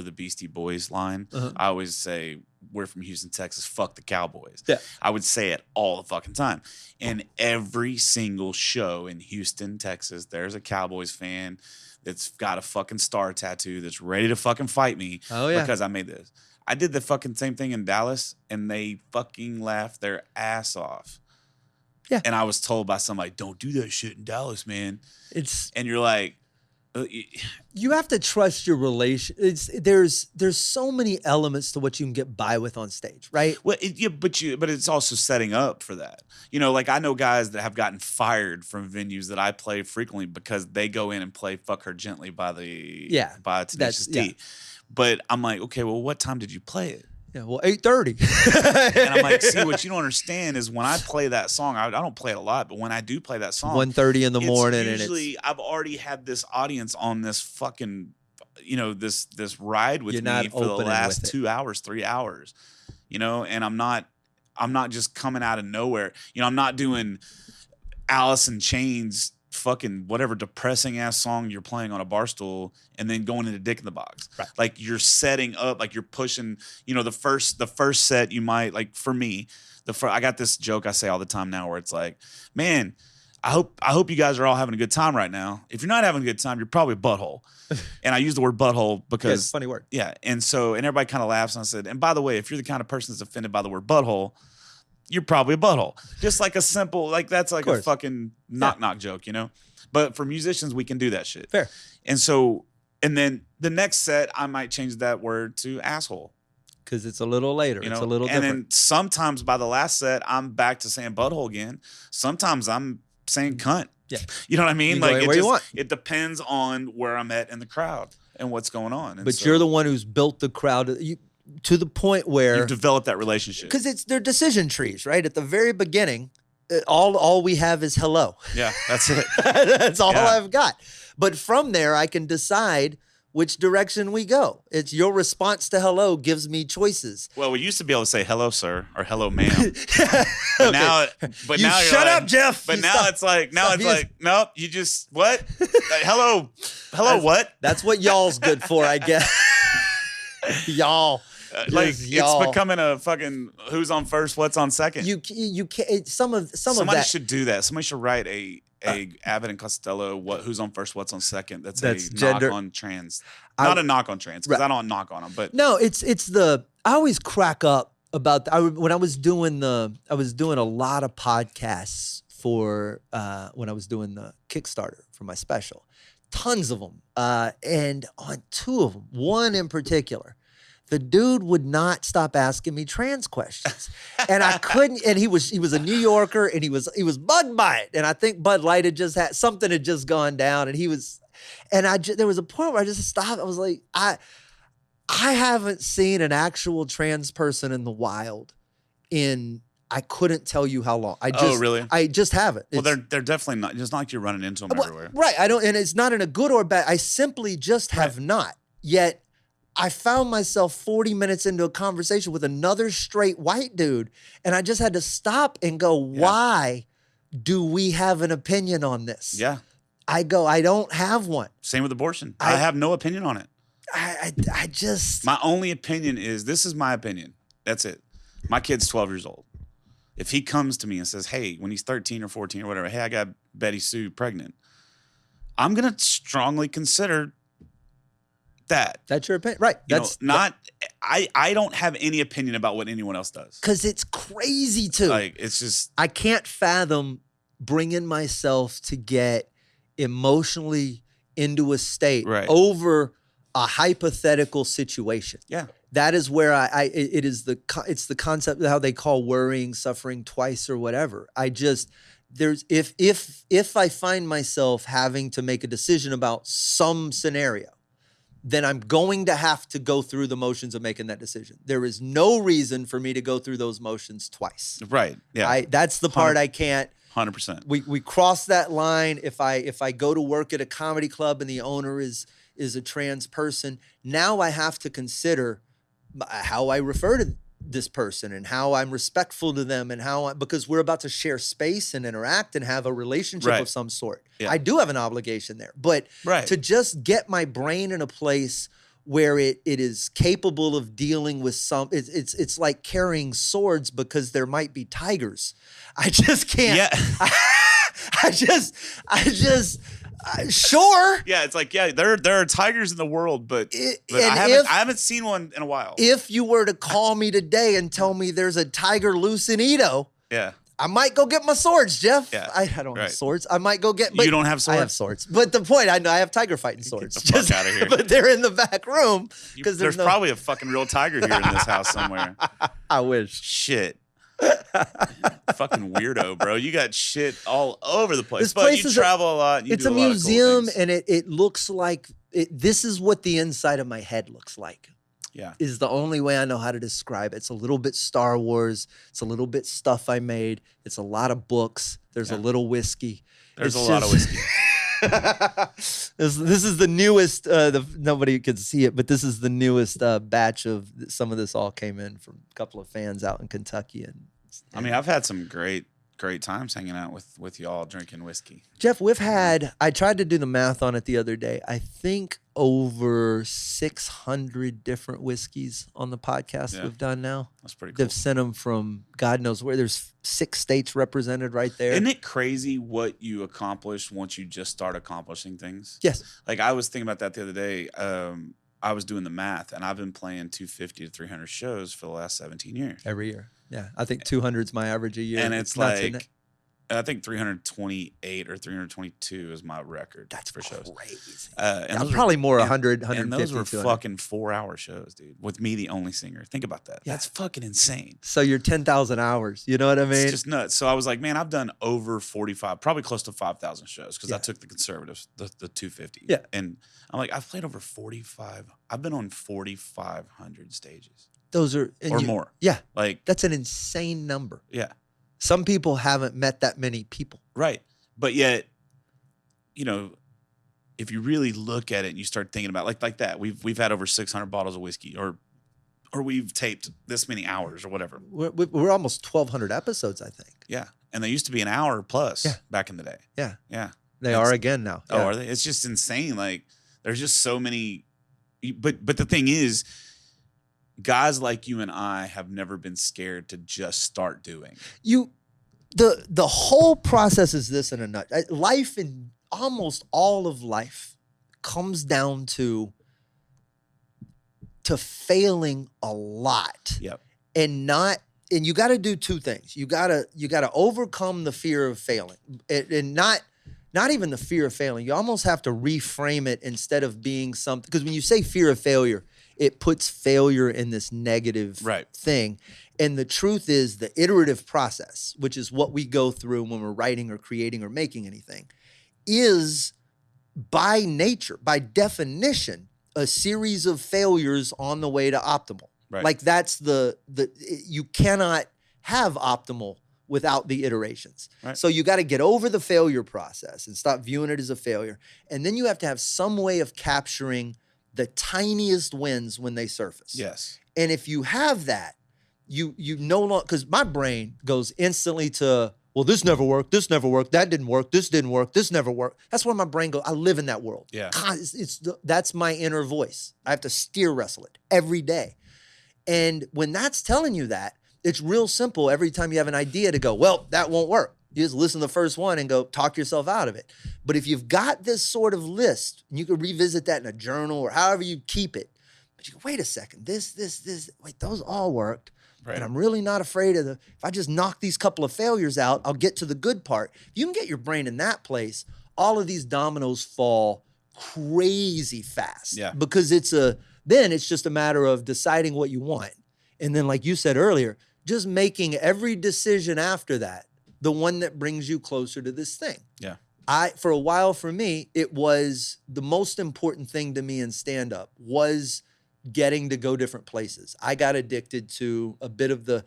B: the Beastie Boys line, I always say, we're from Houston, Texas, fuck the Cowboys.
C: Yeah.
B: I would say it all the fucking time. And every single show in Houston, Texas, there's a Cowboys fan that's got a fucking star tattoo that's ready to fucking fight me because I made this. I did the fucking same thing in Dallas, and they fucking laughed their ass off.
C: Yeah.
B: And I was told by somebody, don't do that shit in Dallas, man.
C: And
B: you're like,
C: you have to trust your relation. There's so many elements to what you can get by with on stage, right?
B: Well, but it's also setting up for that. Like I know guys that have gotten fired from venues that I play frequently because they go in and play "Fuck Her Gently" by Tenacious D.
C: Yeah.
B: But I'm like, okay, well, what time did you play it?
C: Yeah, well, 8:30.
B: And I'm like, see, what you don't understand is when I play that song, I don't play it a lot, but when I do play that song,
C: 1:30 in the morning,
B: usually I've already had this audience on this fucking, this ride with me for the last 2 hours, 3 hours, and I'm not just coming out of nowhere. I'm not doing Alice in Chains fucking whatever depressing ass song you're playing on a bar stool and then going into Dick in the Box.
C: Right.
B: Like you're setting up, like you're pushing, the first set you might, like for me, I got this joke I say all the time now where it's like, man, I hope you guys are all having a good time right now. If you're not having a good time, you're probably a butthole. And I use the word butthole because
C: it's a funny word.
B: Yeah. And everybody kind of laughs, and I said, and by the way, if you're the kind of person that's offended by the word butthole, you're probably a butthole. Just like a simple, like that's like a fucking knock joke, But for musicians, we can do that shit.
C: Fair.
B: And then the next set, I might change that word to asshole.
C: Because it's a little later. It's a little different.
B: And then sometimes by the last set, I'm back to saying butthole again. Sometimes I'm saying cunt.
C: Yeah.
B: You know what I mean?
C: You
B: it depends on where I'm at in the crowd and what's going on. And
C: but you're the one who's built the crowd. To the point where
B: you've developed that relationship,
C: because they're decision trees, right? At the very beginning, all we have is hello.
B: Yeah, that's it.
C: That's all I've got. But from there, I can decide which direction we go. It's your response to hello gives me choices.
B: Well, we used to be able to say hello, sir, or hello, ma'am. But now you're
C: shut up, Jeff.
B: But now it's like nope. You just what? Hello, what?
C: That's what y'all's good for, I guess. Y'all.
B: It's becoming a fucking who's on first, what's on second.
C: You can't. Somebody
B: should do that. Somebody should write a Abbott and Costello who's on first, what's on second. That's a
C: gender.
B: knock on trans. Not a knock on trans because I don't knock on them. But
C: no, it's I always crack up about when I was doing a lot of podcasts for when I was doing the Kickstarter for my special. Tons of them. And on two of them, one in particular, the dude would not stop asking me trans questions. And I couldn't, and he was a New Yorker and he was bugged by it. And I think Bud Light something had just gone down and there was a point where I just stopped. I was like, I haven't seen an actual trans person in the wild I couldn't tell you how long.
B: Really?
C: I just haven't.
B: Well, they're definitely not. It's not like you're running into them everywhere.
C: Right. I don't, and it's not in a good or bad. I simply just have not. Yet I found myself 40 minutes into a conversation with another straight white dude, and I just had to stop and go, why do we have an opinion on this?
B: Yeah.
C: I don't have one.
B: Same with abortion. I have no opinion on it.
C: I just.
B: My only opinion is, this is my opinion. That's it. My kid's 12 years old. If he comes to me and says, hey, when he's 13 or 14 or whatever, hey, I got Betty Sue pregnant, I'm going to strongly consider that.
C: That's your opinion. Right. That's
B: not, I don't have any opinion about what anyone else does.
C: Because it's crazy too.
B: Like, it's just.
C: I can't fathom bringing myself to get emotionally into a state over a hypothetical situation.
B: Yeah.
C: That is where it's the concept of how they call worrying, suffering twice or whatever. If I find myself having to make a decision about some scenario, then I'm going to have to go through the motions of making that decision. There is no reason for me to go through those motions twice.
B: Right. Yeah.
C: That's the part I can't.
B: 100%.
C: We cross that line. If I go to work at a comedy club and the owner is a trans person, now I have to consider how I refer to this person and how I'm respectful to them and because we're about to share space and interact and have a relationship of some sort. Yeah. I do have an obligation there, but to just get my brain in a place where it is capable of dealing with it's like carrying swords because there might be tigers. I just can't. Yeah. I just sure.
B: Yeah, it's like, there are tigers in the world, but I haven't seen one in a while.
C: If you were to call me today and tell me there's a tiger loose in Edo, I might go get my swords, Jeff. Yeah. I don't have swords. I might go get.
B: You don't have swords?
C: I have swords. But the point, I know I have tiger fighting swords.
B: Get the fuck out of here.
C: But they're in the back room because
B: there's probably a fucking real tiger here in this house somewhere.
C: I wish.
B: Shit. Fucking weirdo, bro. You got shit all over the place.
C: This place
B: you travel a lot.
C: It's a museum, and it looks like this is what the inside of my head looks like.
B: Yeah.
C: Is the only way I know how to describe it. It's a little bit Star Wars. It's a little bit stuff I made. It's a lot of books. There's a little whiskey.
B: There's a lot of whiskey.
C: This is the newest, nobody could see it, but this is the newest batch of some of this all came in from a couple of fans out in Kentucky. And
B: I mean, I've had some great times hanging out with y'all drinking whiskey.
C: Jeff, I tried to do the math on it the other day. I think over 600 different whiskeys on the podcast we've done now.
B: That's pretty cool.
C: They've sent them from God knows where. There's 6 states represented right there.
B: Isn't it crazy what you accomplish once you just start accomplishing things?
C: Yes.
B: Like I was thinking about that the other day. I was doing the math, and I've been playing 250 to 300 shows for the last 17 years.
C: Every year. Yeah, I think 200 is my average a year.
B: And it's like, I think 328 or 322 is my record.
C: That's
B: for shows.
C: Crazy.
B: And
C: I'm probably more 100, 150.
B: And those were fucking 4-hour shows, dude, with me the only singer. Think about that. Yeah. That's fucking insane.
C: So you're 10,000 hours. You know what I mean?
B: It's just nuts. So I was like, man, I've done over 45, probably close to 5,000 shows because I took the conservatives, the 250.
C: Yeah.
B: And I'm like, I've played over 45. I've been on 4,500 stages.
C: Those are
B: more.
C: Yeah.
B: Like
C: that's an insane number.
B: Yeah.
C: Some people haven't met that many people.
B: Right. But yet, if you really look at it and you start thinking about like that, we've had over 600 bottles of whiskey or we've taped this many hours or whatever.
C: We're almost 1,200 episodes, I think.
B: Yeah. And they used to be an hour plus back in the day.
C: Yeah.
B: Yeah.
C: They are again now.
B: Oh, are they? It's just insane. Like there's just so many. But the thing is, guys like you and I have never been scared to just start doing.
C: The whole process is this in a nut. Life, in almost all of life, comes down to failing a lot.
B: Yep.
C: And you got to do 2 things. You got to overcome the fear of failing, and not even the fear of failing. You almost have to reframe it instead of being something. Because when you say fear of failure, it puts failure in this negative thing. And the truth is the iterative process, which is what we go through when we're writing or creating or making anything, is by nature, by definition, a series of failures on the way to optimal.
B: Right.
C: Like that's you cannot have optimal without the iterations.
B: Right.
C: So you got to get over the failure process and stop viewing it as a failure. And then you have to have some way of capturing the tiniest wins when they surface.
B: Yes.
C: And if you have that, you no longer, because my brain goes instantly to, well, this never worked, that didn't work, this didn't work, this never worked. That's where my brain goes. I live in that world.
B: Yeah.
C: God, that's my inner voice. I have to steer wrestle it every day. And when that's telling you that, It's real simple every time you have an idea to go, well, that won't work. You just listen to the first one and go talk yourself out of it. But if you've got this sort of list, and you can revisit that in a journal or however you keep it, but you go, wait a second, this, wait, those all worked. Right. And I'm really not afraid of if I just knock these couple of failures out, I'll get to the good part. If you can get your brain in that place, all of these dominoes fall crazy fast.
B: Yeah.
C: Because then it's just a matter of deciding what you want. And then, like you said earlier, just making every decision after that the one that brings you closer to this thing.
B: Yeah.
C: For a while, for me, it was the most important thing to me in stand-up was getting to go different places. I got addicted to a bit of the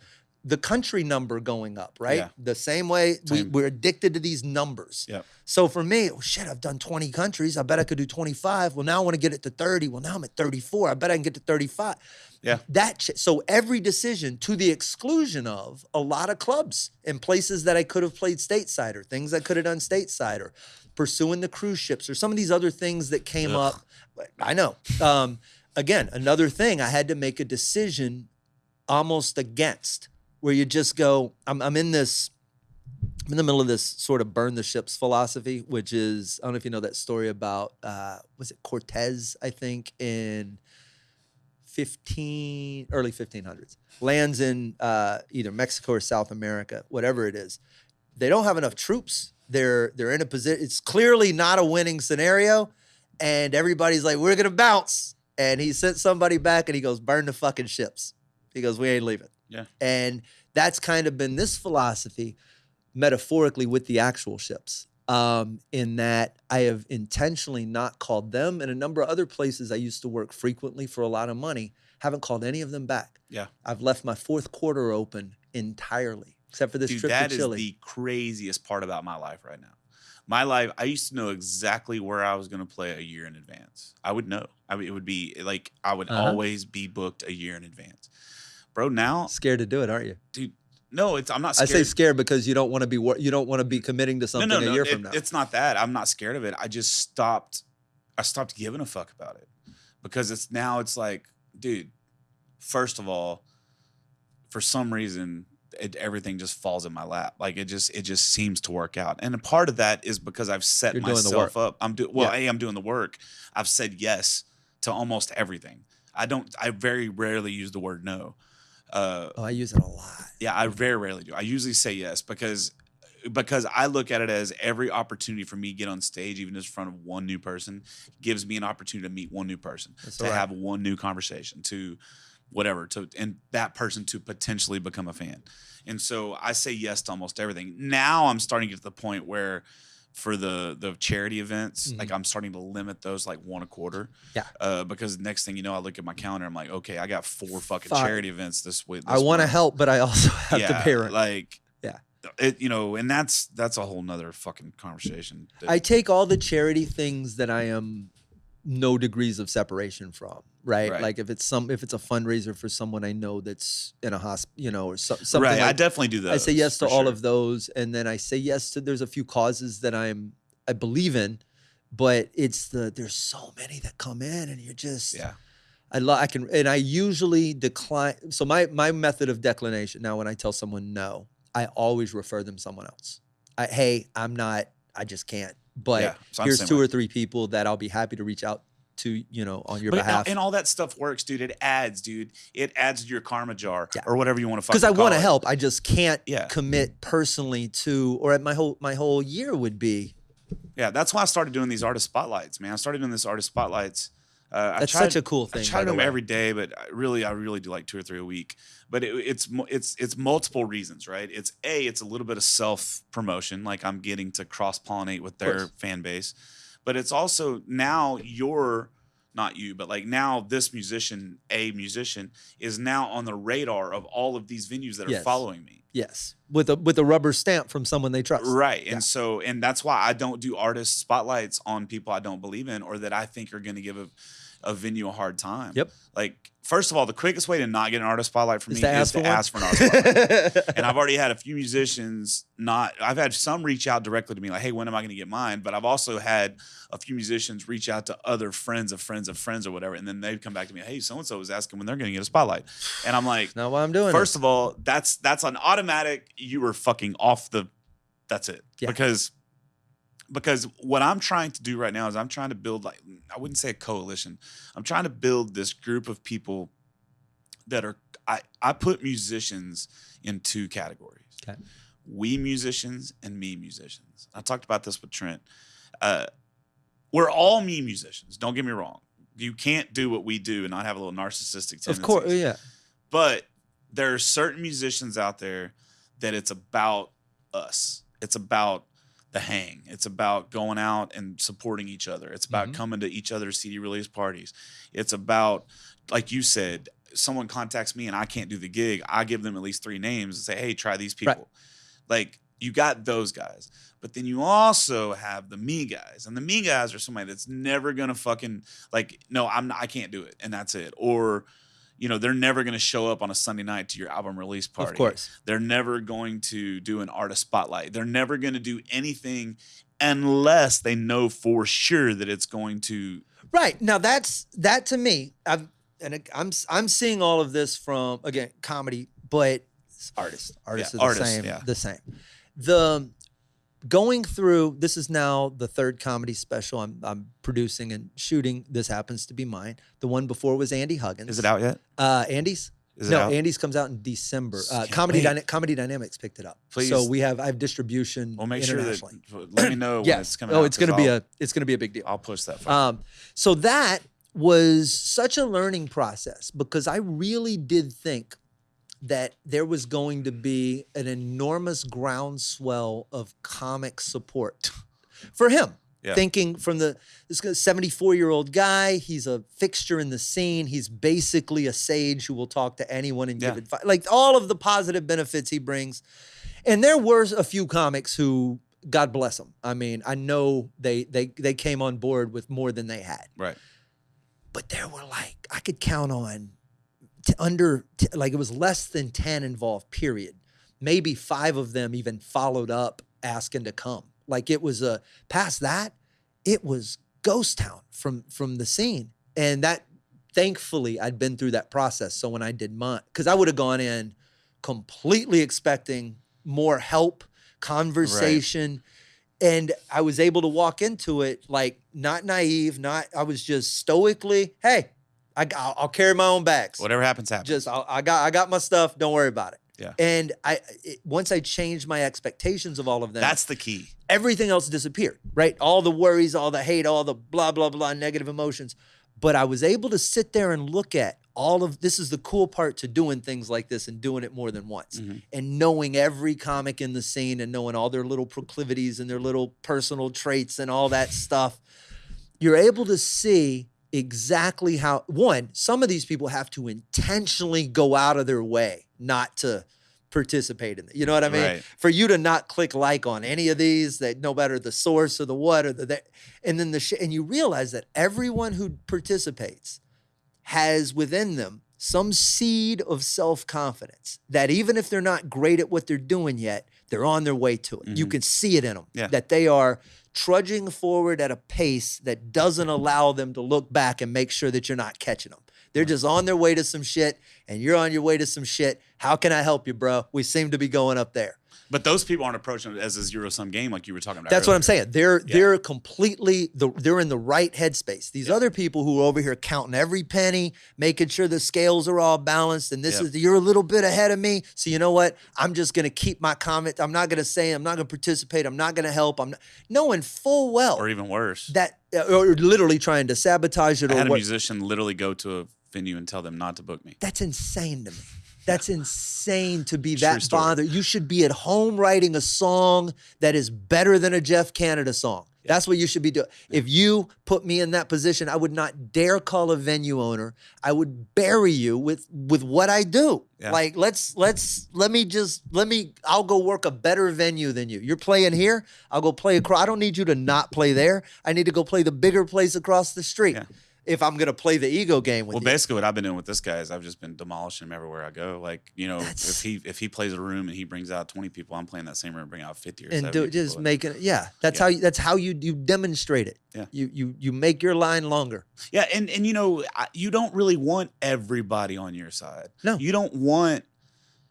C: country number going up, right?
B: Yeah.
C: The same way we're addicted to these numbers.
B: Yeah.
C: So for me, shit, I've done 20 countries. I bet I could do 25. Well, now I want to get it to 30. Well, now I'm at 34. I bet I can get to 35.
B: Yeah.
C: So every decision to the exclusion of a lot of clubs and places that I could have played stateside or things I could have done stateside or pursuing the cruise ships or some of these other things that came up. I know. Again, another thing I had to make a decision almost against where you just go, I'm in the middle of this sort of burn the ships philosophy, which is, I don't know if you know that story about, was it Cortez, I think, in early 1500s, lands in either Mexico or South America, whatever it is. They don't have enough troops. They're in a position, it's clearly not a winning scenario. And everybody's like, we're going to bounce. And he sent somebody back and he goes, burn the fucking ships. He goes, we ain't leaving.
B: Yeah.
C: And that's kind of been this philosophy metaphorically with the actual ships. In that I have intentionally not called them and a number of other places I used to work frequently for a lot of money, haven't called any of them back.
B: Yeah.
C: I've left my fourth quarter open entirely, except for this trip to Chile.
B: That is the craziest part about my life right now. My life, I used to know exactly where I was going to play a year in advance. I would know. It would be like I would always be booked a year in advance. Bro, now
C: scared to do it, aren't you?
B: Dude, no, I'm not scared.
C: I say scared because you don't want to be committing to something a year from now.
B: It's not that. I'm not scared of it. I just stopped giving a fuck about it. Because it's like, dude, first of all, for some reason everything just falls in my lap. Like it just seems to work out. And a part of that is because I've set myself up. I'm doing the work. I've said yes to almost everything. I very rarely use the word no.
C: I use it a lot.
B: Yeah, I very rarely do. I usually say yes because I look at it as every opportunity for me to get on stage, even just in front of one new person, gives me an opportunity to meet one new person, have one new conversation, to whatever, and that person to potentially become a fan. And so I say yes to almost everything. Now I'm starting to get to the point where for the charity events, like I'm starting to limit those like one a quarter.
C: Yeah.
B: Because next thing you know, I look at my calendar, I'm like, okay, I got 4 fucking charity events this week.
C: I want to help, but I also have to pay rent.
B: Like, and that's a whole nother fucking conversation.
C: I take all the charity things that I am no degrees of separation from, right? Like if it's a fundraiser for someone I know that's in a hospital, or something.
B: Right,
C: like,
B: I definitely do that.
C: I say yes to all of those, and then I say yes to. There's a few causes that I believe in, but there's so many that come in, and you're just I usually decline. So my method of declination now, when I tell someone no, I always refer them someone else. I just can't. But here's 2 or 3 people that I'll be happy to reach out to, on your behalf.
B: And all that stuff works, dude. It adds to your karma jar or whatever you want to fucking
C: Because I want to
B: it.
C: help. I just can't commit personally to, or my whole year would be.
B: Yeah, that's why I started doing these artist spotlights, man. I started doing this artist spotlights.
C: That's such a cool thing.
B: I try to do them every day, but I really do like 2 or 3 a week. But it's multiple reasons, right? It's a little bit of self promotion, like I'm getting to cross pollinate with their fan base, but it's also now not you, but like now this musician is now on the radar of all of these venues that are following me.
C: Yes, with a rubber stamp from someone they trust.
B: Right, and that's why I don't do artist spotlights on people I don't believe in or that I think are going to give a venue a hard time.
C: Yep.
B: Like, first of all, the quickest way to not get an artist spotlight for me is to ask for an artist spotlight. And I've already had a few musicians I've had some reach out directly to me like, hey, when am I going to get mine? But I've also had a few musicians reach out to other friends of friends of friends or whatever. And then they'd come back to me, hey, so-and-so was asking when they're going to get a spotlight. And I'm like,
C: not why I'm doing
B: first of all, that's an automatic, you were fucking that's it.
C: Yeah.
B: Because what I'm trying to do right now is I'm trying to build, like, I wouldn't say a coalition. I'm trying to build this group of people that are, I put musicians in 2 categories.
C: Okay.
B: We musicians and me musicians. I talked about this with Trent. We're all me musicians. Don't get me wrong. You can't do what we do and not have a little narcissistic tendencies.
C: Of course, yeah.
B: But there are certain musicians out there that it's about us. It's about the hang. It's about going out and supporting each other. It's about coming to each other's CD release parties. It's about, like you said, someone contacts me and I can't do the gig. I give them at least 3 names and say, hey, try these people. Right. Like, you got those guys. But then you also have the me guys. And the me guys are somebody that's never going to fucking, like, no, I can't do it. And that's it. Or, you know, they're never going to show up on a Sunday night to your album release party.
C: Of course.
B: They're never going to do an artist spotlight. They're never going to do anything unless they know for sure that it's going to. Right.
C: Now that to me, I'm seeing all of this from, again, comedy, but artists are the same. The going through, this is now the 3rd comedy special I'm producing and shooting. This happens to be mine. The one before was Andy Huggins.
B: Is it out yet?
C: Andy's? Andy's comes out in December. Comedy Dynamics picked it up.
B: Please.
C: So I have distribution.
B: Well, make sure that let me know when it's coming out.
C: Oh, it's gonna be a big deal.
B: I'll push that.
C: So that was such a learning process because I really did think that there was going to be an enormous groundswell of comic support for him. Yeah. Thinking from this 74-year-old guy, he's a fixture in the scene. He's basically a sage who will talk to anyone and give advice. Like all of the positive benefits he brings. And there were a few comics who, God bless them. I mean, I know they came on board with more than they had.
B: Right.
C: But there were like, I could count on like it was less than 10 involved, period. Maybe 5 of them even followed up asking to come. Like it was past that, it was ghost town from the scene. And that, thankfully, I'd been through that process. So when I did mine, because I would have gone in completely expecting more help, conversation. Right. And I was able to walk into it like not naive, I was just stoically, hey, I'll carry my own bags.
B: Whatever happens, happens.
C: Just I got my stuff. Don't worry about it.
B: Yeah.
C: And once I changed my expectations of all of them,
B: that's the key.
C: Everything else disappeared, right? All the worries, all the hate, all the blah, blah, blah, negative emotions. But I was able to sit there and look at all of this. Is the cool part to doing things like this and doing it more than once, and knowing every comic in the scene and knowing all their little proclivities and their little personal traits and all that stuff. You're able to see exactly how, some of these people have to intentionally go out of their way not to participate in it. You know what I mean?
B: Right.
C: For you to not click like on any of these, that no matter the source or the what or and then and you realize that everyone who participates has within them some seed of self-confidence that even if they're not great at what they're doing yet, they're on their way to it. You can see it in them, that they are trudging forward at a pace that doesn't allow them to look back and make sure that you're not catching them. They're just on their way to some shit, and you're on your way to some shit. How can I help you, bro? We seem to be going up there.
B: But those people aren't approaching it as a zero-sum game like you were talking about.
C: That's earlier. What I'm saying. They're completely, they're in the right headspace. These other people who are over here counting every penny, making sure the scales are all balanced, and you're a little bit ahead of me, so you know what? I'm just going to keep my comment. I'm not going to say, I'm not going to participate, I'm not going to help. I'm not, knowing full well.
B: Or even worse.
C: That, or literally trying to sabotage it.
B: I had a musician literally go to a venue and tell them not to book me.
C: That's insane to me. That's insane to be that bothered. You should be at home writing a song that is better than a Jeff Canada song. Yeah. That's what you should be doing. Yeah. If you put me in that position, I would not dare call a venue owner. I would bury you with what I do. Yeah. Like, I'll go work a better venue than you. You're playing here, I'll go play across. I don't need you to not play there. I need to go play the bigger place across the street. Yeah. if I'm going to play the ego game with
B: well,
C: you.
B: basically what I've been doing with this guy is I've just been demolishing him everywhere I go. Like, you know, if he plays a room and he brings out 20 people, I'm playing that same room and bring out 50 or 70 people.
C: Just making it. Yeah. That's how you demonstrate it.
B: Yeah.
C: You make your line longer.
B: Yeah. And you know, you don't really want everybody on your side.
C: No.
B: You don't want,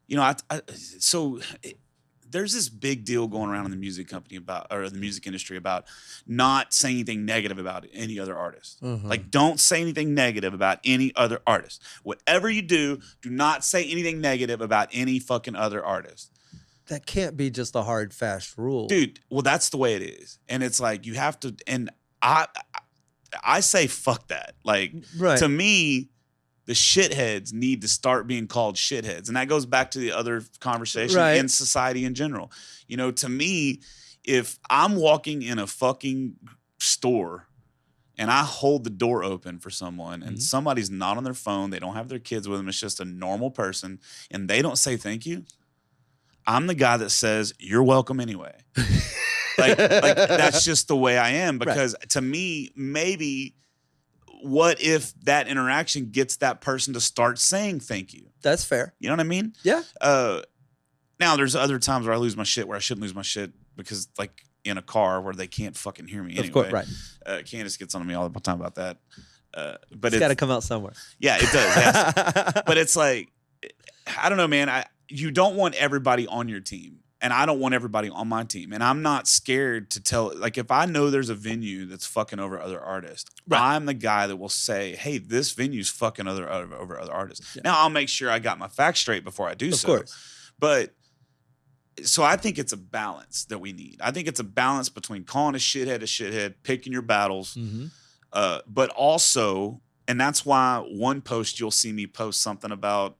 B: you know, there's this big deal going around in the music company or the music industry about not saying anything negative about any other artist. Like, don't say anything negative about any other artist. Whatever you do not say anything negative about any fucking other artist.
C: That can't be just a hard, fast rule.
B: Dude, well, that's the way it is. And it's like, you have to, and I say fuck that. Like, to me, the shitheads need to start being called shitheads. And that goes back to the other conversation in society in general. You know, to me, if I'm walking in a fucking store and I hold the door open for someone and somebody's not on their phone, they don't have their kids with them, it's just a normal person, and they don't say thank you, I'm the guy that says, you're welcome anyway. like that's just the way I am. Because to me, maybe... what if that interaction gets that person to start saying thank you?
C: That's fair.
B: You know what I mean?
C: Yeah.
B: Now, there's other times where I lose my shit where I shouldn't lose my shit because, like, in a car where they can't fucking hear me anyway.
C: Of course, right.
B: Candace gets on me all the time about that. But
C: it's got to come out somewhere.
B: Yeah, it does. Yes. But it's like, I don't know, man. You don't want everybody on your team. And I don't want everybody on my team. And I'm not scared to tell, like, if I know there's a venue that's fucking over other artists, I'm the guy that will say, hey, this venue's fucking over other artists. Yeah. Now, I'll make sure I got my facts straight before I do so. Of course. But, so I think it's a balance that we need. I think it's a balance between calling a shithead, picking your battles, but also, and that's why one post you'll see me post something about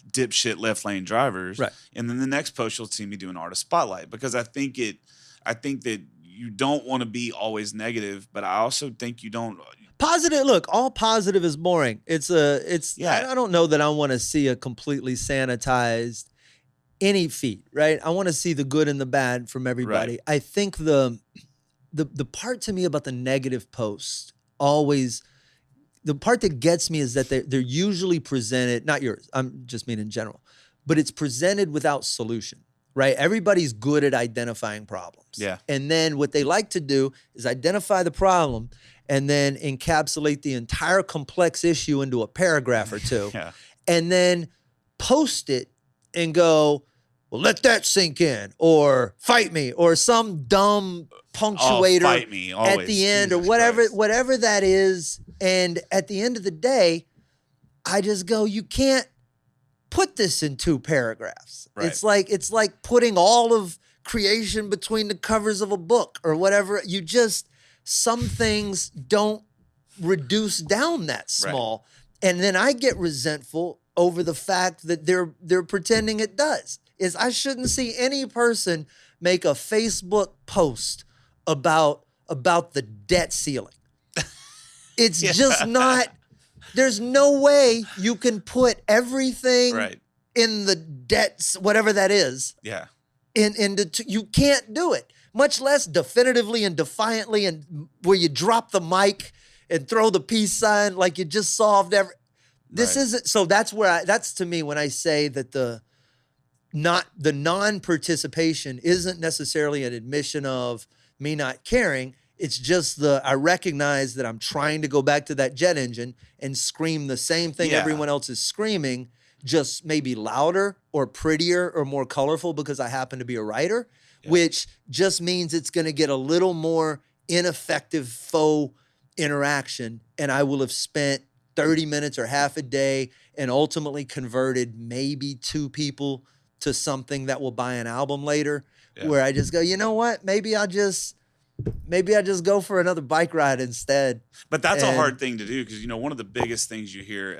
B: dipshit left lane drivers, and then the next post you'll see me do an artist spotlight, because I think that you don't want to be always negative, but I also think you don't
C: positive. Look, all positive is boring. I don't know that I want to see a completely sanitized any feat, right? I want to see the good and the bad from everybody. I think the part to me about the negative post always. The part that gets me is that they're usually presented, not yours, I'm just mean in general, but it's presented without solution, right? Everybody's good at identifying problems. Yeah. And then what they like to do is identify the problem and then encapsulate the entire complex issue into a paragraph or two. And then post it and go, well, let that sink in, or fight me, or some dumb punctuator
B: fight me, always.
C: At the end,
B: Jesus
C: or whatever that is. And at the end of the day, I just go, you can't put this in 2 paragraphs. It's like putting all of creation between the covers of a book or whatever. Some things don't reduce down that small. And then I get resentful over the fact that they're pretending it does. I shouldn't see any person make a Facebook post about the debt ceiling. It's just not, there's no way you can put everything in the debts, whatever that is. Yeah. You can't do it, much less definitively and defiantly, and where you drop the mic and throw the peace sign like you just solved this isn't, so that's to me when I say that the non-participation isn't necessarily an admission of me not caring. It's just I recognize that I'm trying to go back to that jet engine and scream the same thing everyone else is screaming, just maybe louder or prettier or more colorful because I happen to be a writer, which just means it's going to get a little more ineffective faux interaction. And I will have spent 30 minutes or half a day and ultimately converted maybe 2 people to something that will buy an album later, where I just go, you know what? Maybe I just go for another bike ride instead.
B: But that's a hard thing to do, because, you know, one of the biggest things you hear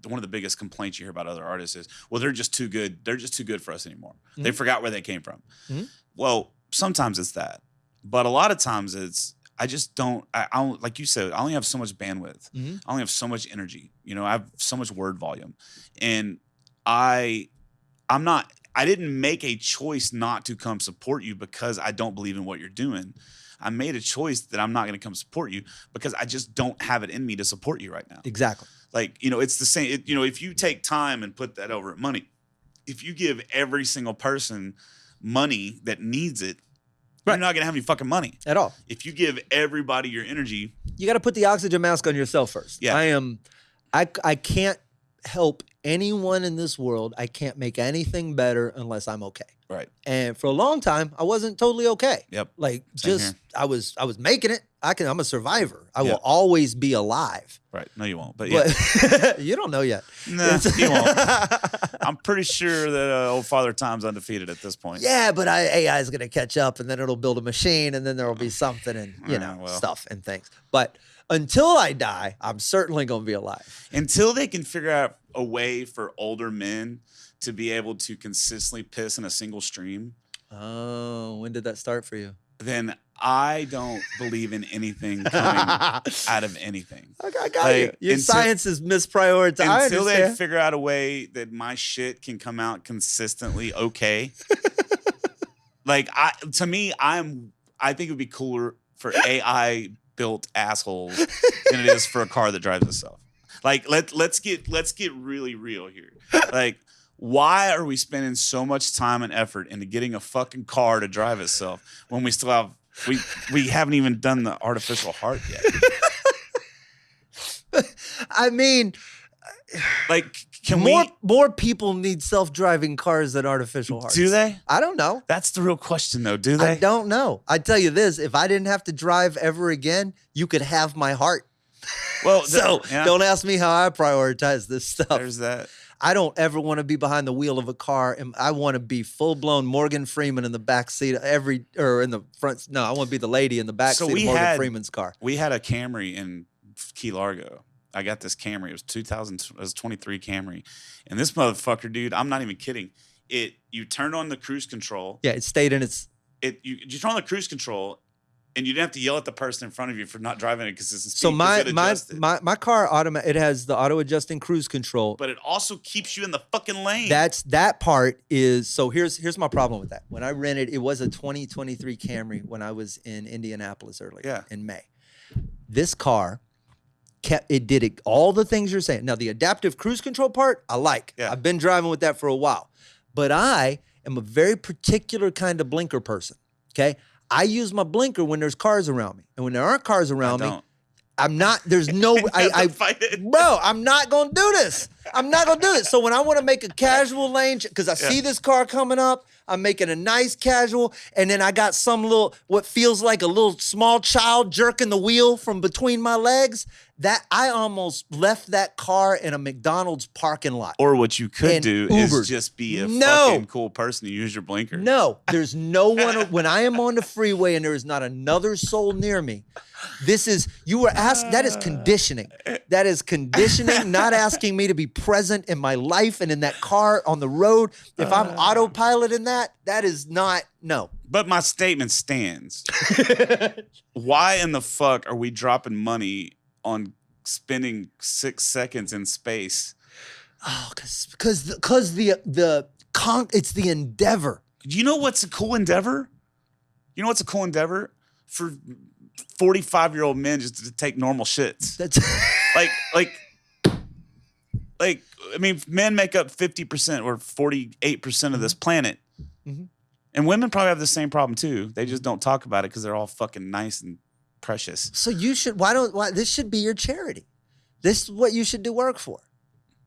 B: one of the biggest complaints you hear about other artists is, well, they're just too good. They're just too good for us anymore. Mm-hmm. They forgot where they came from. Mm-hmm. Well, sometimes it's that, but a lot of times it's, I don't, like you said, I only have so much bandwidth. Mm-hmm. I only have so much energy. You know, I have so much word volume, and I didn't make a choice not to come support you because I don't believe in what you're doing. I made a choice that I'm not going to come support you because I just don't have it in me to support you right now.
C: Exactly.
B: Like, you know, it's the same. You know, if you take time and put that over at money, if you give every single person money that needs it, you're not going to have any fucking money
C: at all.
B: If you give everybody your energy,
C: you got to put the oxygen mask on yourself first.
B: Yeah.
C: I can't help anyone in this world. I can't make anything better unless I'm okay.
B: Right.
C: And for a long time, I wasn't totally okay.
B: Yep.
C: Like
B: Same
C: just
B: here.
C: I was making it. I'm a survivor. I will always be alive.
B: Right. No, you won't. But yeah.
C: You don't know yet.
B: Nah, you won't. I'm pretty sure that old Father Time's undefeated at this point.
C: Yeah, but AI is going to catch up, and then it'll build a machine, and then there will be something and, stuff and things. But until I die, I'm certainly going to be alive.
B: Until they can figure out a way for older men to be able to consistently piss in a single stream.
C: Oh, when did that start for you?
B: Then I don't believe in anything coming out of anything.
C: Okay, I got you. Your science is misprioritized.
B: Until they figure out a way that my shit can come out consistently okay. Like to me, I think it would be cooler for AI built assholes than it is for a car that drives itself. Like let's get really real here. Like, why are we spending so much time and effort into getting a fucking car to drive itself when we still have we haven't even done the artificial heart yet?
C: I mean,
B: like,
C: more people need self-driving cars than artificial hearts.
B: Do they?
C: I don't know.
B: That's the real question, though. Do they?
C: I don't know. I tell you this: if I didn't have to drive ever again, you could have my heart.
B: Well,
C: don't ask me how I prioritize this stuff.
B: There's that.
C: I don't ever want to be behind the wheel of a car, and I want to be full-blown Morgan Freeman in the back seat or in the front. No, I want to be the lady in the back seat of Morgan Freeman's car.
B: We had a Camry in Key Largo. I got this Camry. It was 23 Camry, and this motherfucker, dude, I'm not even kidding. You turned on the cruise control.
C: Yeah, it stayed in its.
B: You turn on the cruise control. And you didn't have to yell at the person in front of you for not driving at a consistent speed.
C: So my car it has the auto adjusting cruise control,
B: but it also keeps you in the fucking lane.
C: That part is so. Here's my problem with that. When I rented, it was a 2023 Camry when I was in Indianapolis earlier in May. This car did all the things you're saying. Now the adaptive cruise control part, I like. Yeah. I've been driving with that for a while, but I am a very particular kind of blinker person. Okay. I use my blinker when there's cars around me. And when there aren't cars around me, I'm not, there's no, bro, I'm not going to do this. I'm not going to do this. So when I want to make a casual lane, because I see this car coming up, I'm making a nice casual, and then I got some what feels like a little small child jerking the wheel from between my legs, that I almost left that car in a McDonald's parking lot.
B: Or what you could do is just be a fucking cool person and use your blinker.
C: No, there's no one. When I am on the freeway and there is not another soul near me, that is conditioning. That is conditioning, not asking me to be present in my life and in that car on the road. If I'm autopiloting that is not, no.
B: But my statement stands. Why in the fuck are we dropping money on spending 6 seconds in space?
C: Oh, because it's the endeavor.
B: You know what's a cool endeavor? For 45-year-old men just to take normal shits. That's like I mean, men make up 50% or 48% of this planet. Mm-hmm. And women probably have the same problem too. They just don't talk about it because they're all fucking nice and precious.
C: So you should this should be your charity. This is what you should do work for.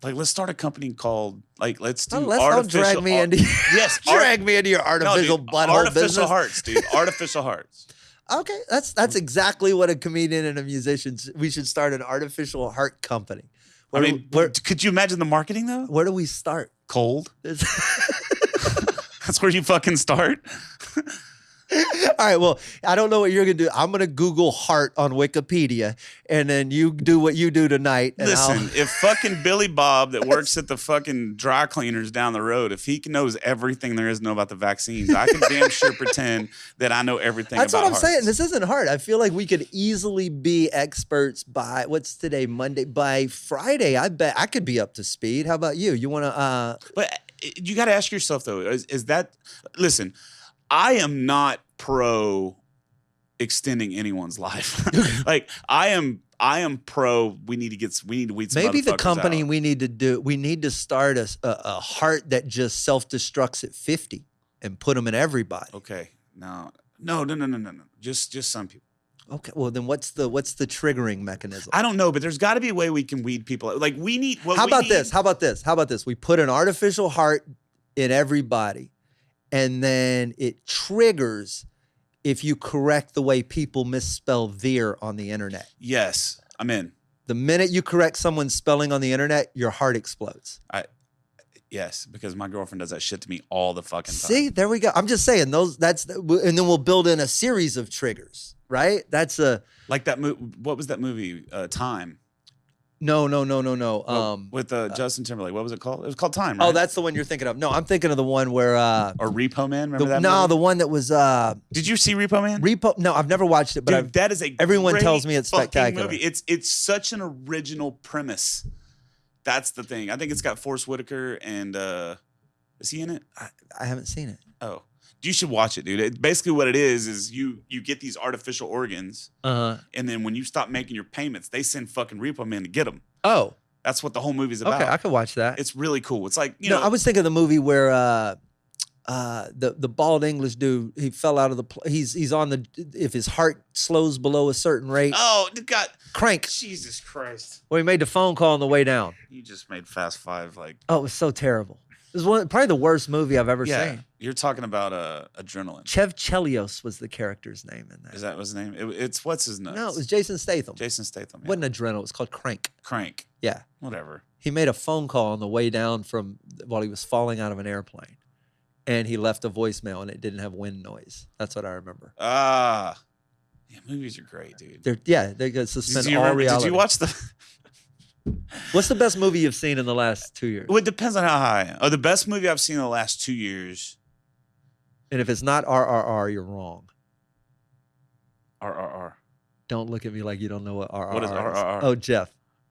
B: Like, let's start a company called, let's do
C: don't drag me into your artificial butthole business.
B: Artificial hearts, dude. Artificial hearts.
C: Okay, that's exactly what a comedian and a musician. We should start an artificial heart company.
B: Could you imagine the marketing though?
C: Where do we start?
B: Cold. That's where you fucking start.
C: All right, well, I don't know what you're going to do. I'm going to Google heart on Wikipedia, and then you do what you do tonight. And
B: listen, if fucking Billy Bob that works at the fucking dry cleaners down the road, if he knows everything there is to know about the vaccines, I can damn sure pretend that I know everything about
C: That's what I'm
B: hearts.
C: saying. This isn't hard. I feel like we could easily be experts by, what's today, Monday? By Friday, I bet I could be up to speed. How about you? You want to...
B: But you got to ask yourself, though, is that... Listen... I am not pro extending anyone's life. Like I am pro. We need to weed some
C: Maybe the
B: motherfuckers
C: company
B: out.
C: we need to start a heart that just self-destructs at 50 and put them in everybody.
B: Okay, no. Just some people.
C: Okay, well then what's the triggering mechanism?
B: I don't know, but there's got to be a way we can weed people out. Like we need.
C: How about this? We put an artificial heart in everybody, and then it triggers if you correct the way people misspell "their" on the internet.
B: Yes, I'm in.
C: The minute you correct someone's spelling on the internet, your heart explodes.
B: Yes, because my girlfriend does that shit to me all the fucking time.
C: See, there we go. I'm just saying and then we'll build in a series of triggers, right? That's
B: like that movie. What was that movie? Time.
C: No.
B: With Justin Timberlake. What was it called? It was called Time, right?
C: Oh, that's the one you're thinking of. No, I'm thinking of the one where
B: or Repo Man. Remember that?
C: No,
B: movie?
C: the one that was.
B: Did you see Repo Man?
C: No, I've never watched it, but
B: dude, that is a
C: everyone
B: great
C: tells me it's spectacular.
B: Movie. It's such an original premise. That's the thing. I think it's got Forrest Whitaker and is he in it?
C: I haven't seen it.
B: Oh, you should watch it, dude. Basically, what it is you get these artificial organs, and then when you stop making your payments, they send fucking Repo Man to get them.
C: Oh,
B: that's what the whole movie's about.
C: Okay, I could watch that.
B: It's really cool. It's like you know.
C: I was thinking of the movie where the bald English dude, he fell out of the. He's on the. If his heart slows below a certain rate.
B: Oh, God.
C: Crank.
B: Jesus Christ.
C: Well, he made the phone call on the way down.
B: You just made Fast Five like.
C: Oh, it was so terrible. It was probably the worst movie I've ever seen.
B: You're talking about Adrenaline.
C: Chev Chelios was the character's name in that.
B: Is that his name? It's what's his name?
C: No, it was Jason Statham.
B: Jason Statham. Yeah.
C: Wasn't Adrenaline. It was called Crank.
B: Crank.
C: Yeah.
B: Whatever.
C: He made a phone call on the way down while he was falling out of an airplane. And he left a voicemail and it didn't have wind noise. That's what I remember.
B: Yeah, movies are great, dude.
C: They could suspend all reality.
B: Did you watch the...
C: What's the best movie you've seen in the last 2 years?
B: Well, it depends on how high I am. Oh, the best movie I've seen in the last 2 years.
C: And if it's not RRR, you're wrong.
B: RRR.
C: Don't look at me like you don't know what RRR is.
B: What is RRR?
C: Oh,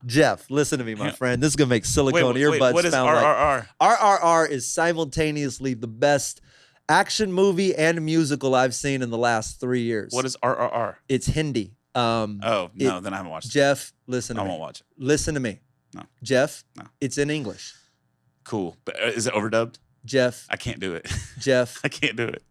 C: Jeff, listen to me, my friend. This is going to make silicone earbuds
B: what is
C: sound
B: RRR?
C: like... RRR is simultaneously the best action movie and musical I've seen in the last 3 years.
B: What is RRR?
C: It's Hindi.
B: Then I haven't watched it.
C: Jeff, listen to me.
B: I won't watch it.
C: Listen to me.
B: No.
C: Jeff,
B: no.
C: It's in English.
B: Cool. But is it overdubbed?
C: Jeff.
B: I can't do it.
C: Jeff.
B: I can't do it.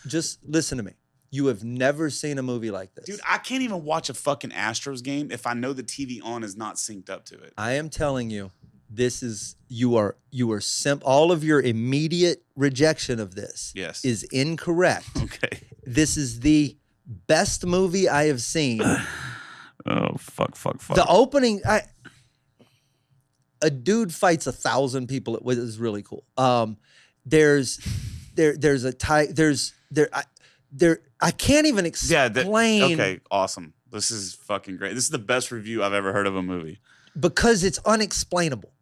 C: Just listen to me. You have never seen a movie like this.
B: Dude, I can't even watch a fucking Astros game if I know the TV on is not synced up to it.
C: I am telling you, you are all of your immediate rejection of this is incorrect.
B: Okay.
C: This is the best movie I have seen.
B: Oh, fuck.
C: The opening, a dude fights 1,000 people. It was really cool. I can't even explain.
B: Okay, awesome. This is fucking great. This is the best review I've ever heard of a movie.
C: Because it's unexplainable.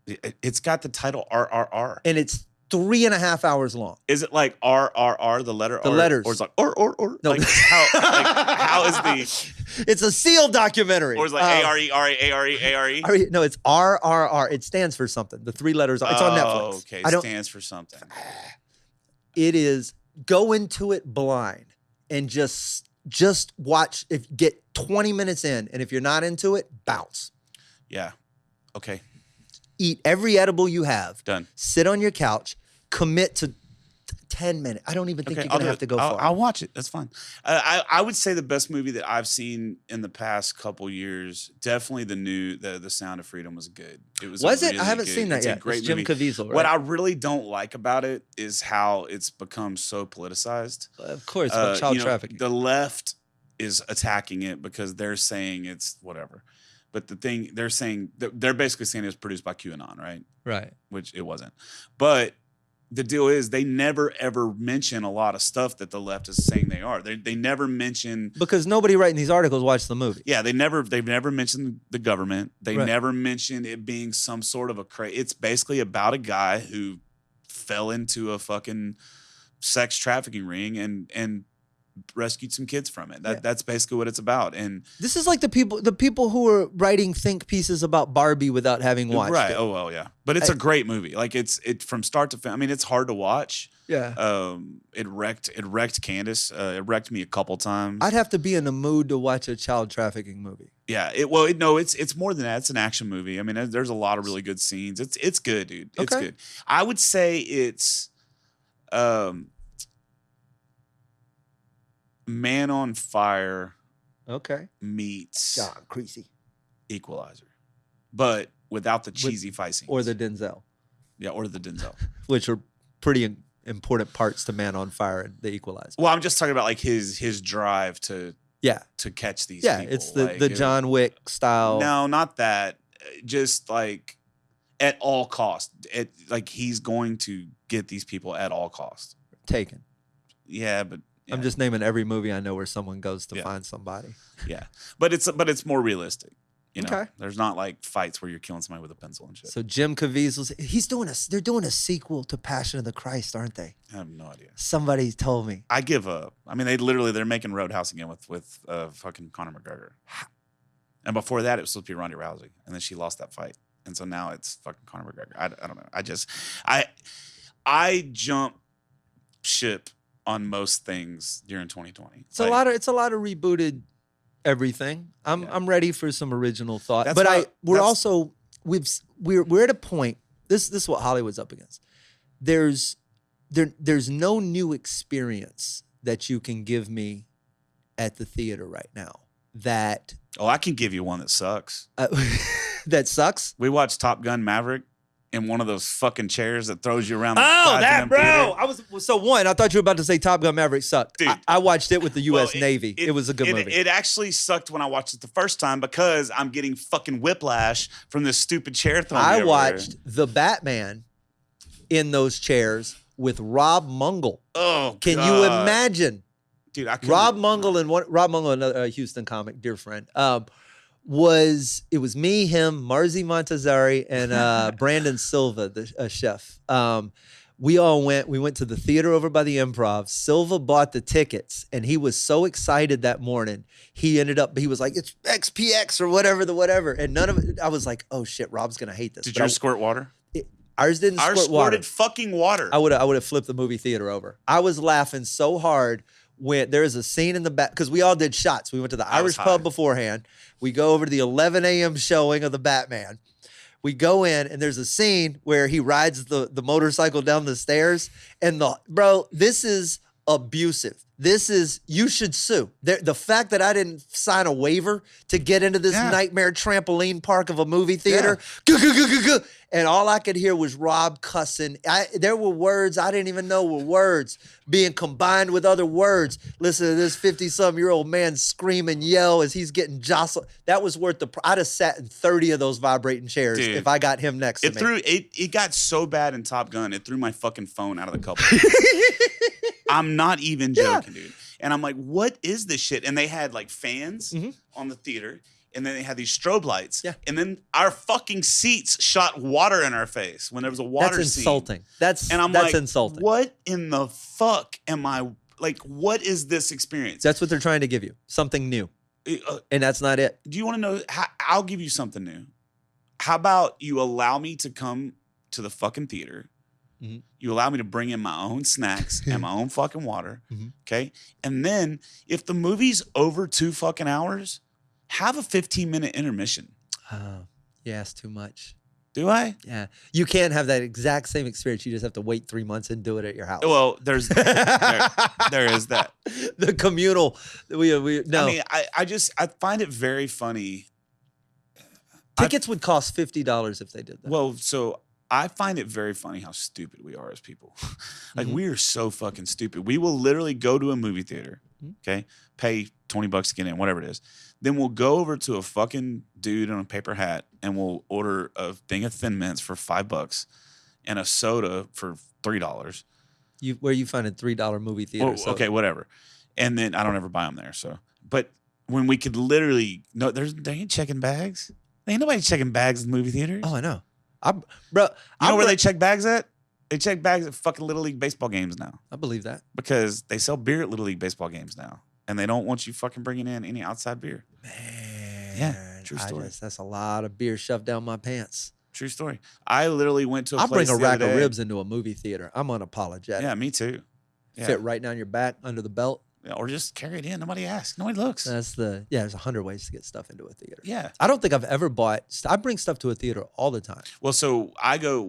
B: It's got the title RRR.
C: And it's 3.5 hours long.
B: Is it like RRR, the letter?
C: The letters.
B: Or it's like or?
C: No.
B: Like, how is the...
C: It's a SEAL documentary.
B: Or it's like ARE.
C: No, it's RRR. It stands for something. The 3 letters. It's on Netflix.
B: Okay, it stands for something.
C: It is, go into it blind and just watch. Get 20 minutes in, and if you're not into it, bounce.
B: Yeah. Okay.
C: Eat every edible you have.
B: Done.
C: Sit on your couch. Commit to 10 minutes. I don't even think you're going to have to go far.
B: I'll watch it. That's fine. I would say the best movie that I've seen in the past couple years, definitely the Sound of Freedom was good. It was.
C: Was it?
B: Really
C: I haven't
B: good.
C: seen that
B: it's
C: yet.
B: A great
C: it's Jim
B: movie.
C: Caviezel, right?
B: What I really don't like about it is how it's become so politicized.
C: Of course, about child trafficking.
B: The left is attacking it because they're saying it's whatever. But the thing they're basically saying it was produced by QAnon, right?
C: Right.
B: Which it wasn't. But the deal is they never ever mention a lot of stuff that the left is saying they are. They never mention,
C: because nobody writing these articles watched the movie.
B: Yeah, they've never mentioned the government. They never mentioned it being some sort of it's basically about a guy who fell into a fucking sex trafficking ring and rescued some kids from it. That's basically what it's about. And
C: this is like the people who are writing think pieces about Barbie without having watched it.
B: Oh well, yeah. But it's a great movie. Like it from start to finish. I mean, it's hard to watch,
C: Yeah.
B: It wrecked Candace. It wrecked me a couple times.
C: I'd have to be in the mood to watch a child trafficking movie.
B: Yeah. It's more than that. It's an action movie. I mean, there's a lot of really good scenes. It's good, dude. It's good. I would say it's Man on Fire.
C: Okay.
B: Meets
C: John Creasy.
B: Equalizer, but without the cheesy fight scenes.
C: Or the Denzel.
B: Yeah, or the Denzel.
C: Which are pretty important parts to Man on Fire and the Equalizer.
B: Well, I'm just talking about like his drive to catch these people.
C: Yeah, it's the John Wick style.
B: No, not that. Just like at all cost. Like he's going to get these people at all cost.
C: Taken.
B: Yeah, but
C: I'm just naming every movie I know where someone goes to find somebody.
B: Yeah, but it's more realistic. You know,
C: Okay.
B: There's not like fights where you're killing somebody with a pencil and shit.
C: So Jim Caviezel's they're doing a sequel to Passion of the Christ, aren't they?
B: I have no idea.
C: Somebody told me.
B: I give up. I mean, they're making Roadhouse again with fucking Conor McGregor. And before that, it was supposed to be Ronda Rousey, and then she lost that fight, and so now it's fucking Conor McGregor. I don't know. I jump ship on most things during 2020.
C: It's a lot of rebooted everything. I'm ready for some original thought. But we're at a point. This is what Hollywood's up against. There's no new experience that you can give me at the theater right now.
B: I can give you one that sucks.
C: That sucks.
B: We watched Top Gun Maverick in one of those fucking chairs that throws you around.
C: That, bro.
B: Theater.
C: I thought you were about to say Top Gun Maverick sucked.
B: Dude,
C: I watched it with the U.S. Navy. It was a good movie.
B: It actually sucked when I watched it the first time because I'm getting fucking whiplash from this stupid chair thrown.
C: I watched the Batman in those chairs with Rob Mungle.
B: Oh,
C: can you imagine?
B: Dude,
C: Rob Mungle, another Houston comic, dear friend. It was me, him, Marzi Montazeri, and Brandon Silva, the chef. We went to the theater over by the Improv. Silva bought the tickets, and he was so excited that morning. He was like, it's XPX or whatever. And none of it, I was like, oh shit, Rob's gonna hate this.
B: Did yours squirt water?
C: Ours didn't squirt water.
B: Ours squirted fucking water.
C: I would have flipped the movie theater over. I was laughing so hard when there is a scene in the back, because we all did shots. We went to the Irish pub beforehand. We go over to the 11 a.m. showing of the Batman. We go in, and there's a scene where he rides the motorcycle down the stairs. And this is abusive. You should sue. The fact that I didn't sign a waiver to get into this nightmare trampoline park of a movie theater, and all I could hear was Rob cussing. There were words I didn't even know were words being combined with other words. Listen to this 50-some-year-old man scream and yell as he's getting jostled. That was worth I'd have sat in 30 of those vibrating chairs if I got him next to me.
B: It got so bad in Top Gun, it threw my fucking phone out of the cup. I'm not even joking, dude. And I'm like, what is this shit? And they had like fans on the theater, and then they had these strobe lights. Yeah. And then our fucking seats shot water in our face when there was a water scene.
C: That's insulting. That's insulting.
B: What in the fuck am I like? What is this experience?
C: That's what they're trying to give you. Something new. And that's not it.
B: Do you want to know? I'll give you something new. How about you allow me to come to the fucking theater? Mm-hmm. You allow me to bring in my own snacks and my own fucking water. Mm-hmm. Okay. And then if the movie's over 2 fucking hours, have a 15-minute intermission.
C: Yeah, it's too much.
B: Do I?
C: Yeah. You can't have that exact same experience. You just have to wait 3 months and do it at your house.
B: Well, there is that.
C: The communal. No.
B: I mean, I find it very funny.
C: Tickets would cost $50 if they did that.
B: Well, so I find it very funny how stupid we are as people. Like, we are so fucking stupid. We will literally go to a movie theater, okay, pay $20 to get in, whatever it is. Then we'll go over to a fucking dude in a paper hat and we'll order a thing of Thin Mints for $5 and a soda for $3.
C: Where you find a $3 movie theater?
B: Well, okay, whatever. And then I don't ever buy them there. So, but when we could literally, they ain't checking bags. There ain't nobody checking bags in the movie theaters.
C: Oh, I know.
B: You know where they check bags at? They check bags at fucking Little League baseball games now.
C: I believe that.
B: Because they sell beer at Little League baseball games now. And they don't want you fucking bringing in any outside beer.
C: Man.
B: Yeah, true story.
C: That's a lot of beer shoved down my pants.
B: True story. I literally went to a
C: I'll
B: place
C: bring a
B: the
C: rack
B: other
C: of
B: day.
C: ribs into a movie theater. I'm unapologetic.
B: Yeah, me too. Yeah.
C: Fit right down your back under the belt.
B: Yeah, or just carry it in. Nobody asks. Nobody looks.
C: There's 100 ways to get stuff into a theater.
B: Yeah.
C: I don't think I've ever I bring stuff to a theater all the time.
B: Well, so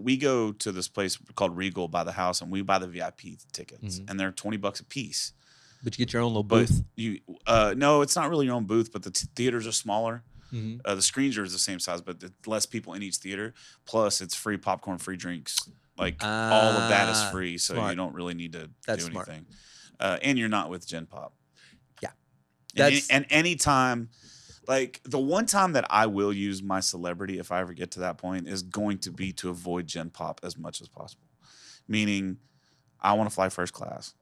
B: we go to this place called Regal by the house, and we buy the VIP tickets, and they're $20 a piece.
C: But you get your own little booth.
B: No, it's not really your own booth, but the theaters are smaller.
C: Mm-hmm.
B: The screens are the same size, but less people in each theater. Plus, it's free popcorn, free drinks. Like all of that is free, so
C: smart.
B: you don't really need to
C: That's
B: do
C: smart.
B: anything. And you're not with Gen Pop.
C: Yeah,
B: and anytime, like the one time that I will use my celebrity, if I ever get to that point, is going to be to avoid Gen Pop as much as possible. Meaning, I want to fly first class.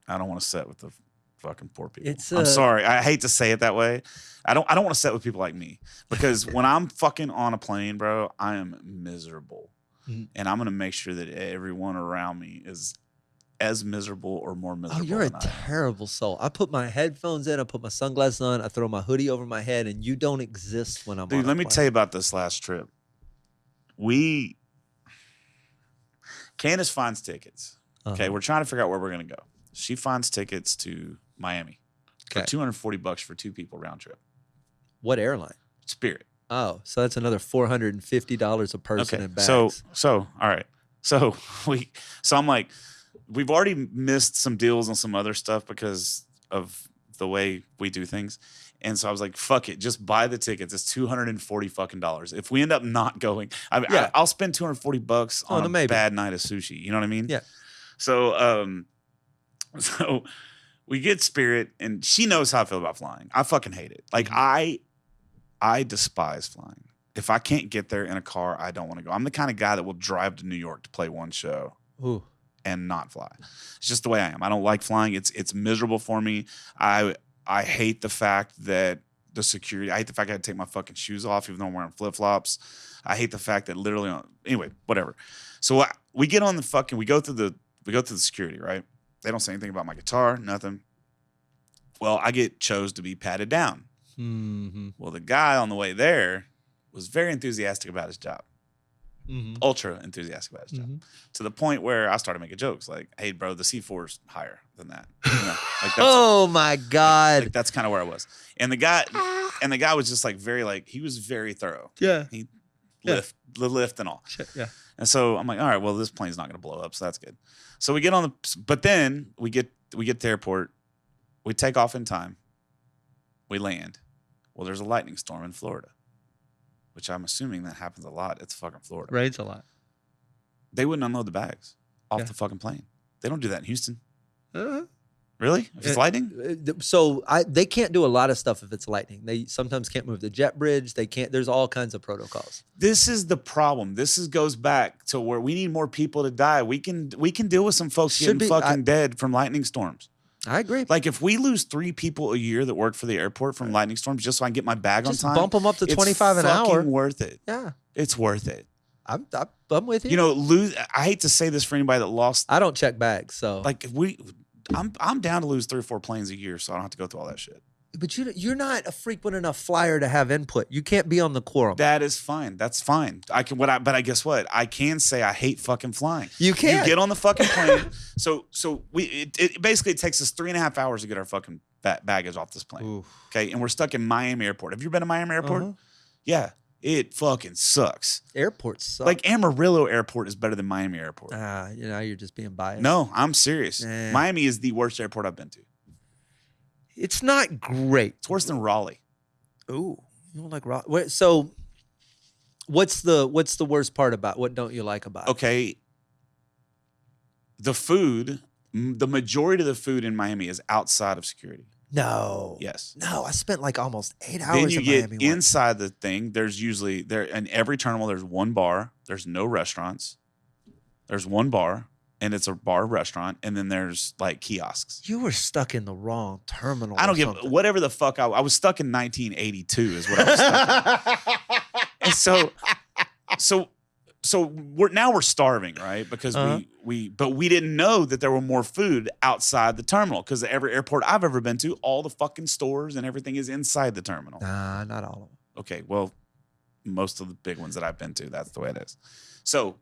B: I don't want to sit with the fucking poor people. I'm sorry. I hate to say it that way. I don't want to sit with people like me, because when I'm fucking on a plane, bro, I am miserable. Mm-hmm. And I'm going to make sure that everyone around me is as miserable or more miserable.
C: Oh, you're a terrible soul. I put my headphones in, I put my sunglasses on, I throw my hoodie over my head, and you don't exist when I'm on.
B: Dude, let me tell you about this last trip. Candace finds tickets. Okay, we're trying to figure out where we're going to go. She finds tickets to Miami for $240 for 2 people round trip.
C: What airline?
B: Spirit.
C: Oh, so that's another $450 a person in bags.
B: So all right. So I'm like, we've already missed some deals on some other stuff because of the way we do things. And so I was like, fuck it, just buy the tickets. It's $240 fucking dollars. If we end up not going, I'll spend $240 on a bad night of sushi. You know what I mean?
C: Yeah.
B: So we get Spirit, and she knows how I feel about flying. I fucking hate it. Like I despise flying. If I can't get there in a car, I don't want to go. I'm the kind of guy that will drive to New York to play one show. Ooh. And not fly. It's just the way I am. I don't like flying. It's miserable for me. I hate the fact that the security. I hate the fact I had to take my fucking shoes off even though I'm wearing flip flops. I hate the fact that literally. Anyway, whatever. So we get on the fucking. We go through the security, right? They don't say anything about my guitar, nothing. Well, I get chose to be patted down. Mm-hmm. Well, the guy on the way there was very enthusiastic about his job. Mm-hmm. Ultra enthusiastic about his job, to the point where I started making jokes like, "Hey, bro, the C4's higher than that." You know, like that's,
C: oh my god!
B: Like that's kind of where I was, and the guy was just like he was very thorough.
C: Yeah,
B: he the lift and all.
C: Yeah,
B: and so I'm like, all right, well, this plane's not going to blow up, so that's good. So we get on but then we get to the airport, we take off in time, we land. Well, there's a lightning storm in Florida. Which I'm assuming that happens a lot. It's fucking Florida.
C: Rains a lot.
B: They wouldn't unload the bags off the fucking plane. They don't do that in Houston. Really? If it's lightning?
C: So they can't do a lot of stuff if it's lightning. They sometimes can't move the jet bridge. They can't. There's all kinds of protocols.
B: This is the problem. Goes back to where we need more people to die. We can deal with some folks getting dead from lightning storms.
C: I agree.
B: Like if we lose 3 people a year that work for the airport from lightning storms just so I can get my bag on time,
C: bump them up to 25 an hour.
B: It's fucking worth it.
C: Yeah,
B: it's worth it.
C: I'm with you.
B: You know, I hate to say this for anybody that lost.
C: I don't check bags, so
B: like I'm down to lose 3 or 4 planes a year, so I don't have to go through all that shit.
C: But you're not a frequent enough flyer to have input. You can't be on the quorum.
B: That is fine. That's fine. But I guess what? I can say I hate fucking flying.
C: You can.
B: You get on the fucking plane. so it basically takes us 3.5 hours to get our fucking baggage off this plane. Oof. Okay, and we're stuck in Miami Airport. Have you been to Miami Airport? Uh-huh. Yeah, it fucking sucks.
C: Airports suck.
B: Like Amarillo Airport is better than Miami Airport.
C: You're just being biased.
B: No, I'm serious. Miami is the worst airport I've been to.
C: It's not great.
B: It's worse than Raleigh.
C: Ooh, you don't like Raleigh? So, what's the worst part about? What don't you like about it?
B: Okay, the food. The majority of the food in Miami is outside of security.
C: No.
B: Yes.
C: No, I spent like almost 8 hours.
B: Then you get
C: Miami
B: inside the thing. There's usually in every terminal. There's one bar. There's no restaurants. There's one bar. And it's a bar restaurant, and then there's like kiosks.
C: You were stuck in the wrong terminal.
B: I don't give whatever the fuck I was stuck in 1982 is what I was stuck in. And so we're starving, right? Because we didn't know that there were more food outside the terminal because every airport I've ever been to, all the fucking stores and everything is inside the terminal.
C: Nah, not all of them.
B: Okay, well, most of the big ones that I've been to. That's the way it is. So.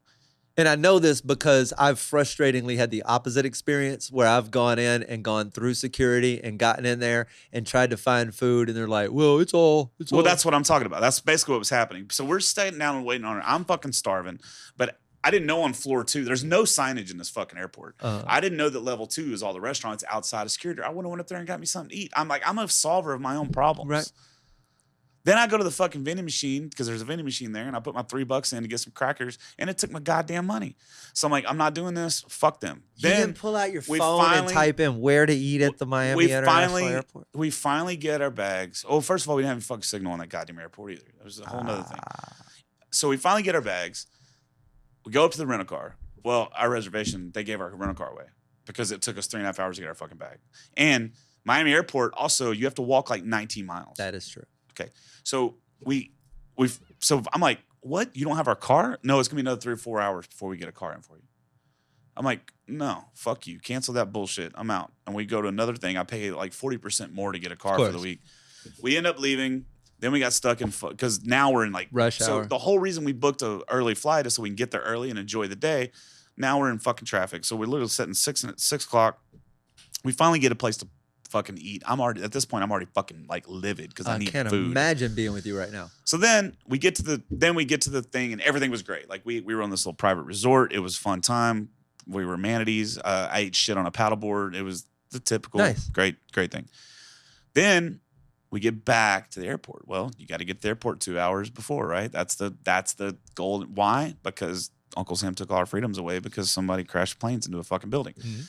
C: And I know this because I've frustratingly had the opposite experience where I've gone in and gone through security and gotten in there and tried to find food, and they're like, well, it's all.
B: Well, that's what I'm talking about. That's basically what was happening. So we're staying down and waiting on her. I'm fucking starving, but I didn't know on floor 2, there's no signage in this fucking airport. I didn't know that level 2 is all the restaurants outside of security. I would have went up there and got me something to eat. I'm like, I'm a solver of my own problems.
C: Right.
B: Then I go to the fucking vending machine because there's a vending machine there, and I put my $3 in to get some crackers, and it took my goddamn money. So I'm like, I'm not doing this. Fuck them.
C: You
B: then
C: didn't pull out your phone and type in where to eat at the Miami International Airport?
B: We finally get our bags. Oh, first of all, we didn't have a fucking signal on that goddamn airport either. That was a whole nother thing. So we finally get our bags. We go up to the rental car. Well, our reservation, they gave our rental car away because it took us 3.5 hours to get our fucking bag. And Miami Airport, also, you have to walk like 19 miles.
C: That is true.
B: Okay. So so I'm like, what? You don't have our car? No, it's gonna be another 3 or 4 hours before we get a car in for you. I'm like, no, fuck you. Cancel that bullshit. I'm out. And we go to another thing. I pay like 40% more to get a car for the week. We end up leaving. Then we got stuck in because now we're in like
C: rush hour.
B: So the whole reason we booked an early flight is so we can get there early and enjoy the day. Now we're in fucking traffic. So we're literally sitting 6 o'clock. We finally get a place to fucking eat. I'm already fucking like livid because I need food. I can't
C: imagine being with you right now.
B: So then we get to the thing, and everything was great. Like we were on this little private resort. It was a fun time. We were manatees. I ate shit on a paddleboard. It was the typical great thing. Then we get back to the airport. Well, you got to get to the airport 2 hours before, right? That's the goal. Why? Because Uncle Sam took all our freedoms away because somebody crashed planes into a fucking building. Mm-hmm.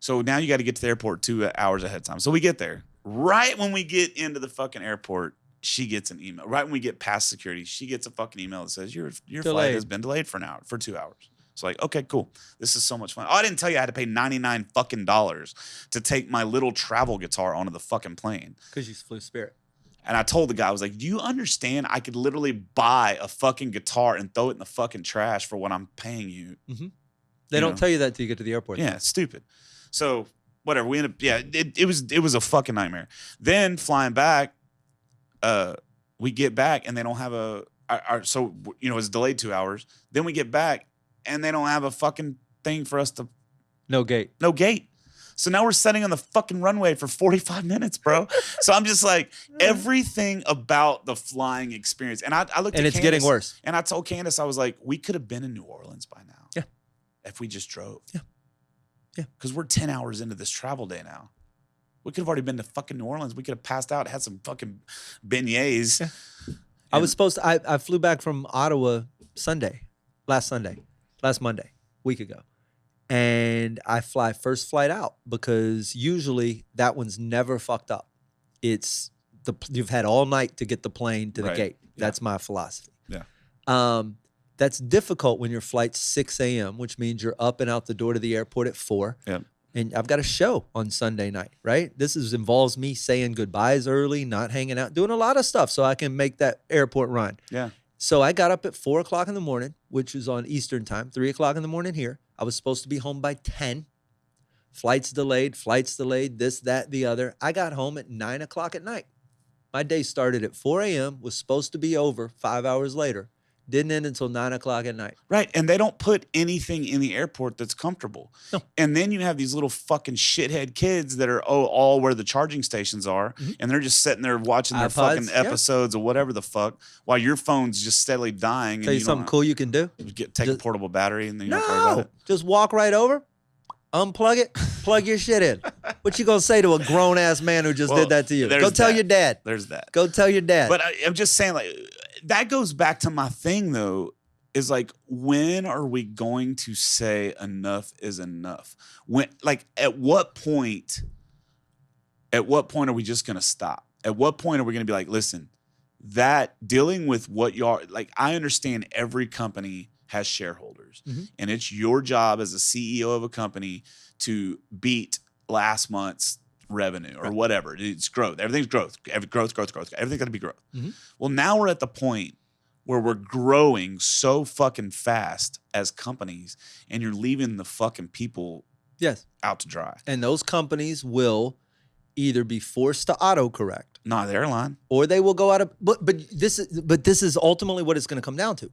B: So now you got to get to the airport 2 hours ahead of time. So we get there. Right when we get into the fucking airport, she gets an email. Right when we get past security, she gets a fucking email that says your flight has been delayed for 2 hours. It's like, okay, cool. This is so much fun. Oh, I didn't tell you I had to pay $99 fucking to take my little travel guitar onto the fucking plane.
C: Because you flew Spirit.
B: And I told the guy, I was like, do you understand I could literally buy a fucking guitar and throw it in the fucking trash for what I'm paying you?
C: Mm-hmm. They don't tell you that until you get to the airport.
B: Yeah, it's stupid. So whatever, we end up. Yeah, it was a fucking nightmare. Then flying back, we get back and they don't have so it's delayed 2 hours. Then we get back and they don't have a fucking thing for us to.
C: No gate.
B: So now we're sitting on the fucking runway for 45 minutes, bro. So I'm just like, everything about the flying experience, and I looked at
C: and it's
B: Candace,
C: getting worse.
B: And I told Candace, I was like, we could have been in New Orleans by now.
C: Yeah.
B: If we just drove.
C: Yeah. Yeah.
B: Because we're 10 hours into this travel day now. We could have already been to fucking New Orleans. We could have passed out, had some fucking beignets.
C: Yeah. I flew back from Ottawa last Monday, week ago. And I fly first flight out because usually that one's never fucked up. You've had all night to get the plane to the gate. Yeah. That's my philosophy.
B: Yeah.
C: That's difficult when your flight's 6 a.m., which means you're up and out the door to the airport at 4.
B: Yep.
C: And I've got a show on Sunday night, right? This involves me saying goodbyes early, not hanging out, doing a lot of stuff so I can make that airport run.
B: Yeah.
C: So I got up at 4 o'clock in the morning, which is on Eastern time, 3 o'clock in the morning here. I was supposed to be home by 10. Flights delayed, this, that, the other. I got home at 9 o'clock at night. My day started at 4 a.m., was supposed to be over 5 hours later. Didn't end until 9 o'clock at night.
B: Right. And they don't put anything in the airport that's comfortable.
C: No.
B: And then you have these little fucking shithead kids that are all where the charging stations are. Mm-hmm. And they're just sitting there watching their fucking episodes or whatever the fuck while your phone's just steadily dying.
C: Tell you something cool you can do?
B: Take a portable battery and then you don't worry about it.
C: Just walk right over, unplug it, plug your shit in. What you gonna say to a grown-ass man who just did that to you? Go tell your dad.
B: There's that.
C: Go tell your dad.
B: But I'm just saying, like, that goes back to my thing, though, is like, when are we going to say enough is enough? When, like, at what point are we just going to stop? At what point are we going to be like, listen, that dealing with what you are, like, I understand every company has shareholders, mm-hmm. and it's your job as a CEO of a company to beat last month's revenue or whatever. It's growth. Everything's growth. Growth. Everything's got to be growth. Mm-hmm. Well, now we're at the point where we're growing so fucking fast as companies, and you're leaving the fucking people out to dry.
C: And those companies will either be forced to autocorrect.
B: Not the airline.
C: Or they will go out of but this is ultimately what it's going to come down to.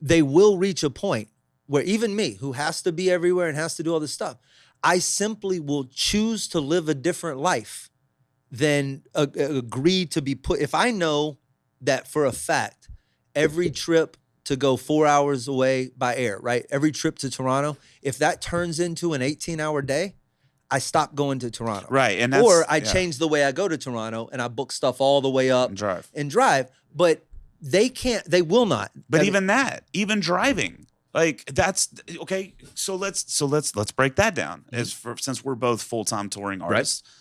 C: They will reach a point where even me, who has to be everywhere and has to do all this stuff, I simply will choose to live a different life than agree to be put. If I know that for a fact, every trip to go 4 hours away by air, right? Every trip to Toronto, if that turns into an 18-hour day, I stop going to Toronto.
B: Right.
C: Or I change the way I go to Toronto and I book stuff all the way up and drive. But they will not.
B: But even driving. Like that's okay. So let's break that down. Since we're both full-time touring artists. Right.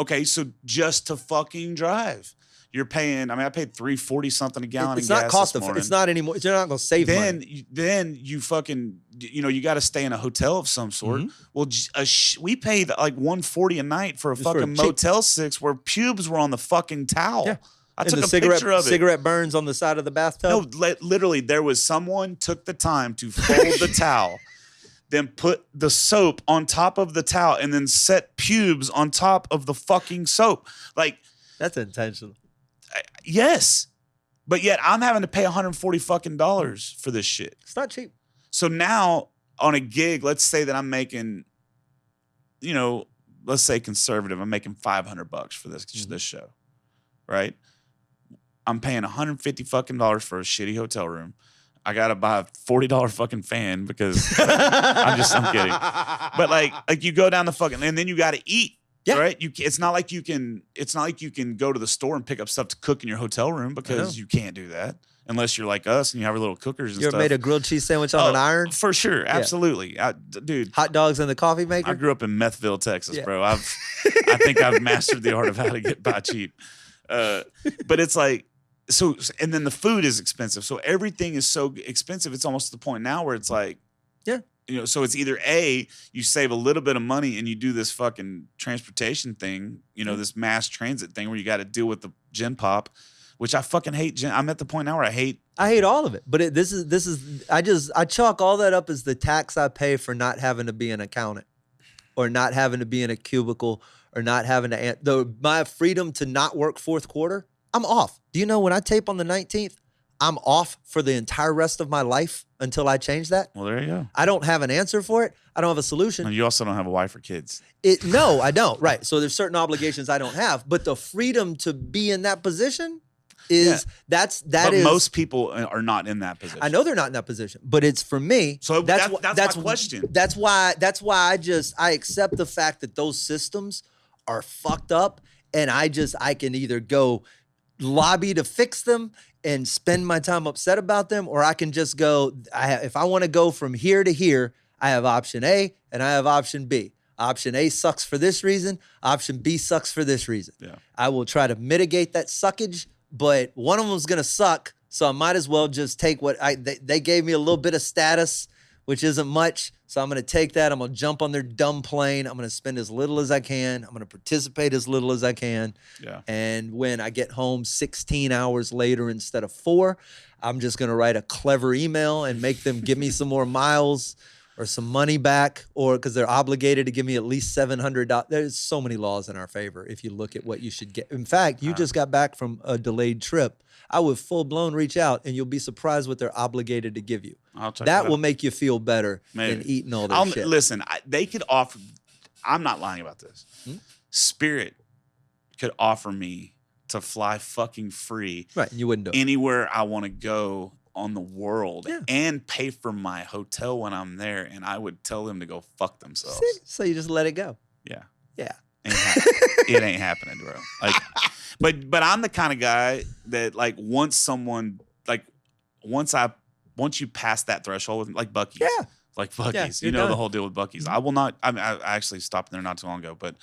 B: Okay, so just to fucking drive, you're paying. I mean, I paid $3.40 something a gallon.
C: It's
B: in
C: not
B: gas
C: cost
B: this morning.
C: It's not anymore. You're not going to save money.
B: Then you fucking you got to stay in a hotel of some sort. Mm-hmm. Well, we paid like $140 a night for a fucking Motel 6 where pubes were on the fucking towel. Yeah. I took a picture of it.
C: Cigarette burns on the side of the bathtub?
B: No, literally, there was someone took the time to fold the towel, then put the soap on top of the towel, and then set pubes on top of the fucking soap. Like
C: that's intentional.
B: Yes, but yet I'm having to pay $140 fucking for this shit.
C: It's not cheap.
B: So now on a gig, let's say that I'm making, let's say conservative, I'm making $500 for this show, right? I'm paying $150 fucking for a shitty hotel room. I gotta buy a $40 fucking fan because I'm kidding. But like you go down the fucking and then you gotta eat. Yeah. Right? It's not like you can go to the store and pick up stuff to cook in your hotel room because you can't do that unless you're like us and you have your little cookers and stuff.
C: You ever made a grilled cheese sandwich on an iron?
B: For sure, absolutely. Yeah. Dude.
C: Hot dogs in the coffee maker?
B: I grew up in Methville, Texas, bro. I think I've mastered the art of how to get by cheap. But it's like so, and then the food is expensive. So everything is so expensive. It's almost to the point now where it's like, so it's either A, you save a little bit of money and you do this fucking transportation thing, this mass transit thing where you got to deal with the gen pop, which I fucking hate. I'm at the point now where I hate
C: all of it. But this is I chalk all that up as the tax I pay for not having to be an accountant or not having to be in a cubicle or not having to my freedom to not work fourth quarter. I'm off. Do you know when I tape on the 19th, I'm off for the entire rest of my life until I change that?
B: Well, there you go.
C: I don't have an answer for it. I don't have a solution.
B: And you also don't have a wife or kids.
C: No, I don't. Right. So there's certain obligations I don't have. But the freedom to be in that position is
B: but most people are not in that position.
C: I know they're not in that position, but it's for me.
B: So that's my question.
C: That's why I accept the fact that those systems are fucked up, and I can either go lobby to fix them and spend my time upset about them, or I can just go, if I want to go from here to here, I have option A and I have option B. Option A sucks for this reason. Option B sucks for this reason. Yeah. I will try to mitigate that suckage, but one of them is going to suck, so I might as well just take they gave me a little bit of status, which isn't much, so I'm going to take that. I'm going to jump on their dumb plane. I'm going to spend as little as I can. I'm going to participate as little as I can. Yeah. And when I get home 16 hours later instead of 4, I'm just going to write a clever email and make them give me some more miles or some money back, or because they're obligated to give me at least $700. There's so many laws in our favor if you look at what you should get. In fact, you just got back from a delayed trip. I would full-blown reach out, and you'll be surprised what they're obligated to give you. That will make you feel better than eating all that shit.
B: Listen, they could offer – I'm not lying about this. Spirit could offer me to fly fucking free.
C: Right, and you wouldn't do it.
B: Anywhere I want to go on the world and pay for my hotel when I'm there, and I would tell them to go fuck themselves.
C: See? So you just let it go.
B: Yeah.
C: Yeah.
B: It ain't happening, bro. Like – But I'm the kind of guy that like once you pass that threshold with like Buc-ee's.
C: Yeah.
B: Like Buc-ee's. You know the whole deal with Buc-ee's. I will not I actually stopped there not too long ago, but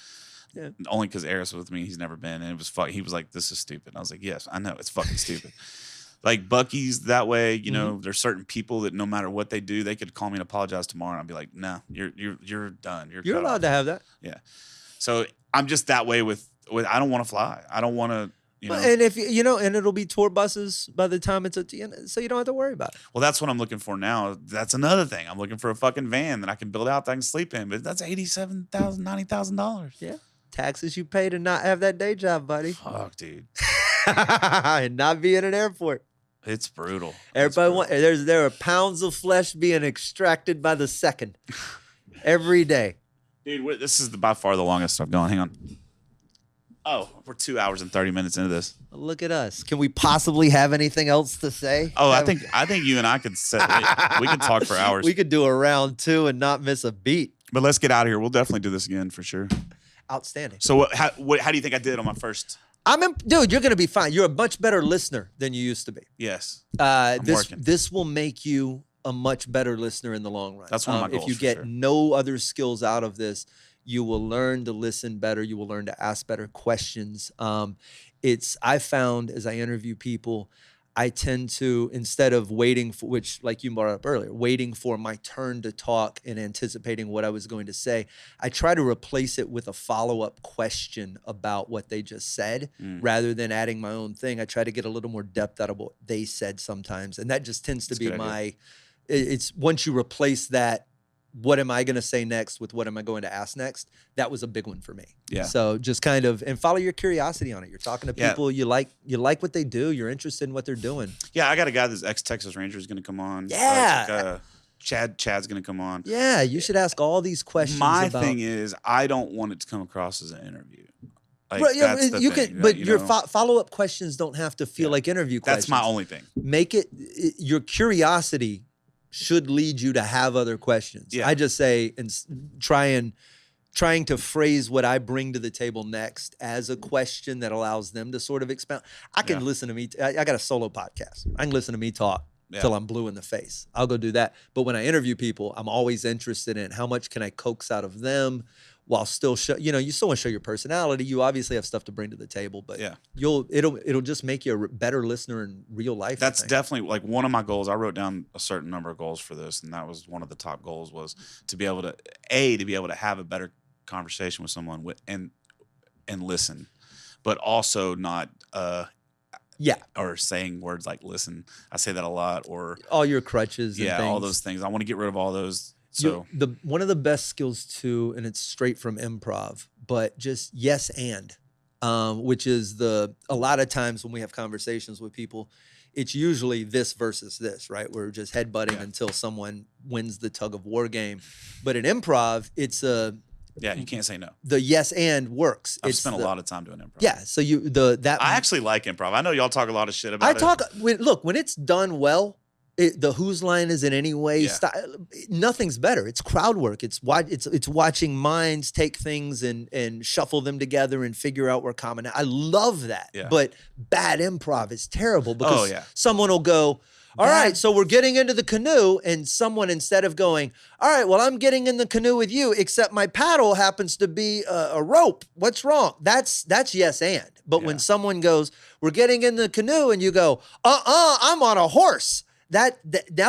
B: only because Eris was with me. He's never been, and it was he was like, "This is stupid." And I was like, "Yes, I know, it's fucking stupid." Like Buc-ee's that way, there's certain people that no matter what they do, they could call me and apologize tomorrow, and I'd be like, "No, you're done. You're
C: allowed to have that."
B: Yeah. So I'm just that way with I don't want to fly. I don't want to,
C: And if and it'll be tour buses by the time it's so you don't have to worry about it.
B: Well, that's what I'm looking for now. That's another thing. I'm looking for a fucking van that I can build out that I can sleep in. But that's $87,000, $90,000.
C: Yeah. taxes you pay to not have that day job, buddy.
B: Fuck, dude.
C: And not be in an airport.
B: It's brutal.
C: There are pounds of flesh being extracted by the second every day.
B: Dude, this is by far the longest I've gone. Hang on. Oh, we're 2 hours and 30 minutes into this.
C: Look at us. Can we possibly have anything else to say?
B: Oh, I think you and I could we could talk for hours.
C: We could do a round 2 and not miss a beat.
B: But let's get out of here. We'll definitely do this again for sure.
C: Outstanding.
B: So how do you think I did on my first?
C: Dude, you're going to be fine. You're a much better listener than you used to be.
B: Yes.
C: This will make you a much better listener in the long run.
B: That's one of my goals.
C: If you get no other skills out of this, you will learn to listen better. You will learn to ask better questions. I found as I interview people, I tend to, instead of waiting for, which like you brought up earlier, waiting for my turn to talk and anticipating what I was going to say, I try to replace it with a follow-up question about what they just said rather than adding my own thing. I try to get a little more depth out of what they said sometimes. And that just tends to be it's once you replace that, what am I going to say next with what am I going to ask next? That was a big one for me.
B: Yeah.
C: So just kind of, and follow your curiosity on it. You're talking to people, you like what they do. You're interested in what they're doing.
B: Yeah. I got a guy that's ex-Texas Ranger is going to come on.
C: Yeah.
B: Chad's going to come on.
C: Yeah. You should ask all these questions.
B: My thing is, I don't want it to come across as an interview. Like,
C: right, yeah,
B: that's the
C: you
B: thing,
C: can, but
B: you
C: your
B: know?
C: follow-up questions don't have to feel like interview questions.
B: That's my only thing.
C: Make it, your curiosity should lead you to have other questions.
B: Yeah.
C: I just say, and trying to phrase what I bring to the table next as a question that allows them to sort of expound. I can listen to me. I got a solo podcast. I can listen to me talk till I'm blue in the face. I'll go do that. But when I interview people, I'm always interested in how much can I coax out of them while still you still want to show your personality. You obviously have stuff to bring to the table, but it'll just make you a better listener in real life.
B: That's definitely like one of my goals. I wrote down a certain number of goals for this, and that was one of the top goals was to be able to have a better conversation with someone and listen, but also not or saying words like listen. I say that a lot, or
C: all your crutches and things.
B: all those things. I want to get rid of all those. So
C: one of the best skills too, and it's straight from improv, but just yes and, which is a lot of times when we have conversations with people, it's usually this versus this, right? We're just headbutting until someone wins the tug of war game. But in improv, it's
B: you can't say no.
C: The yes and works.
B: I've spent a lot of time doing improv.
C: Yeah, so I
B: actually like improv. I know y'all talk a lot of shit about it.
C: Look, when it's done well, the whose line is in any way nothing's better. It's crowd work. It's watching minds take things and shuffle them together and figure out where common. I love that.
B: Yeah.
C: But bad improv is terrible because someone will go, all right, so we're getting into the canoe, and someone, instead of going, all right, well, I'm getting in the canoe with you, except my paddle happens to be a rope. What's wrong? That's yes and. But when someone goes, we're getting in the canoe, and you go, I'm on a horse. Now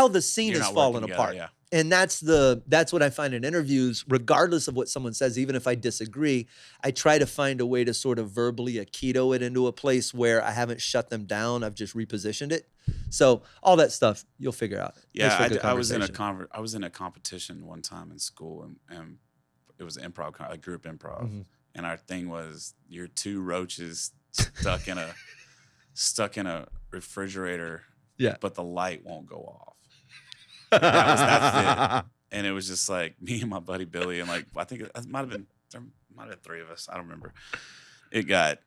C: the scene is falling apart.
B: Yeah.
C: And that's what I find in interviews, regardless of what someone says, even if I disagree, I try to find a way to sort of verbally Aikido it into a place where I haven't shut them down. I've just repositioned it. So all that stuff you'll figure out.
B: Yeah, I was in a competition one time in school, and it was improv, a group improv, and our thing was you're two roaches stuck in a refrigerator.
C: Yeah.
B: But the light won't go off. That's it. And it was just like me and my buddy Billy, and like I think it might have been 3 of us. I don't remember. It got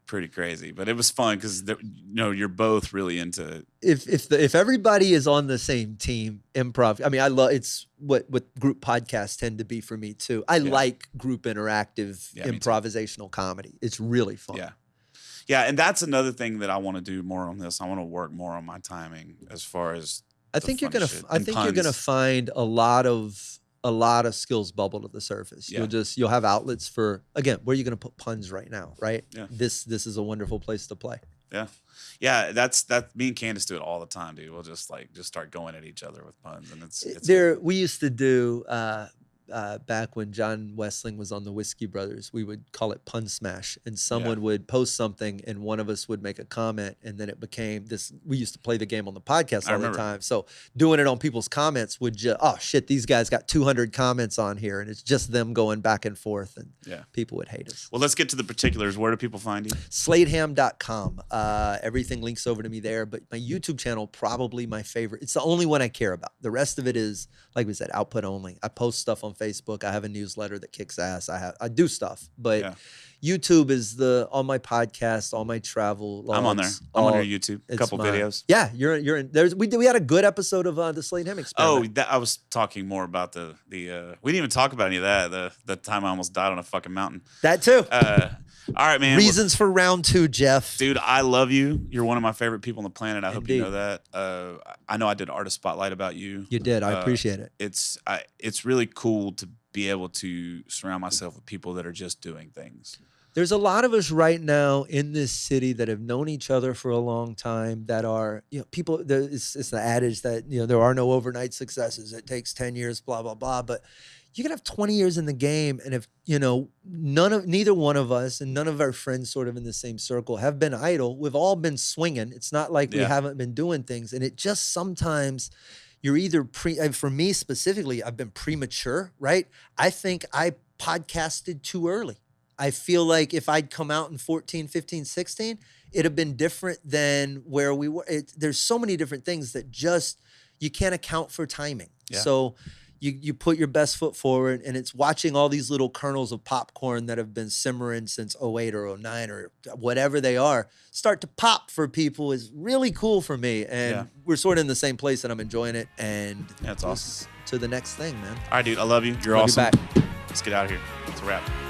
B: pretty crazy, but it was fun because you're both really into.
C: If everybody is on the same team, improv. I mean, I love it's what group podcasts tend to be for me too. I like group interactive improvisational comedy. It's really fun.
B: Yeah. Yeah, and that's another thing that I want to do more on this. I want to work more on my timing as far as
C: I think you're gonna find a lot of skills bubble to the surface.
B: Yeah.
C: You'll have outlets for, again, where are you gonna put puns right now, right?
B: Yeah.
C: This is a wonderful place to play.
B: Yeah. Yeah, that's me and Candace do it all the time, dude. We'll just start going at each other with puns, and it's
C: we used to do back when John Westling was on the Whiskey Brothers, we would call it Pun Smash, and someone would post something and one of us would make a comment, and then it became this. We used to play the game on the podcast all the time. So doing it on people's comments would just, oh shit, these guys got 200 comments on here, and it's just them going back and forth, and people would hate us.
B: Well, let's get to the particulars. Where do people find you?
C: Sladeham.com. Everything links over to me there, but my YouTube channel, probably my favorite. It's the only one I care about. The rest of it is, like we said, output only. I post stuff on Facebook. I have a newsletter that kicks ass. I do stuff, but YouTube is all my podcasts, all my travel logs.
B: I'm on there. I'm on your YouTube. A couple videos.
C: Yeah, you're in. We had a good episode of the Slade Ham experiment.
B: Oh, I was talking more about the we didn't even talk about any of that. The time I almost died on a fucking mountain.
C: That too.
B: All right, man.
C: Reasons for round 2, Jeff.
B: Dude, I love you. You're one of my favorite people on the planet. I hope you know that. I know I did Artist Spotlight about you.
C: You did. I appreciate it.
B: It's really cool to be able to surround myself with people that are just doing things.
C: There's a lot of us right now in this city that have known each other for a long time that are, people, it's the adage that, there are no overnight successes. It takes 10 years, blah, blah, blah. But you can have 20 years in the game, and if neither one of us and none of our friends sort of in the same circle have been idle, we've all been swinging. It's not like we haven't been doing things, and it just sometimes you're either for me specifically, I've been premature, right? I think I podcasted too early. I feel like if I'd come out in 14, 15, 16, it'd have been different than where we were. There's so many different things that just you can't account for timing. Yeah. So you put your best foot forward, and it's watching all these little kernels of popcorn that have been simmering since 08 or 09 or whatever they are start to pop for people is really cool for me. And we're sort of in the same place, and I'm enjoying it. And
B: that's awesome.
C: To the next thing, man.
B: All right, dude. I love you. You're awesome. Let's get out of here. It's a wrap.